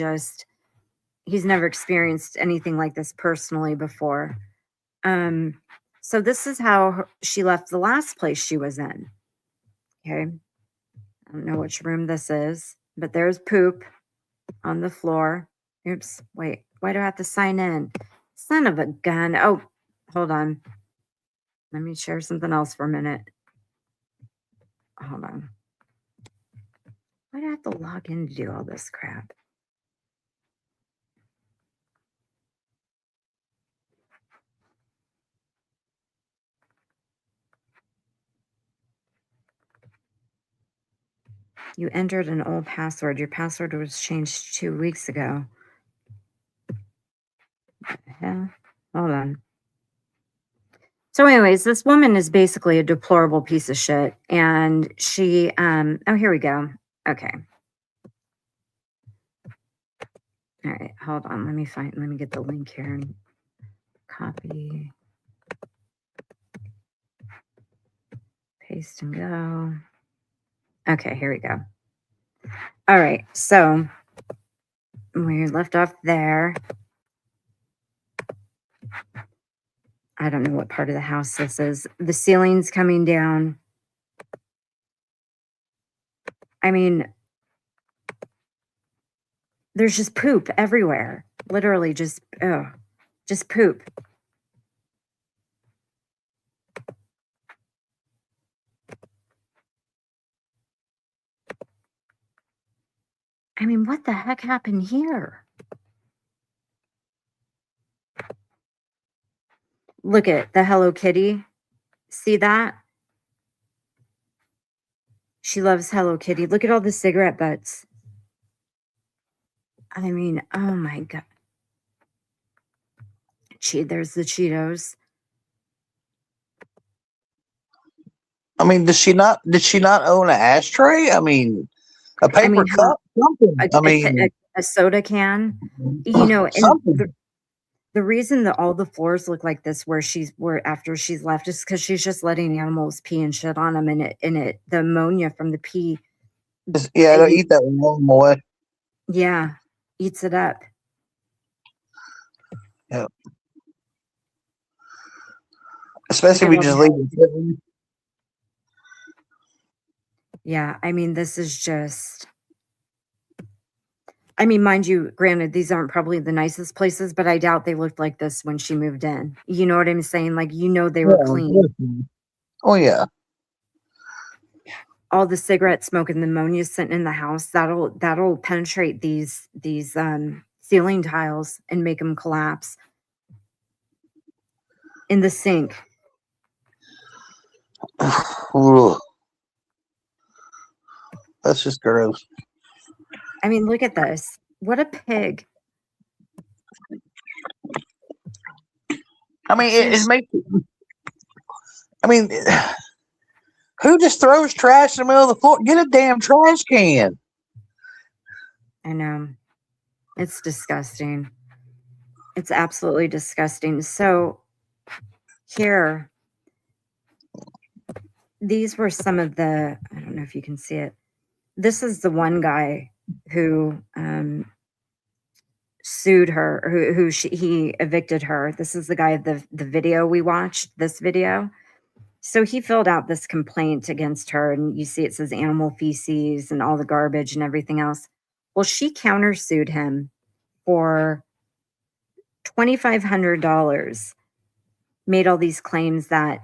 never experienced anything like this personally before. So this is how she left the last place she was in. Okay. I don't know which room this is, but there's poop on the floor. Oops. Wait, why do I have to sign in? Son of a gun. Oh, hold on. Let me share something else for a minute. Hold on. Why do I have to log in to do all this crap? You entered an old password. Your password was changed 2 weeks ago. What the hell? Hold on. So anyways, this woman is basically a deplorable piece of shit. And she, oh, here we go. Okay. All right, hold on. Let me get the link here and copy, paste and go. Okay, here we go. All right, so we left off there. I don't know what part of the house this is. The ceiling's coming down. I mean, there's just poop everywhere. Literally just poop. I mean, what the heck happened here? Look at the Hello Kitty. See that? She loves Hello Kitty. Look at all the cigarette butts. I mean, oh my God. There's the Cheetos. I mean, did she not own an ashtray? I mean, a paper cup, something. A soda can. You know, and the reason that all the floors look like this where after she's left is because she's just letting animals pee and shit on them, and the ammonia from the pee. Yeah, they'll eat that one boy. Yeah, eats it up. Yeah. Especially if we just leave it. Yeah, I mean, this is just. I mean, mind you, granted, these aren't probably the nicest places, but I doubt they looked like this when she moved in. You know what I'm saying? Like, they were clean. Oh, yeah. All the cigarette smoke and the ammonia sitting in the house, that'll penetrate these ceiling tiles and make them collapse. In the sink. That's just gross. I mean, look at this. What a pig. I mean, it makes. I mean, who just throws trash in the middle of the floor? Get a damn trash can. I know. It's disgusting. It's absolutely disgusting. So here, these were some of the, I don't know if you can see it. This is the one guy who sued her, he evicted her. This is the guy, the video we watched, this video. So he filled out this complaint against her, and you see it says animal feces and all the garbage and everything else. Well, she countersued him for $2,500, made all these claims that,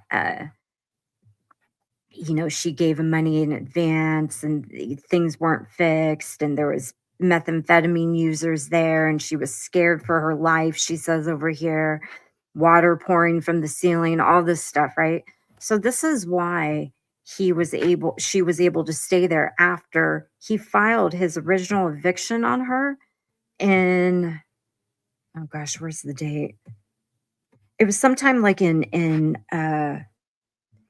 she gave him money in advance and things weren't fixed and there was methamphetamine users there and she was scared for her life, she says over here, water pouring from the ceiling, all this stuff, right? So this is why she was able to stay there after he filed his original eviction on her in, oh gosh, where's the date? It was sometime like in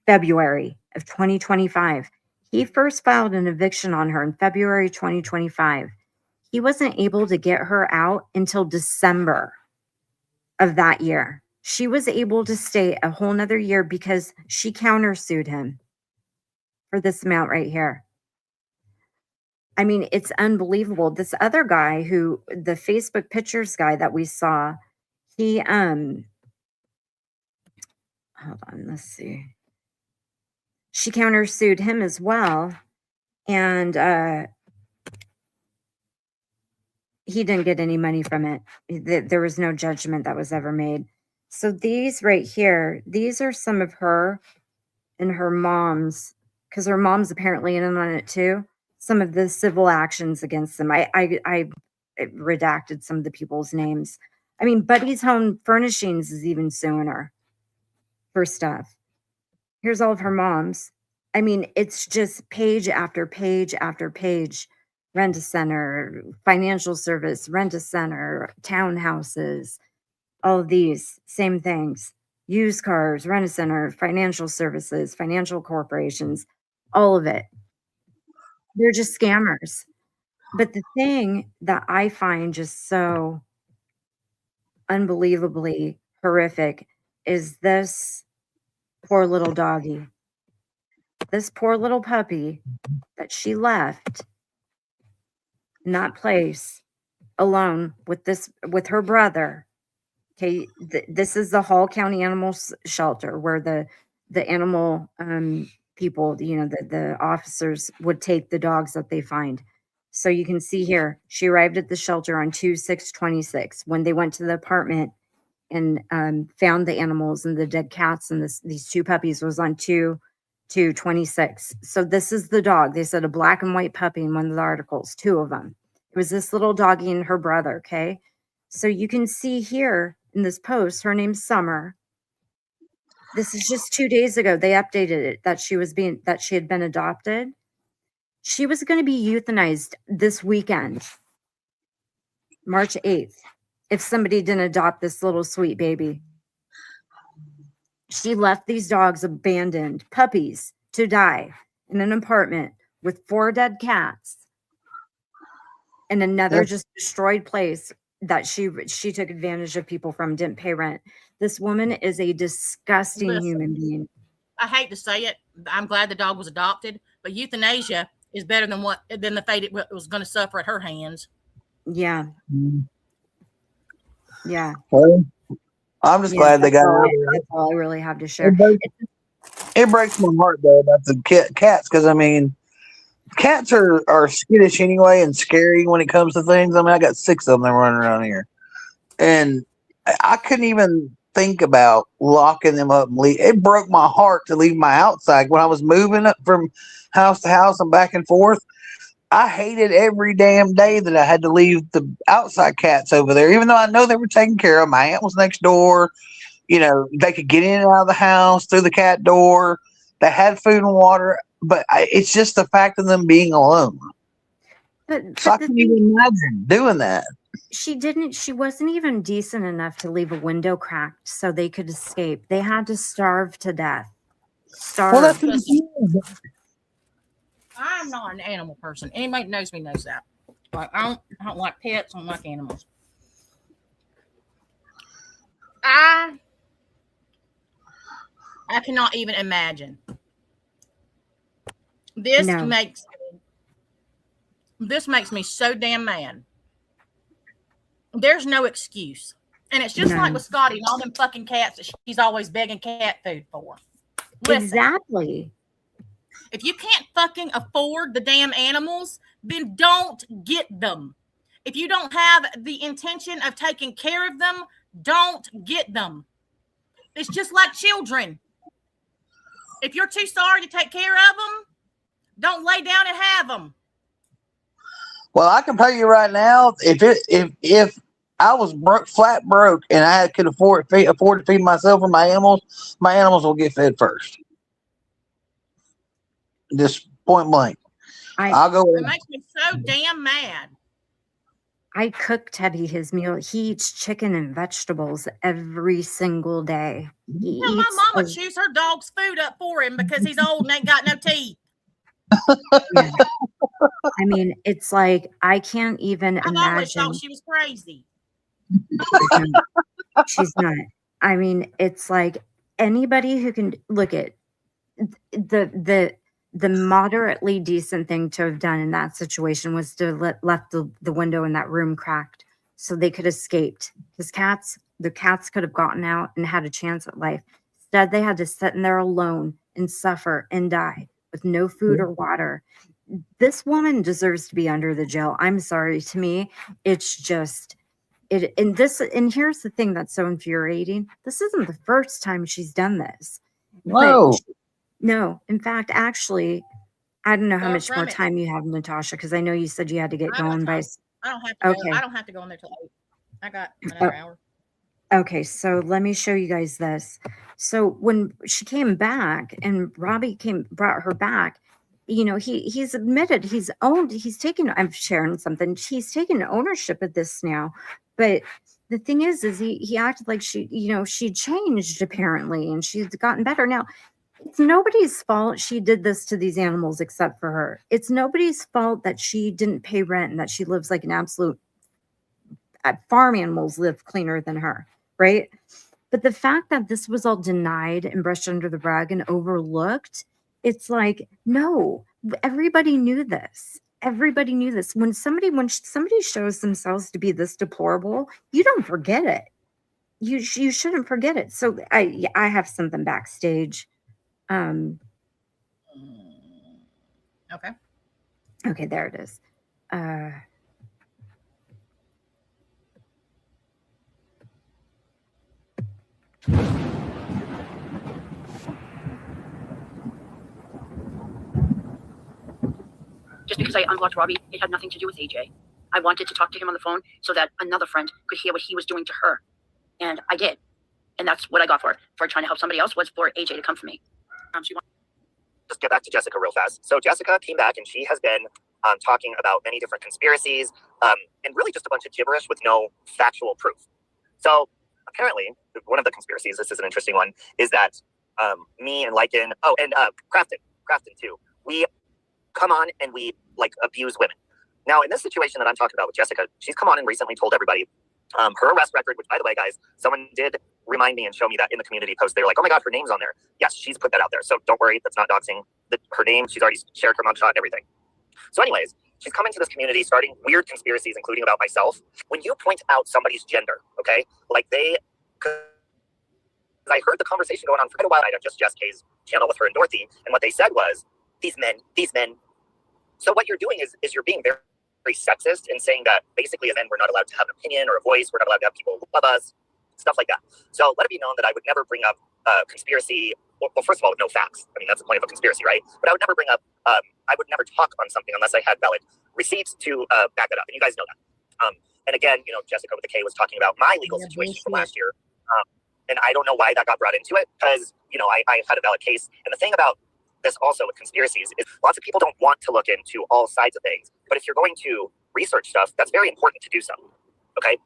February of 2025. He first filed an eviction on her in February 2025. He wasn't able to get her out until December of that year. She was able to stay a whole nother year because she countersued him for this amount right here. I mean, it's unbelievable. This other guy the Facebook pictures guy that we saw, he, hold on, let's see. She countersued him as well. And he didn't get any money from it. There was no judgment that was ever made. So these right here, these are some of her and her mom's, because her mom's apparently in on it too. Some of the civil actions against them. I redacted some of the people's names. I mean, Buddy's Home Furnishings is even suing her for stuff. Here's all of her moms. I mean, it's just page after page after page. Rent-a-center, financial service, rent-a-center, townhouses, all of these same things. Used cars, rent-a-center, financial services, financial corporations, all of it. They're just scammers. But the thing that I find just so unbelievably horrific is this poor little doggy. This poor little puppy that she left in that place alone with her brother. Okay, this is the Hall County Animal Shelter where the animal people, the officers would take the dogs that they find. So you can see here, she arrived at the shelter on 2/6/26. When they went to the apartment and found the animals and the dead cats and these two puppies was on 2/26. So this is the dog. They said a black and white puppy in one of the articles, two of them. It was this little doggy and her brother, okay? So you can see here in this post, her name's Summer. This is just 2 days ago. They updated it that she had been adopted. She was going to be euthanized this weekend, March 8th, if somebody didn't adopt this little sweet baby. She left these dogs abandoned, puppies, to die in an apartment with 4 dead cats and another just destroyed place that she took advantage of people from, didn't pay rent. This woman is a disgusting human being. I hate to say it. I'm glad the dog was adopted, but euthanasia is better than the fate it was going to suffer at her hands. Yeah. Yeah. Well, I'm just glad they got her. That's all I really have to share. It breaks my heart though about the cats, because I mean, cats are skittish anyway and scary when it comes to things. I mean, I got 6 of them running around here, and I couldn't even think about locking them up and leave. It broke my heart to leave my outside when I was moving up from house to house and back and forth. I hated every damn day that I had to leave the outside cats over there, even though I know they were taken care of. My aunt was next door. They could get in and out of the house through the cat door. They had food and water, but it's just the fact of them being alone. So I can't even imagine doing that. She wasn't even decent enough to leave a window cracked so they could escape. They had to starve to death. Starve. Well, I'm not an animal person. Anybody that knows me knows that. Like, I don't like pets. I don't like animals. I cannot even imagine. This makes me so damn mad. There's no excuse. And it's just like with Scotty and all them fucking cats that she's always begging cat food for. Listen, exactly. If you can't fucking afford the damn animals, then don't get them. If you don't have the intention of taking care of them, Don't get them. It's just like children. If you're too sorry to take care of them, don't lay down and have them. Well, I can tell you right now, if I was flat broke and I could afford to feed myself and my animals will get fed first. Just point blank. I'll go. It makes me so damn mad. I cook Teddy his meal. He eats chicken and vegetables every single day. My mama chews her dog's food up for him because he's old and ain't got no teeth. Yeah. I mean, it's like I can't even imagine. I always thought she was crazy. She's not. I mean, it's like anybody who can look at the moderately decent thing to have done in that situation was to left the window in that room cracked so they could escaped. Because the cats could have gotten out and had a chance at life. Instead, they had to sit in there alone and suffer and die with no food or water. This woman deserves to be under the jail. I'm sorry. To me, it's just it. And here's the thing that's so infuriating. This isn't the first time she's done this. No. No, in fact, actually, I don't know how much more time you have, Natasha, because I know you said you had to get going by. I don't have to. Okay. I don't have to go in there till 8. I got another hour. Okay, so let me show you guys this. So when she came back and Robbie brought her back, you know, he's admitted he's taken. I'm sharing something. He's taken ownership of this now, but the thing is he acted like she changed apparently, and she's gotten better now. It's nobody's fault she did this to these animals except for her. It's nobody's fault that she didn't pay rent and that she lives like an absolute farm animals live cleaner than her, right? But the fact that this was all denied and brushed under the rug and overlooked, it's like, no, everybody knew this. Everybody knew this. When somebody shows themselves to be this deplorable, you don't forget it. You shouldn't forget it. So I have something backstage. Okay, there it is. Just because I unblocked Robbie, it had nothing to do with AJ. I wanted to talk to him on the phone so that another friend could hear what he was doing to her. And I did. And that's what I got for trying to help somebody else, was for AJ to come for me. Just get back to Jessica real fast. So Jessica came back and she has been talking about many different conspiracies and really just a bunch of gibberish with no factual proof. So apparently, one of the conspiracies, this is an interesting one, is that me and Lykan, and Crafton too, we come on and we abuse women. Now, in this situation that I'm talking about with Jessica, she's come on and recently told everybody her arrest record, which, by the way, guys, someone did remind me and show me that in the community post. They were like, oh my God, her name's on there. Yes, she's put that out there. So don't worry, that's not doxing. Her name, she's already shared her mugshot and everything. So anyways, she's come into this community starting weird conspiracies, including about myself. When you point out somebody's gender, okay, I heard the conversation going on for quite a while on just Jess K's channel with her and Dorothy, and what they said was, these men. So what you're doing is you're being very, very sexist and saying that basically as men, we're not allowed to have an opinion or a voice. We're not allowed to have people who love us, stuff like that. So let it be known that I would never bring up conspiracy. Well, first of all, with no facts. I mean, that's the point of a conspiracy, right? But I would never bring up, I would never talk on something unless I had valid receipts to back it up. And you guys know that. And again, Jessica with the K was talking about my legal situation from last year. And I don't know why that got brought into it because, I had a valid case. And the thing about this also with conspiracies is lots of people don't want to look into all sides of things. But if you're going to research stuff, that's very important to do so. Okay?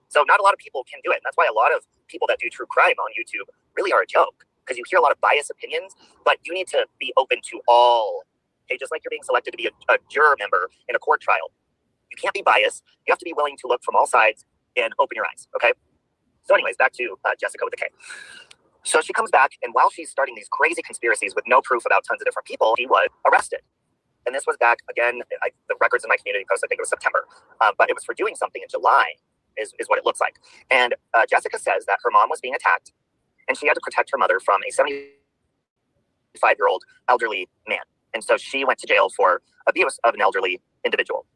So not a lot of people can do it. And that's why a lot of people that do true crime on YouTube really are a joke, because you hear a lot of biased opinions, but you need to be open to all. Okay? Just like you're being selected to be a juror member in a court trial. You can't be biased. You have to be willing to look from all sides and open your eyes. Okay? So anyways, back to Jessica with the K. So she comes back, and while she's starting these crazy conspiracies with no proof about tons of different people, she was arrested. And this was back, again, the records in my community post, I think it was September. But it was for doing something in July, is what it looks like. And Jessica says that her mom was being attacked, and she had to protect her mother from a 75-year-old elderly man. And so she went to jail for abuse of an elderly individual.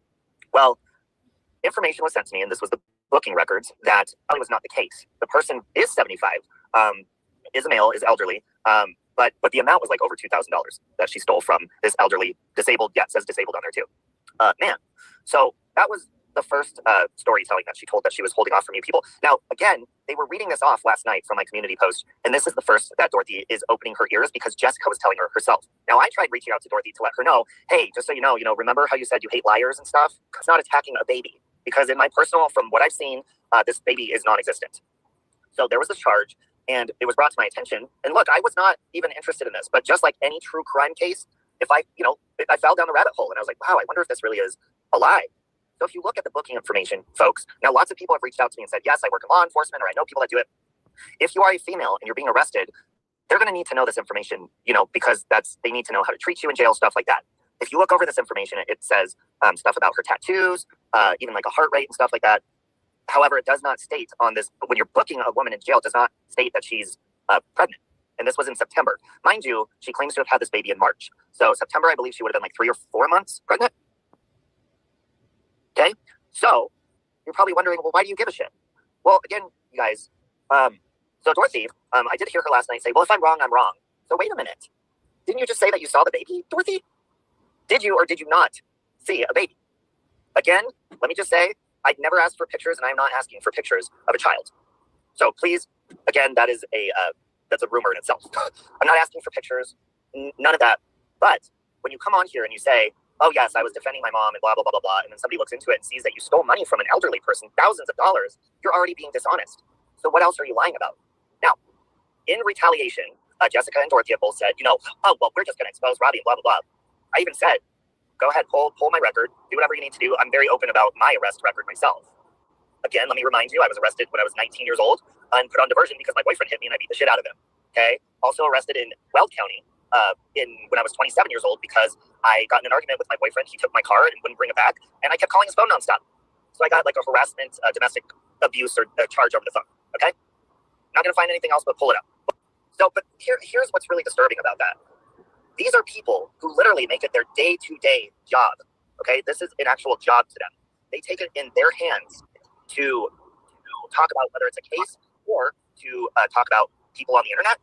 Well, information was sent to me, and this was the booking records that that was not the case. The person is 75, is a male, is elderly, but the amount was like over $2,000 that she stole from this elderly, disabled, yeah, it says disabled on there too, man. So that was the first storytelling that she told that she was holding off from you people. Now, again, they were reading this off last night from my community post, and this is the first that Dorothy is opening her ears because Jessica was telling her herself. Now, I tried reaching out to Dorothy to let her know, hey, just so you know, remember how you said you hate liars and stuff? It's not attacking a baby, because in my personal, from what I've seen, this baby is non-existent. So there was this charge, and it was brought to my attention. And look, I was not even interested in this, but just like any true crime case, if I fell down the rabbit hole and I was like, wow, I wonder if this really is a lie. So if you look at the booking information, folks, now lots of people have reached out to me and said, yes, I work in law enforcement, or I know people that do it. If you are a female and you're being arrested, they're going to need to know this information, because they need to know how to treat you in jail, stuff like that. If you look over this information, it says stuff about her tattoos, even like a heart rate and stuff like that. However, it does not state on this, when you're booking a woman in jail, it does not state that she's pregnant. And this was in September. Mind you, she claims to have had this baby in March. So September, I believe she would have been like 3 or 4 months pregnant. Okay, so you're probably wondering, well, why do you give a shit? Well, again, you guys, so Dorothy, I did hear her last night say, well, if I'm wrong, I'm wrong. So wait a minute. Didn't you just say that you saw the baby, Dorothy? Did you or did you not see a baby? Again, let me just say, I'd never asked for pictures, and I'm not asking for pictures of a child. So please, again, that's a rumor in itself. I'm not asking for pictures, none of that. But when you come on here and you say, oh yes, I was defending my mom and blah, blah, blah, blah, blah, and then somebody looks into it and sees that you stole money from an elderly person, thousands of dollars, you're already being dishonest. So what else are you lying about? Now, in retaliation, Jessica and Dorothy have both said, oh, well, we're just going to expose Robbie and blah, blah, blah. I even said, go ahead, pull my record, do whatever you need to do. I'm very open about my arrest record myself. Again, let me remind you, I was arrested when I was 19 years old and put on diversion because my boyfriend hit me and I beat the shit out of him. Okay. Also arrested in Weld County when I was 27 years old because I got in an argument with my boyfriend. He took my car and wouldn't bring it back, and I kept calling his phone nonstop. So I got like a harassment, domestic abuse or charge over the phone. Okay. Not going to find anything else, but pull it up. So, but here's what's really disturbing about that. These are people who literally make it their day-to-day job. Okay. This is an actual job to them. They take it in their hands to talk about whether it's a case or to talk about people on the internet,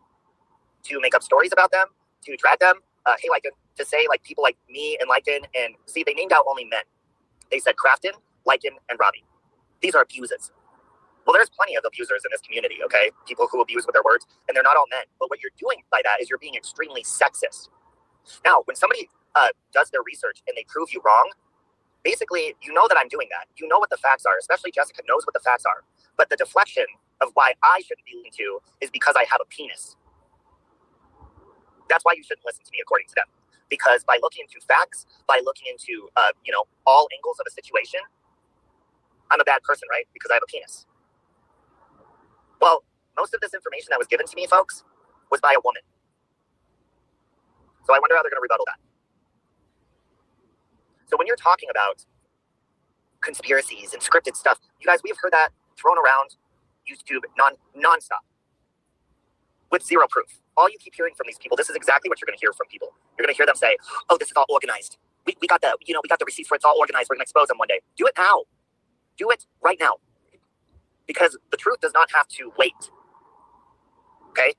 to make up stories about them, to drag them. Hey, Lykan, to say like people like me and Lykan, and see, they named out only men. They said Crafton, Lykan, and Robbie. These are abusers. Well, there's plenty of abusers in this community, okay? People who abuse with their words, and they're not all men. But what you're doing by that is you're being extremely sexist. Now, when somebody does their research and they prove you wrong, basically, you know that I'm doing that. You know what the facts are, especially Jessica knows what the facts are. But the deflection of why I shouldn't be listened to is because I have a penis. That's why you shouldn't listen to me, according to them. Because by looking into facts, by looking into, all angles of a situation, I'm a bad person, right? Because I have a penis. Well, most of this information that was given to me, folks, was by a woman. So I wonder how they're going to rebuttal that. So when you're talking about conspiracies and scripted stuff, you guys, we've heard that thrown around YouTube nonstop with zero proof. All you keep hearing from these people, this is exactly what you're going to hear from people. You're going to hear them say, oh, this is all organized. We got the receipts for it's all organized. We're going to expose them one day. Do it now. Do it right now. Because the truth does not have to wait. Okay?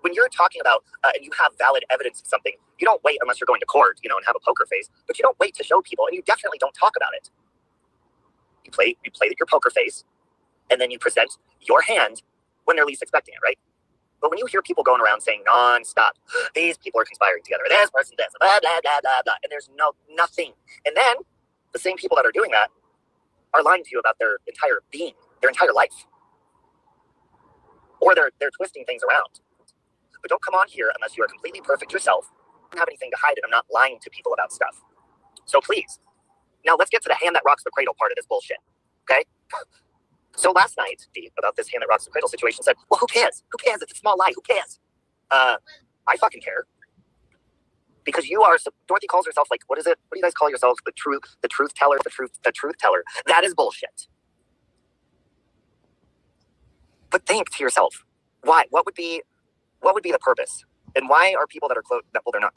When you're talking about, and you have valid evidence of something, you don't wait unless you're going to court, and have a poker face, but you don't wait to show people, and you definitely don't talk about it. You play your poker face, and then you present your hand when they're least expecting it, right? But when you hear people going around saying nonstop, these people are conspiring together, this person, this, blah, blah, blah, blah, blah, and there's nothing. And then the same people that are doing that are lying to you about their entire being, their entire life. Or they're twisting things around. But don't come on here unless you are completely perfect yourself. I don't have anything to hide, and I'm not lying to people about stuff. So please. Now let's get to the hand that rocks the cradle part of this bullshit. Okay? So last night, Dee, about this hand that rocks the cradle situation, said, well, who cares? Who cares? It's a small lie. Who cares? I fucking care. Because Dorothy calls herself, like, what is it? What do you guys call yourselves? The truth teller. That is bullshit. But think to yourself, why? What would be the purpose? And why are people that are close,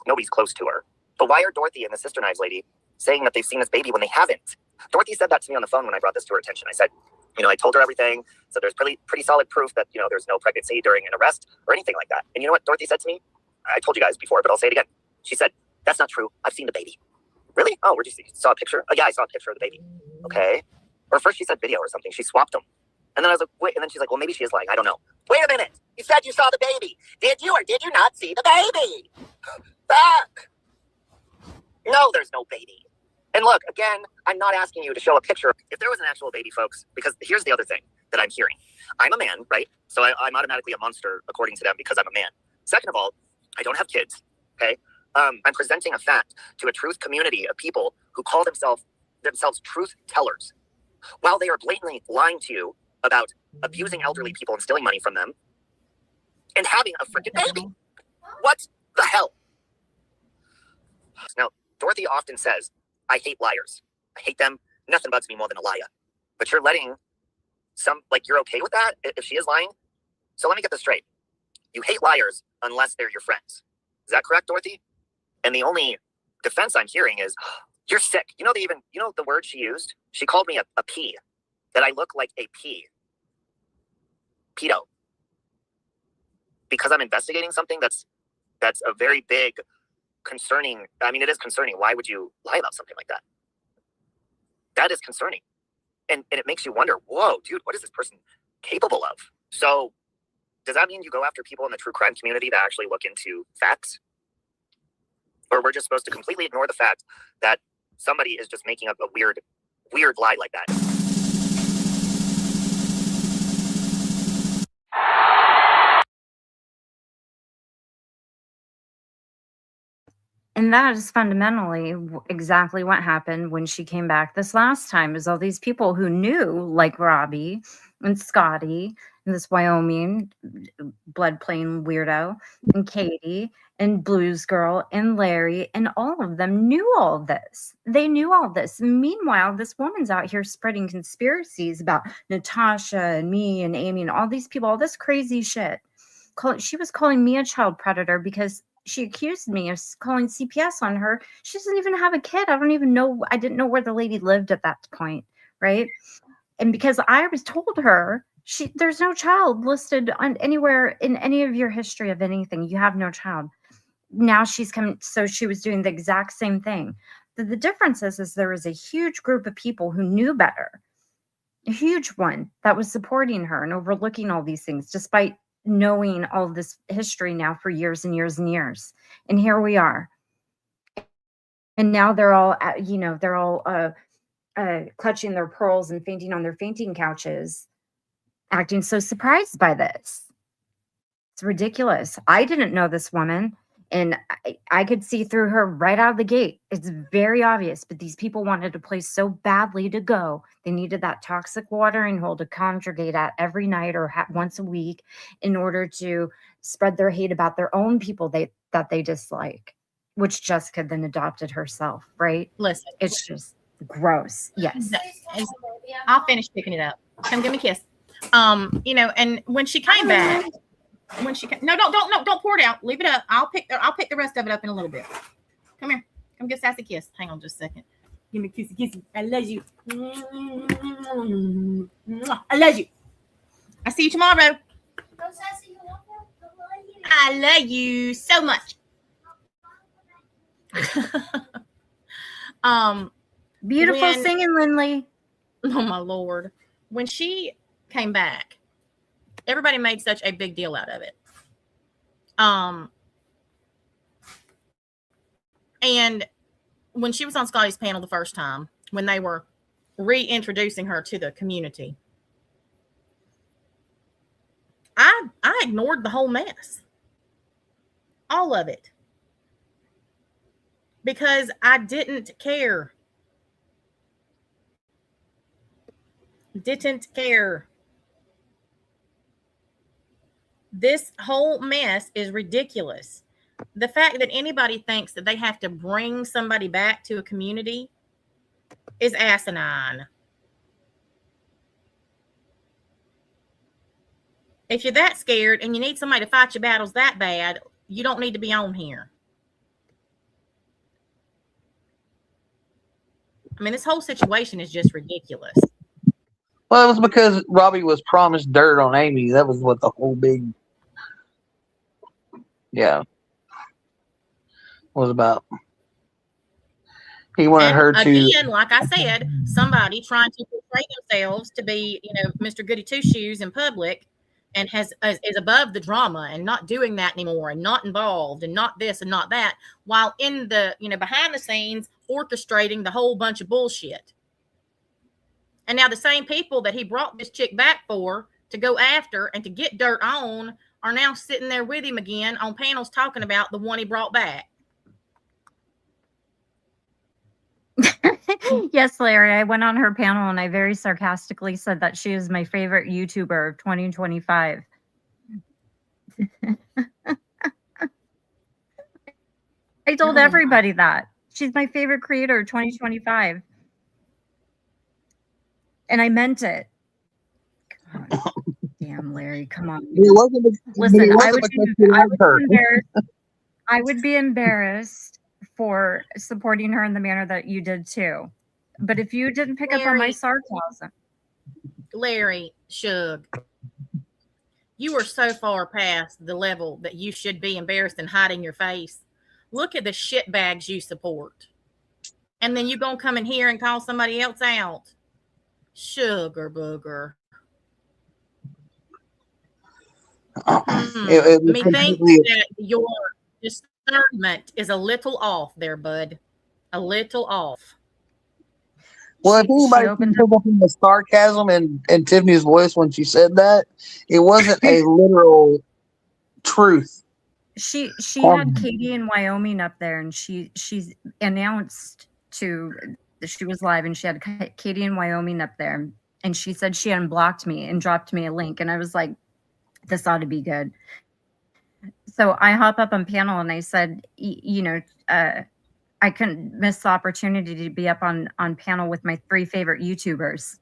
nobody's close to her, but why are Dorothy and the Sister Knives lady saying that they've seen this baby when they haven't? Dorothy said that to me on the phone when I brought this to her attention. I said, I told her everything. So there's pretty solid proof that, there's no pregnancy during an arrest or anything like that. And you know what Dorothy said to me? I told you guys before, but I'll say it again. She said, that's not true. I've seen the baby. Really? Oh, where'd you see? Saw a picture? Oh, yeah, I saw a picture of the baby. Okay. Or first she said video or something. She swapped them. And then I was like, wait. And then she's like, well, maybe she is lying. I don't know. Wait a minute. You said you saw the baby. Did you or did you not see the baby? Fuck. No, there's no baby. And look, again, I'm not asking you to show a picture. If there was an actual baby, folks, because here's the other thing that I'm hearing. I'm a man, right? So I'm automatically a monster according to them because I'm a man. Second of all, I don't have kids, okay? I'm presenting a fact to a truth community of people who call themselves truth tellers, while they are blatantly lying to you about abusing elderly people and stealing money from them and having a freaking baby. What the hell? Now, Dorothy often says, I hate liars. I hate them. Nothing bugs me more than a liar. But you're letting you're okay with that if she is lying? So let me get this straight. You hate liars unless they're your friends. Is that correct, Dorothy? And the only defense I'm hearing is, you're sick. You know the word she used? She called me a pea. That I look like a pea. Pedo. Because I'm investigating something that's a very big, concerning. I mean, it is concerning. Why would you lie about something like that? That is concerning. And it makes you wonder, whoa, dude, what is this person capable of? So does that mean you go after people in the true crime community that actually look into facts? Or we're just supposed to completely ignore the fact that somebody is just making up a weird lie like that? And that is fundamentally exactly what happened when she came back this last time, is all these people who knew, like Robbie and Scotty and this Wyoming blood plain weirdo and Katie and Blues Girl and Larry, and all of them knew all this. They knew all this. Meanwhile, this woman's out here spreading conspiracies about Natasha and me and Amy and all these people, all this crazy shit. She was calling me a child predator because she accused me of calling CPS on her. She doesn't even have a kid. I don't even know. I didn't know where the lady lived at that point, right? And because I was told her, there's no child listed on anywhere in any of your history of anything. You have no child. Now she's coming. So she was doing the exact same thing. The difference is there was a huge group of people who knew better, a huge one that was supporting her and overlooking all these things, despite knowing all this history now for years and years and years. And here we are. And now they're all, clutching their pearls and fainting on their fainting couches, acting so surprised by this. It's ridiculous. I didn't know this woman, and I could see through her right out of the gate. It's very obvious, but these people wanted a place so badly to go. They needed that toxic watering hole to congregate at every night or once a week in order to spread their hate about their own people that they dislike, which Jessica then adopted herself, right? Listen, It's just gross. Yes. I'll finish picking it up. Come give me a kiss. And when she came back, don't pour it out. Leave it up. I'll pick the rest of it up in a little bit. Come here. Come give Sassy a kiss. Hang on just a second. Give me a kissy. I love you. I love you. I see you tomorrow. I love you so much. Beautiful singing, Lindley. Oh my Lord. When she came back, everybody made such a big deal out of it. And when she was on Scotty's panel the first time, when they were reintroducing her to the community, I ignored the whole mess. All of it. Because I didn't care. Didn't care. This whole mess is ridiculous. The fact that anybody thinks that they have to bring somebody back to a community is asinine. If you're that scared and you need somebody to fight your battles that bad, you don't need to be on here. I mean, this whole situation is just ridiculous. Well, it was because Robbie was promised dirt on Amy. That was what the whole big, was about. He wanted And her to. again, like I said, somebody trying to portray themselves to be, Mr. Goody Two Shoes in public, and is above the drama and not doing that anymore, and not involved, and not this and not that, while in the behind the scenes orchestrating the whole bunch of bullshit. And now the same people that he brought this chick back for to go after and to get dirt on are now sitting there with him again on panels talking about the one he brought back. Yes, Larry, I went on her panel and I very sarcastically said that she is my favorite YouTuber of 2025. I told everybody that. She's my favorite creator of 2025. And I meant it. God, damn, Larry, come on. Listen, I would be embarrassed for supporting her in the manner that you did too. But if you didn't pick up on my sarcasm. Larry, Shug, you are so far past the level that you should be embarrassed and hiding your face. Look at the shit bags you support. And then you gonna come in here and call somebody else out. Sugar booger. Methinks that your discernment is a little off there, bud. A little off. Well, if anybody can pick up in the sarcasm in Tiffany's voice when she said that, it wasn't a literal truth. She had Katie in Wyoming up there, and she announced she was live, and she had Katie in Wyoming up there, and she said she unblocked me and dropped me a link, and I was like, this ought to be good. So I hop up on panel and I said, I couldn't miss the opportunity to be up on panel with my 3 favorite YouTubers.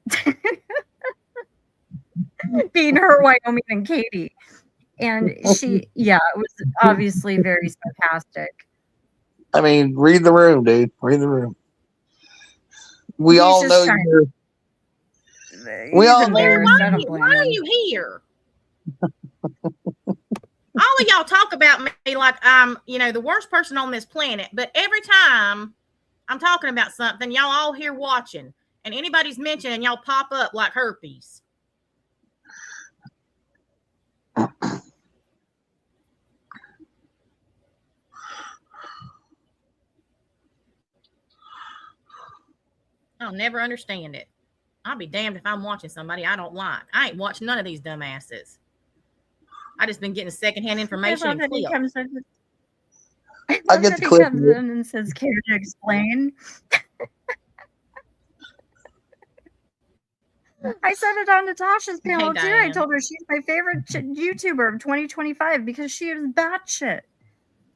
Being her, Wyoming, and Katie. And it was obviously very sarcastic. I mean, read the room, dude. Read the room. We all know you're. We all know. Why are you here? All of y'all talk about me like I'm, the worst person on this planet. But every time I'm talking about something, y'all all here watching, and anybody's mentioned, and y'all pop up like herpes. I'll never understand it. I'll be damned if I'm watching somebody I don't like. I ain't watching none of these dumbasses. I just been getting secondhand information. I get the clip. Comes in and says, "Care to explain?" I said it on Natasha's panel too. I told her she's my favorite YouTuber of 2025 because she is batshit.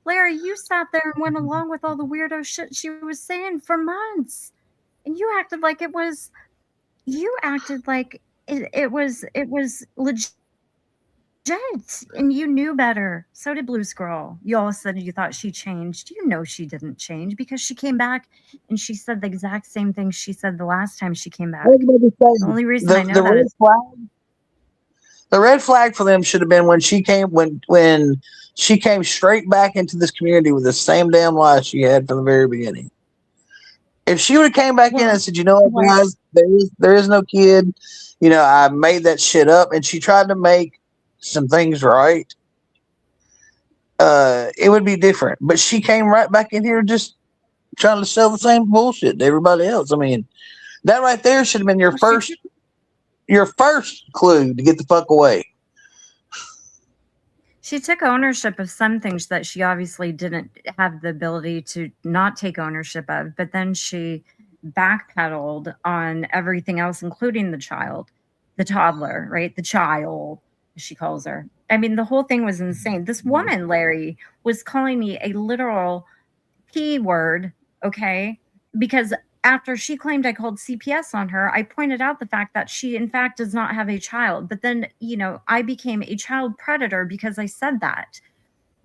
Larry, you sat there and went along with all the weirdo shit she was saying for months, and you acted like it was. You acted like it was legit. And you knew better. So did Blue Squirrel. You all of a sudden you thought she changed. You know she didn't change because she came back and she said the exact same thing she said the last time she came back. The only reason I know that is the red flag for them should have been when she came straight back into this community with the same damn lie she had from the very beginning. If she would have came back in and said, "You know what, guys, there is no kid. I made that shit up," and she tried to make some things right, it would be different. But she came right back in here just trying to sell the same bullshit to everybody else. I mean, that right there should have been your first clue to get the fuck away. She took ownership of some things that she obviously didn't have the ability to not take ownership of, but then she backpedaled on everything else, including the toddler, right? The child, she calls her. I mean, the whole thing was insane. This woman, Larry, was calling me a literal P word, okay? Because after she claimed I called CPS on her, I pointed out the fact that she, in fact, does not have a child. But then, I became a child predator because I said that.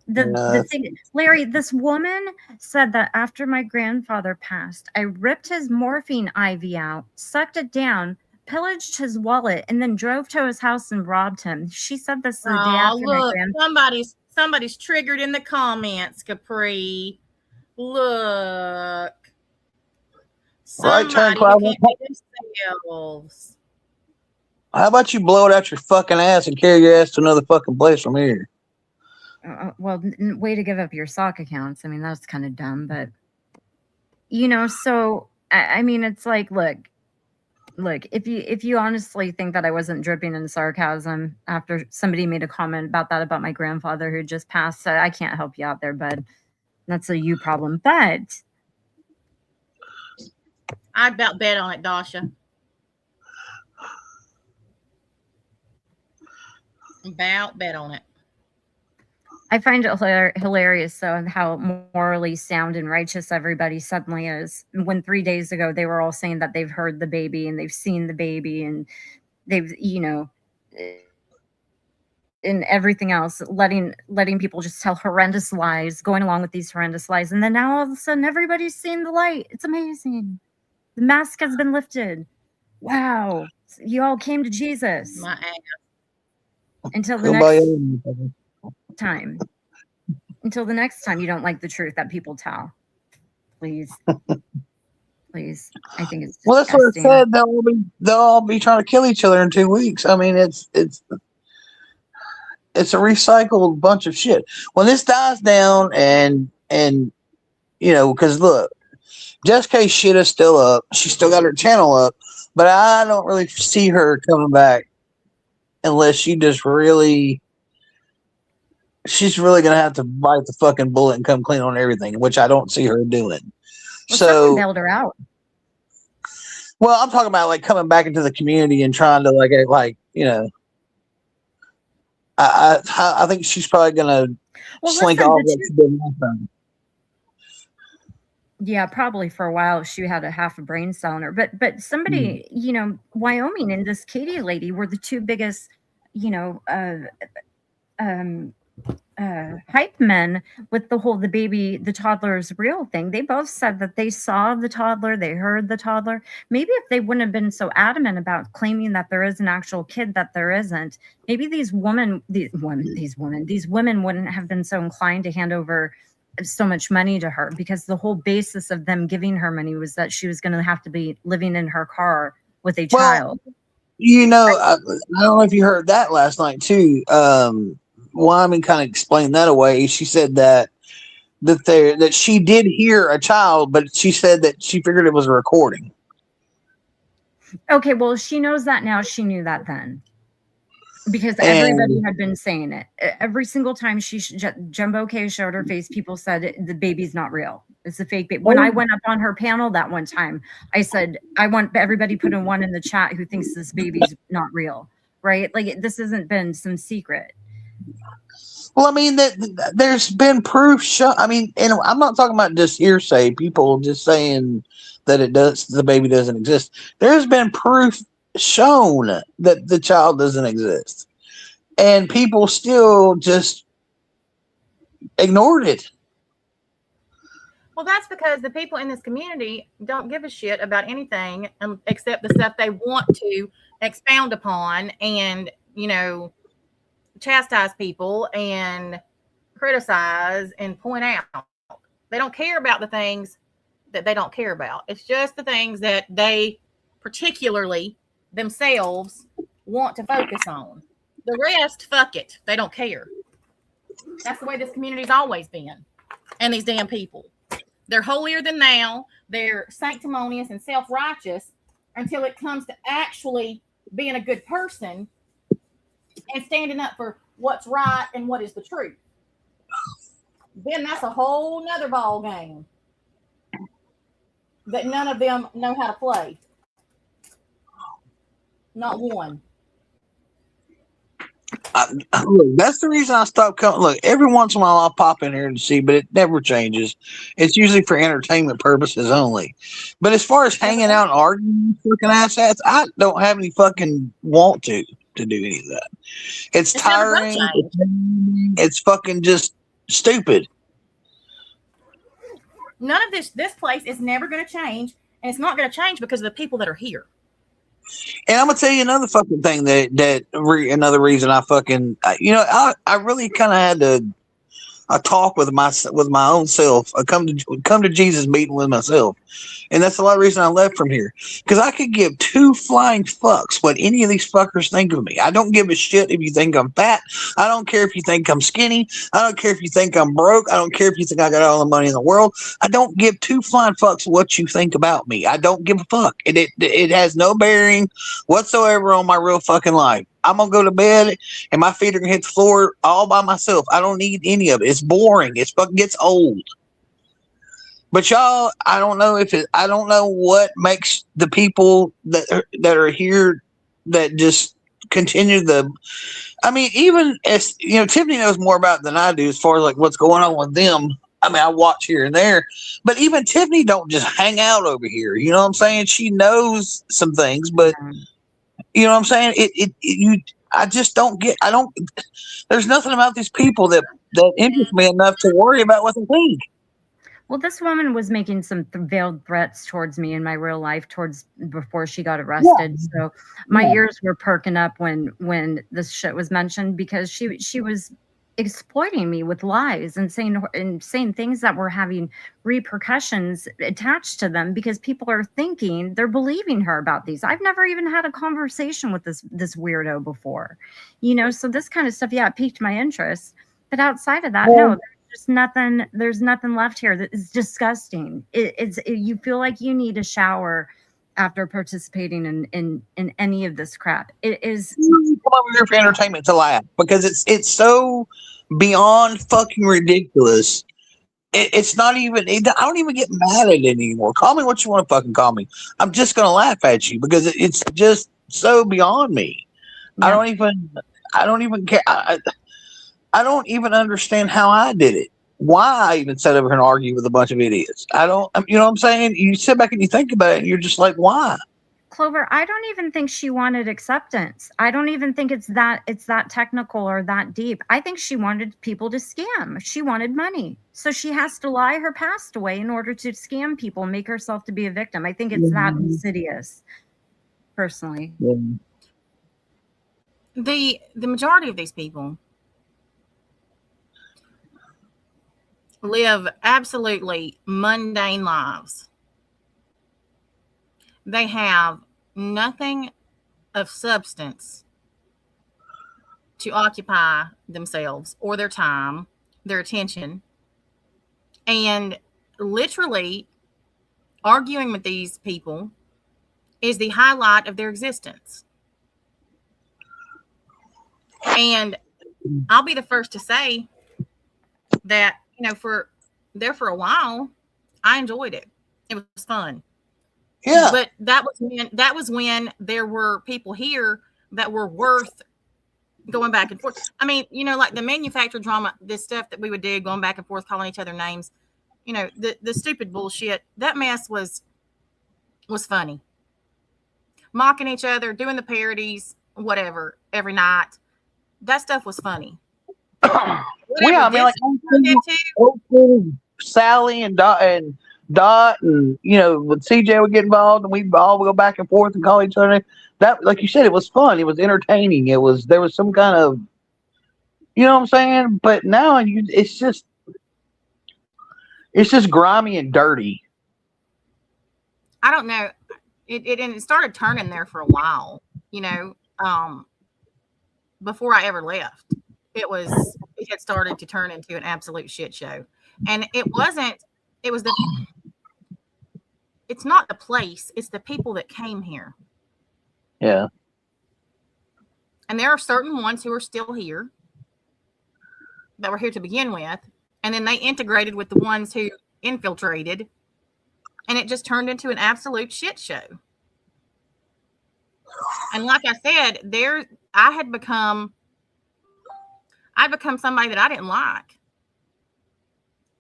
The thing, Larry, this woman said that after my grandfather passed, I ripped his morphine IV out, sucked it down, pillaged his wallet and then drove to his house and robbed him. She said this the day Oh, after my look, grandfather. somebody's triggered in the comments, Capri. Look. Right turn, Somebody who Cloud. can't be themselves. How about you blow it out your fucking ass and carry your ass to another fucking place from here? Well, way to give up your sock accounts. I mean, that's kind of dumb, but you know, so I mean, it's like, look, if you honestly think that I wasn't dripping in sarcasm after somebody made a comment about my grandfather who just passed, so I can't help you out there, bud. That's a you problem. But I'd about bet on it, Dasha. About bet on it. I find it hilarious, though, how morally sound and righteous everybody suddenly is. When 3 days ago they were all saying that they've heard the baby and they've seen the baby and they've, you know, and everything else, letting people just tell horrendous lies, going along with these horrendous lies, and then now all of a sudden everybody's seeing the light. It's amazing. The mask has been lifted. Wow, you all came to Jesus. My ass. Until the next time you don't like the truth that people tell. Please. Please. I think it's disgusting. Well, that's what I said. They'll all be trying to kill each other in 2 weeks. I mean, it's a recycled bunch of shit. When this dies down and you know, because look, Jess K shit is still up. She's still got her channel up, but I don't really see her coming back unless she's really going to have to bite the fucking bullet and come clean on everything, which I don't see her doing. Well, so someone bailed her out. Well, I'm talking about like coming back into the community and trying to like, you know, I think she's probably going to slink off what she did last time. Yeah, probably for a while she had a half a brain cell in her. But somebody, you know, Wyoming and this Katie lady were the two biggest, you know, hype men with the toddler's real thing. They both said that they saw the toddler, they heard the toddler. Maybe if they wouldn't have been so adamant about claiming that there is an actual kid, that there isn't, maybe these women wouldn't have been so inclined to hand over so much money to her, because the whole basis of them giving her money was that she was going to have to be living in her car with a child. You know, I don't know if you heard that last night too. Wyoming kind of explained that away. She said that she did hear a child, but she said that she figured it was a recording. Okay, well, she knows that now. She knew that then, because everybody had been saying it. Every single time Jumbo K showed her face, people said the baby's not real. It's a fake baby. When I went up on her panel that one time, I said, I want everybody put in one in the chat who thinks this baby's not real, right? Like, this hasn't been some secret. Well, I mean, there's been proof shown. I mean, and I'm not talking about just hearsay, people just saying that the baby doesn't exist. There's been proof shown that the child doesn't exist, and people still just ignored it. Well, that's because the people in this community don't give a shit about anything except the stuff they want to expound upon and, you know, chastise people and criticize and point out. They don't care about the things that they don't care about. It's just the things that they particularly themselves want to focus on. The rest, fuck it. They don't care. That's the way this community's always been. And these damn people. They're holier than thou. They're sanctimonious and self-righteous until it comes to actually being a good person and standing up for what's right and what is the truth. Then that's a whole nother ball game that none of them know how to play. Not one. Look, that's the reason I stopped coming. Look, every once in a while I'll pop in here to see, but it never changes. It's usually for entertainment purposes only. But as far as hanging out and arguing with fucking asshats, I don't have any fucking want to do any of that. It's tiring. It's fucking just stupid. None of this place is never going to change, and it's not going to change because of the people that are here. And I'm gonna tell you another fucking thing another reason I fucking I really kind of had to talk with my own self. I come to Jesus meeting with myself, and that's a lot of reason I left from here, because I could give two flying fucks what any of these fuckers think of me. I don't give a shit if you think I'm fat. I don't care if you think I'm skinny. I don't care if you think I'm broke. I don't care if you think I got all the money in the world. I don't give two flying fucks what you think about me. I don't give a fuck. It has no bearing whatsoever on my real fucking life. I'm gonna go to bed and my feet are gonna hit the floor all by myself. I don't need any of it. It's boring. It fucking gets old. But y'all, I don't know what makes the people that are here that just continue I mean, even as Tiffany knows more about it than I do as far as like what's going on with them. I mean, I watch here and there, but even Tiffany don't just hang out over here. You know what I'm saying? She knows some things, but you know what I'm saying? I just don't get. There's nothing about these people that interests me enough to worry about what they think. Well, this woman was making some veiled threats towards me in my real life before she got arrested. Yeah. So my ears were perking up when this shit was mentioned, because she was exploiting me with lies and saying things that were having repercussions attached to them, because people are thinking they're believing her about these. I've never even had a conversation with this weirdo before, so this kind of stuff, it piqued my interest. But outside of that, no. There's nothing left here. That is disgusting. You feel like you need a shower after participating in any of this crap. It is. Come over here for entertainment to laugh, because it's so beyond fucking ridiculous. It's not even. I don't even get mad at it anymore. Call me what you want to fucking call me. I'm just gonna laugh at you because it's just so beyond me. Yeah. I don't even care. I don't even understand how I did it. Why I even sat over here and argue with a bunch of idiots. You know what I'm saying? You sit back and you think about it and you're just like, why? Clover, I don't even think she wanted acceptance. I don't even think it's that technical or that deep. I think she wanted people to scam. She wanted money. So she has to lie her past away in order to scam people and make herself to be a victim. I think it's that insidious, personally. Yeah. The majority of these people live absolutely mundane lives. They have nothing of substance to occupy themselves or their time, their attention. And literally arguing with these people is the highlight of their existence. And I'll be the first to say that, for a while, I enjoyed it. It was fun. Yeah. But that was when there were people here that were worth going back and forth. I mean, like the manufactured drama, this stuff that we would do, going back and forth, calling each other names, the stupid bullshit, that mess was funny. Mocking each other, doing the parodies, whatever, every night. That stuff was funny. Yeah, I mean, like Sally and Dot and with CJ would get involved, and we all would go back and forth and call each other. That, like you said, it was fun. It was entertaining. There was some kind of, you know what I'm saying. But now it's just grimy and dirty. I don't know. It started turning there for a while. Before I ever left. It had started to turn into an absolute shit show. And it's not the place, it's the people that came here. Yeah. And there are certain ones who are still here that were here to begin with. And then they integrated with the ones who infiltrated. And it just turned into an absolute shit show. And like I said, I'd become somebody that I didn't like.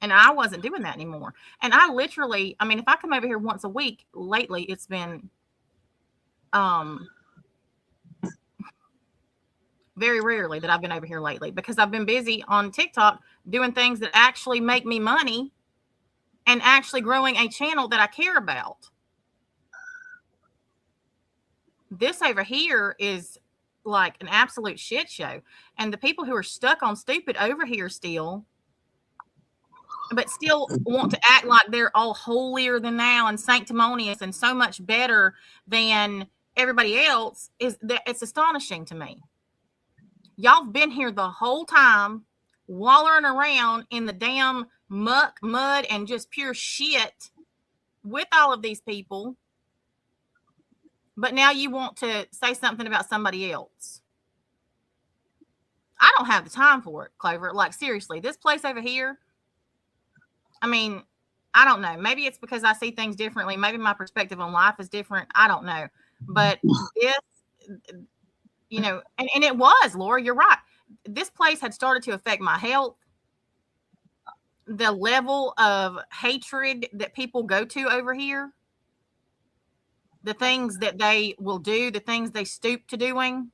And I wasn't doing that anymore. And I literally, if I come over here once a week, lately it's been very rarely that I've been over here lately, because I've been busy on TikTok doing things that actually make me money and actually growing a channel that I care about. This over here is like an absolute shit show. And the people who are stuck on stupid over here still, but still want to act like they're all holier than thou and sanctimonious and so much better than everybody else, is that it's astonishing to me. Y'all have been here the whole time, wallowing around in the damn muck, mud, and just pure shit with all of these people. But now you want to say something about somebody else. I don't have the time for it, Clover. Like, seriously, this place over here, I mean, I don't know. Maybe it's because I see things differently. Maybe my perspective on life is different. I don't know. But this, you know, and it was, Laura, you're right. This place had started to affect my health. The level of hatred that people go to over here, the things that they will do, the things they stoop to doing,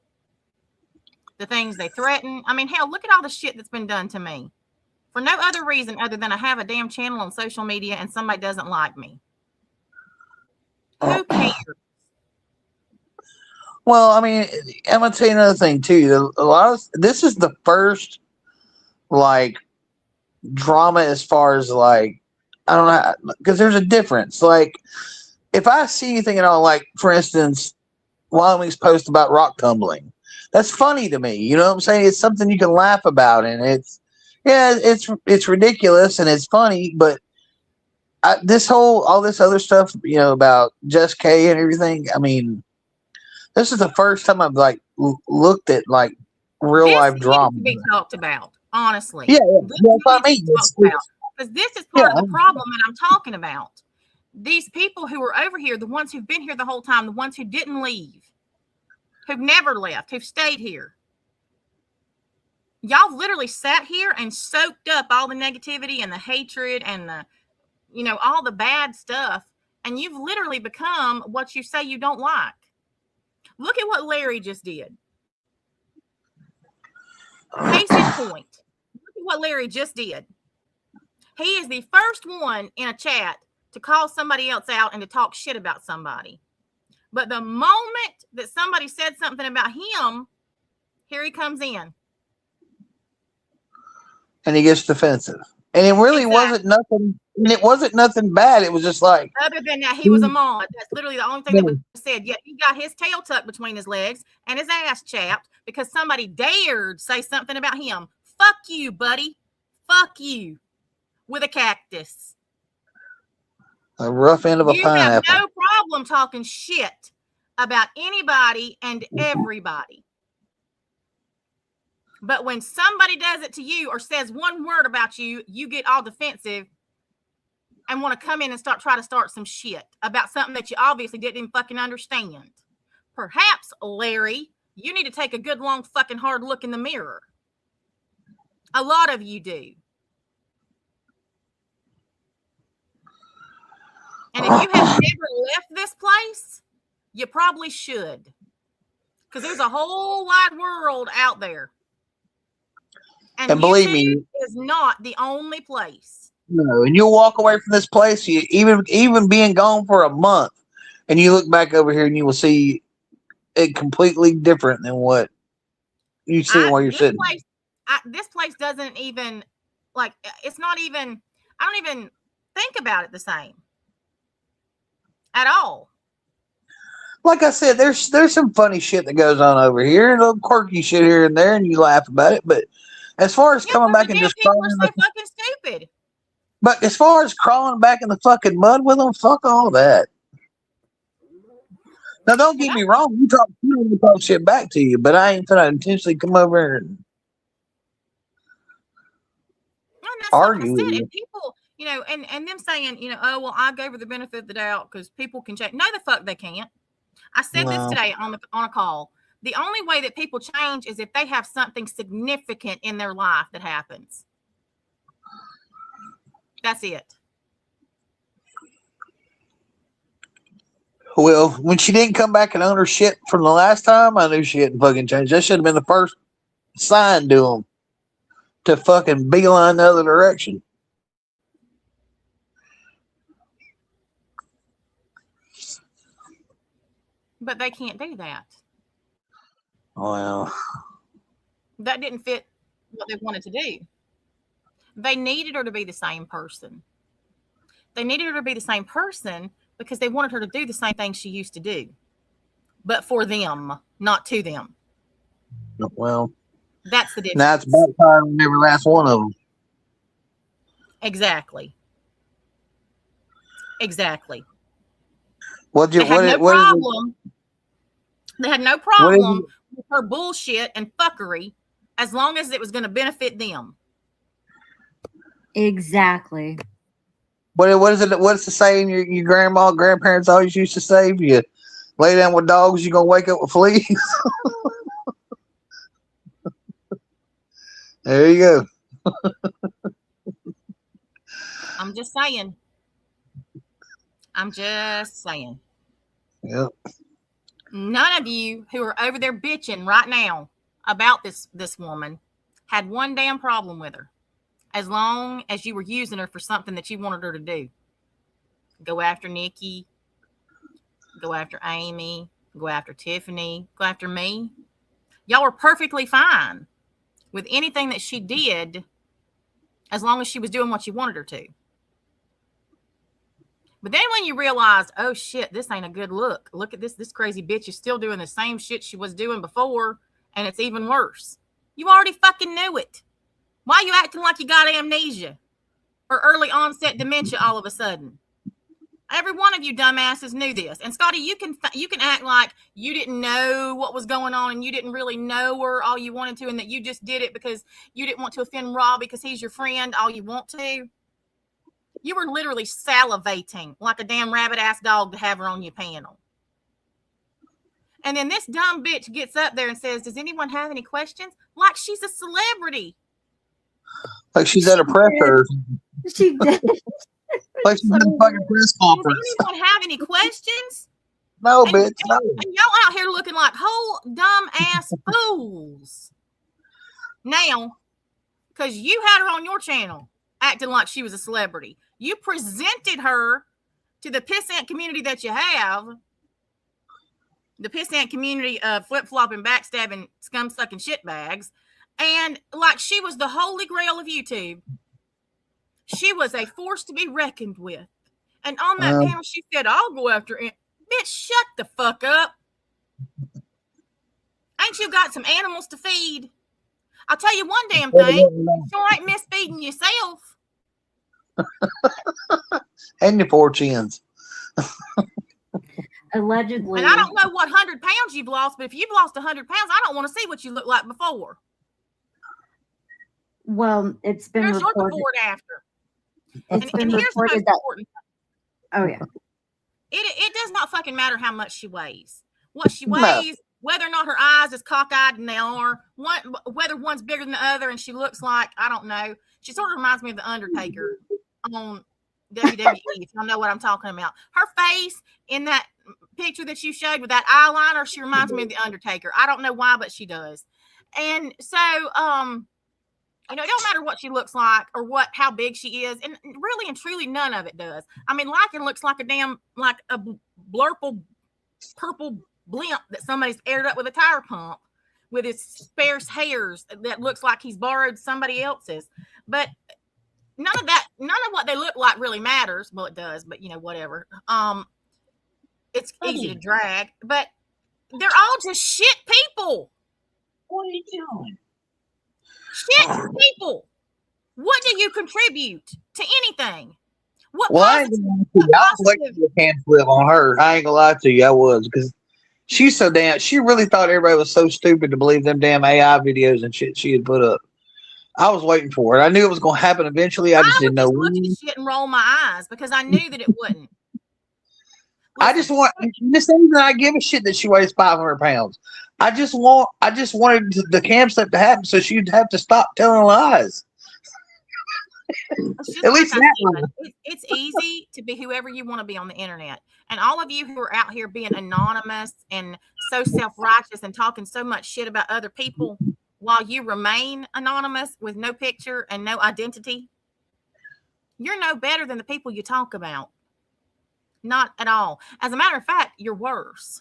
the things they threaten. I mean, hell, look at all the shit that's been done to me for no other reason other than I have a damn channel on social media and somebody doesn't like me. Who cares? Well, I mean, I'm gonna tell you another thing too. A lot of this is the first like drama as far as like, I don't know, because there's a difference. Like, if I see anything at all, like for instance, Wyoming's post about rock tumbling, that's funny to me. You know what I'm saying? It's something you can laugh about, and it's ridiculous and it's funny. But all this other stuff, you know, about Jess K and everything. I mean, this is the first time I've like looked at like real life drama to be talked about. Honestly, yeah, that's what I mean. Because this is part of the problem that I'm talking about. These people who are over here, the ones who've been here the whole time, the ones who didn't leave, who've never left, who've stayed here. Y'all literally sat here and soaked up all the negativity and the hatred and the, you know, all the bad stuff. And you've literally become what you say you don't like. Look at what Larry just did. Case in point. Look at what Larry just did. He is the first one in a chat to call somebody else out and to talk shit about somebody. But the moment that somebody said something about him, here he comes in. And he gets defensive. And it really wasn't nothing. And it wasn't nothing bad. It was just like, other than that, he was a mod. That's literally the only thing that was said. Yet he got his tail tucked between his legs and his ass chapped because somebody dared say something about him. Fuck you, buddy. Fuck you. With a cactus. A rough end of a pineapple. You have no problem talking shit about anybody and everybody. But when somebody does it to you or says one word about you, you get all defensive and want to come in and try to start some shit about something that you obviously didn't even fucking understand. Perhaps, Larry, you need to take a good, long, fucking hard look in the mirror. A lot of you do. And if you have never left this place, you probably should. Because there's a whole wide world out there. And believe YouTube me, is not the only place. No, and you'll walk away from this place, even being gone for a month, and you look back over here and you will see it completely different than what you see while you're sitting. This place doesn't even, like, it's not even, I don't even think about it the same at all. Like I said, there's some funny shit that goes on over here, and a little quirky shit here and there, and you laugh about it. But as far as coming back and just people are so fucking stupid. But as far as crawling back in the fucking mud with them, fuck all that. Now, don't get me wrong. You talk shit back to you, but I ain't gonna intentionally come over and argue with you. And people, you know, and them saying, you know, oh, well, I gave her the benefit of the doubt because people can change. No, the fuck they can't. I said this today on a call. The only way that people change is if they have something significant in their life that happens. That's it. Well, when she didn't come back and own her shit from the last time, I knew she hadn't fucking changed. That should have been the first sign to them to fucking beeline the other direction. But they can't do that. Well, That didn't fit what they wanted to do. They needed her to be the same person. They needed her to be the same person because they wanted her to do the same thing she used to do, but for them, not to them. well, That's the difference. now it's backfired on every last one of them. Exactly. What They you had no what is it? problem. They had no problem with her bullshit and fuckery as long as it was going to benefit them. Exactly. What is it? What's the saying your grandma, grandparents always used to say? If you lay down with dogs, you're gonna wake up with fleas. There you go. I'm just saying. Yep. None of you who are over there bitching right now about this woman had one damn problem with her, as long as you were using her for something that you wanted her to do. Go after Nikki, go after Amy, go after Tiffany, go after me. Y'all were perfectly fine with anything that she did as long as she was doing what you wanted her to. But then when you realized, oh shit, this ain't a good look. Look at this crazy bitch is still doing the same shit she was doing before, and it's even worse. You already fucking knew it. Why are you acting like you got amnesia or early onset dementia all of a sudden? Every one of you dumbasses knew this. And Scotty, you can act like you didn't know what was going on and you didn't really know her all you wanted to, and that you just did it because you didn't want to offend Robbie because he's your friend all you want to. You were literally salivating like a damn rabbit-ass dog to have her on your panel. And then this dumb bitch gets up there and says, does anyone have any questions? Like she's a celebrity. Like she's at a presser. She did. Like she's at a fucking press conference. Does anyone have any questions? No, bitch. No. And y'all out here looking like whole dumb-ass fools. Now, because you had her on your channel acting like she was a celebrity. You presented her to the pissant community that you have, the pissant community of flip-flopping, backstabbing, scum-sucking shitbags, and like she was the holy grail of YouTube. She was a force to be reckoned with. And on that panel, she said, I'll go after it. Bitch, shut the fuck up. Ain't you got some animals to feed? I'll tell you one damn thing. You sure ain't misfeeding yourself. And your 4 chins. Allegedly. And I don't know what 100 pounds you've lost, but if you've lost 100 pounds, I don't want to see what you look like before. Well, it's been Here's your reported. before and after. It's been and here's the most reported that. important. Oh yeah. It does not fucking matter how much she weighs. What she weighs, whether or not her eyes is cockeyed and they are, whether one's bigger than the other, and she looks like, I don't know. She sort of reminds me of the Undertaker on WWE, if y'all know what I'm talking about. Her face in that picture that you showed with that eyeliner, she reminds me of the Undertaker. I don't know why, but she does. And so, it don't matter what she looks like or how big she is, and really and truly, none of it does. I mean, Lykan looks like a blurple purple blimp that somebody's aired up with a tire pump with his sparse hairs that looks like he's borrowed somebody else's. But none of what they look like really matters. Well, it does, but whatever. It's easy to drag, but they're all just shit people. What are you doing? Shit people. What do you contribute to anything? What I was waiting for the can flip on her. I ain't gonna lie to you, I was, because she's so damn. She really thought everybody was so stupid to believe them damn AI videos and shit she had put up. I was waiting for it. I knew it was gonna happen eventually. I just didn't know. Look at the shit and roll my eyes because I knew that it wouldn't. I just want this ain't even I give a shit that she weighs 500 pounds. I just wanted the cam slip to happen so she'd have to stop telling lies. At least it's easy to be whoever you want to be on the internet. And all of you who are out here being anonymous and so self-righteous and talking so much shit about other people while you remain anonymous with no picture and no identity, you're no better than the people you talk about. Not at all. As a matter of fact, you're worse.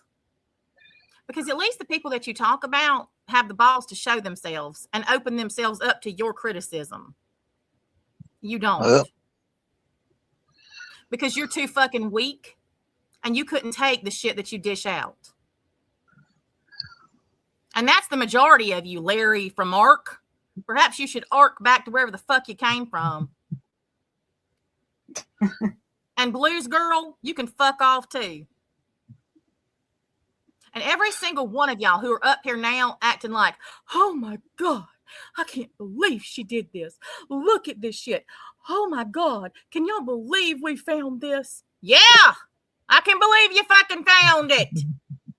Because at least the people that you talk about have the balls to show themselves and open themselves up to your criticism. You don't. Because you're too fucking weak and you couldn't take the shit that you dish out. And that's the majority of you, Larry from ARC. Perhaps you should arc back to wherever the fuck you came from. And Blues Girl, you can fuck off too. And every single one of y'all who are up here now acting like, oh my God, I can't believe she did this. Look at this shit. Oh my God, can y'all believe we found this? Yeah, I can believe you fucking found it.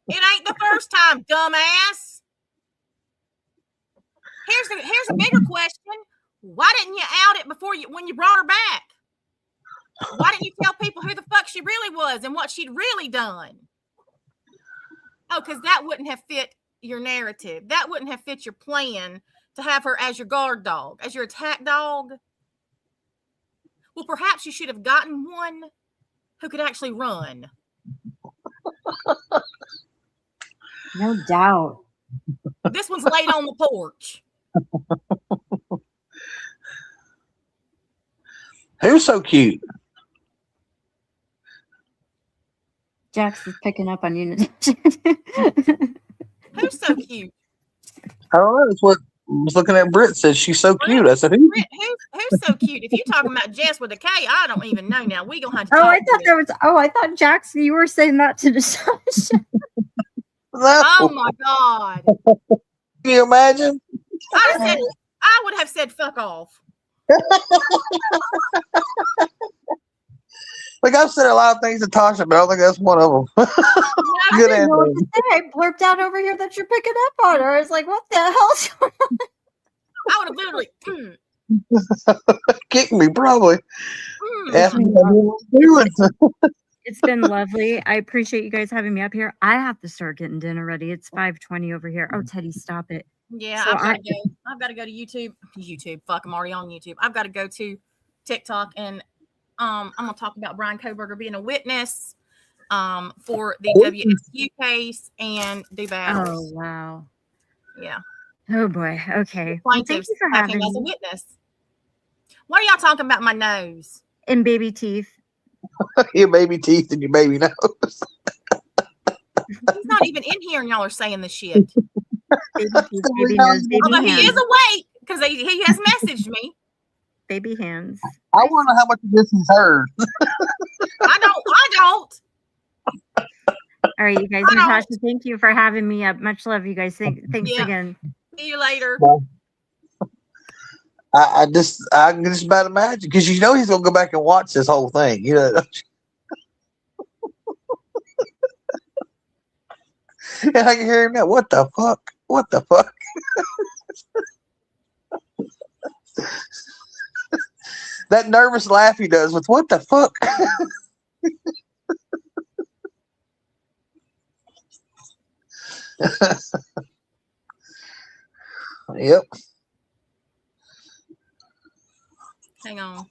It ain't the first time, dumbass. Here's a bigger question. Why didn't you out it when you brought her back? Why didn't you tell people who the fuck she really was and what she'd really done? Oh, because that wouldn't have fit your narrative. That wouldn't have fit your plan to have her as your guard dog, as your attack dog. Well, perhaps you should have gotten one who could actually run. No doubt. This one's laid on the porch. Who's so cute? Jax is picking up on you. Who's so cute? I don't know. That's what I was looking at. Britt said she's so cute. I said, who? Britt, who's so cute? If you're talking about Jess with a K, I don't even know now. We gonna have to. I thought Jax, you were saying that to Deshaun. Oh my God! Can you imagine? I would have said fuck off. Like I've said a lot of things to Tasha, but I don't think that's one of them. Good I blurped out over here that you're picking up on her. I was like, what the hell's going on? I would have literally kicked me, probably. Asked me what I was doing. It's been lovely. I appreciate you guys having me up here. I have to start getting dinner ready. It's 5:20 over here. Oh, Teddy, stop it. Yeah, so I've got to go to YouTube. Fuck, I'm already on YouTube. I've got to go to TikTok and I'm gonna talk about Brian Kohberger being a witness for the WSU case and do battles. Oh wow. Yeah. Oh boy. Okay. Well, thank you for having me as a witness. What are y'all talking about? My nose and baby teeth. Your baby teeth and your baby nose. He's not even in here, and y'all are saying the shit. Baby teeth, baby nose, baby Although hands. he is awake because he has messaged me. Baby hands. I want to know how much of this he's heard. I don't. All right, you guys. Natasha, thank you for having me up. Much love, you guys. Thanks again. See you later. I can just about imagine because you know he's gonna go back and watch this whole thing. You know. And I can hear him now. What the fuck? What the fuck? That nervous laugh he does with what the fuck? Yep. Hang on.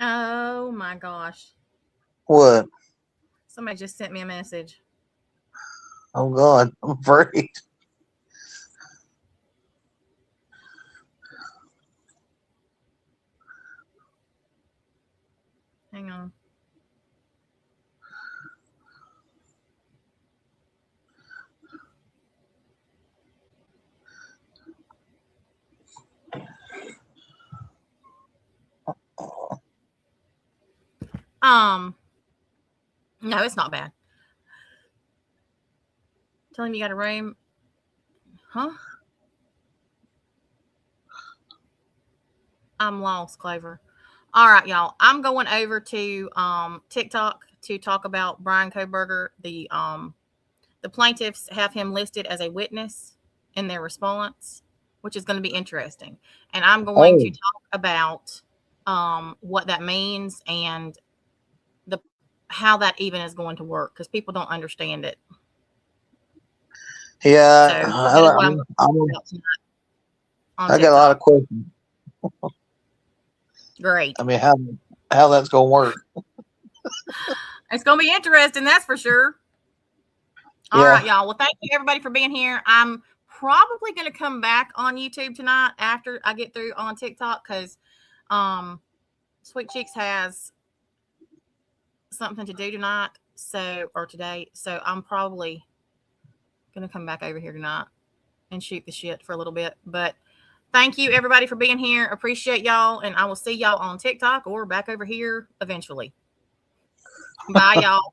Oh my gosh. What? Somebody just sent me a message. Oh God, I'm afraid. Hang on. No, it's not bad. Tell him you got a room. Huh? I'm lost, Clover. All right, y'all. I'm going over to TikTok to talk about Brian Kohberger. The plaintiffs have him listed as a witness in their response, which is going to be interesting. And I'm going to talk about what that means and how that even is going to work because people don't understand it. Yeah, So that is what I'm I'm- about tonight on I got a lot of TikTok. questions. Great. I mean, how that's gonna work? It's going to be interesting, that's for sure. All Yeah. right, y'all. Well, thank you everybody for being here. I'm probably going to come back on YouTube tonight after I get through on TikTok because Sweet Cheeks has something to do tonight, or today. So I'm probably going to come back over here tonight and shoot the shit for a little bit. But thank you everybody for being here. Appreciate y'all, and I will see y'all on TikTok or back over here eventually. Bye, y'all.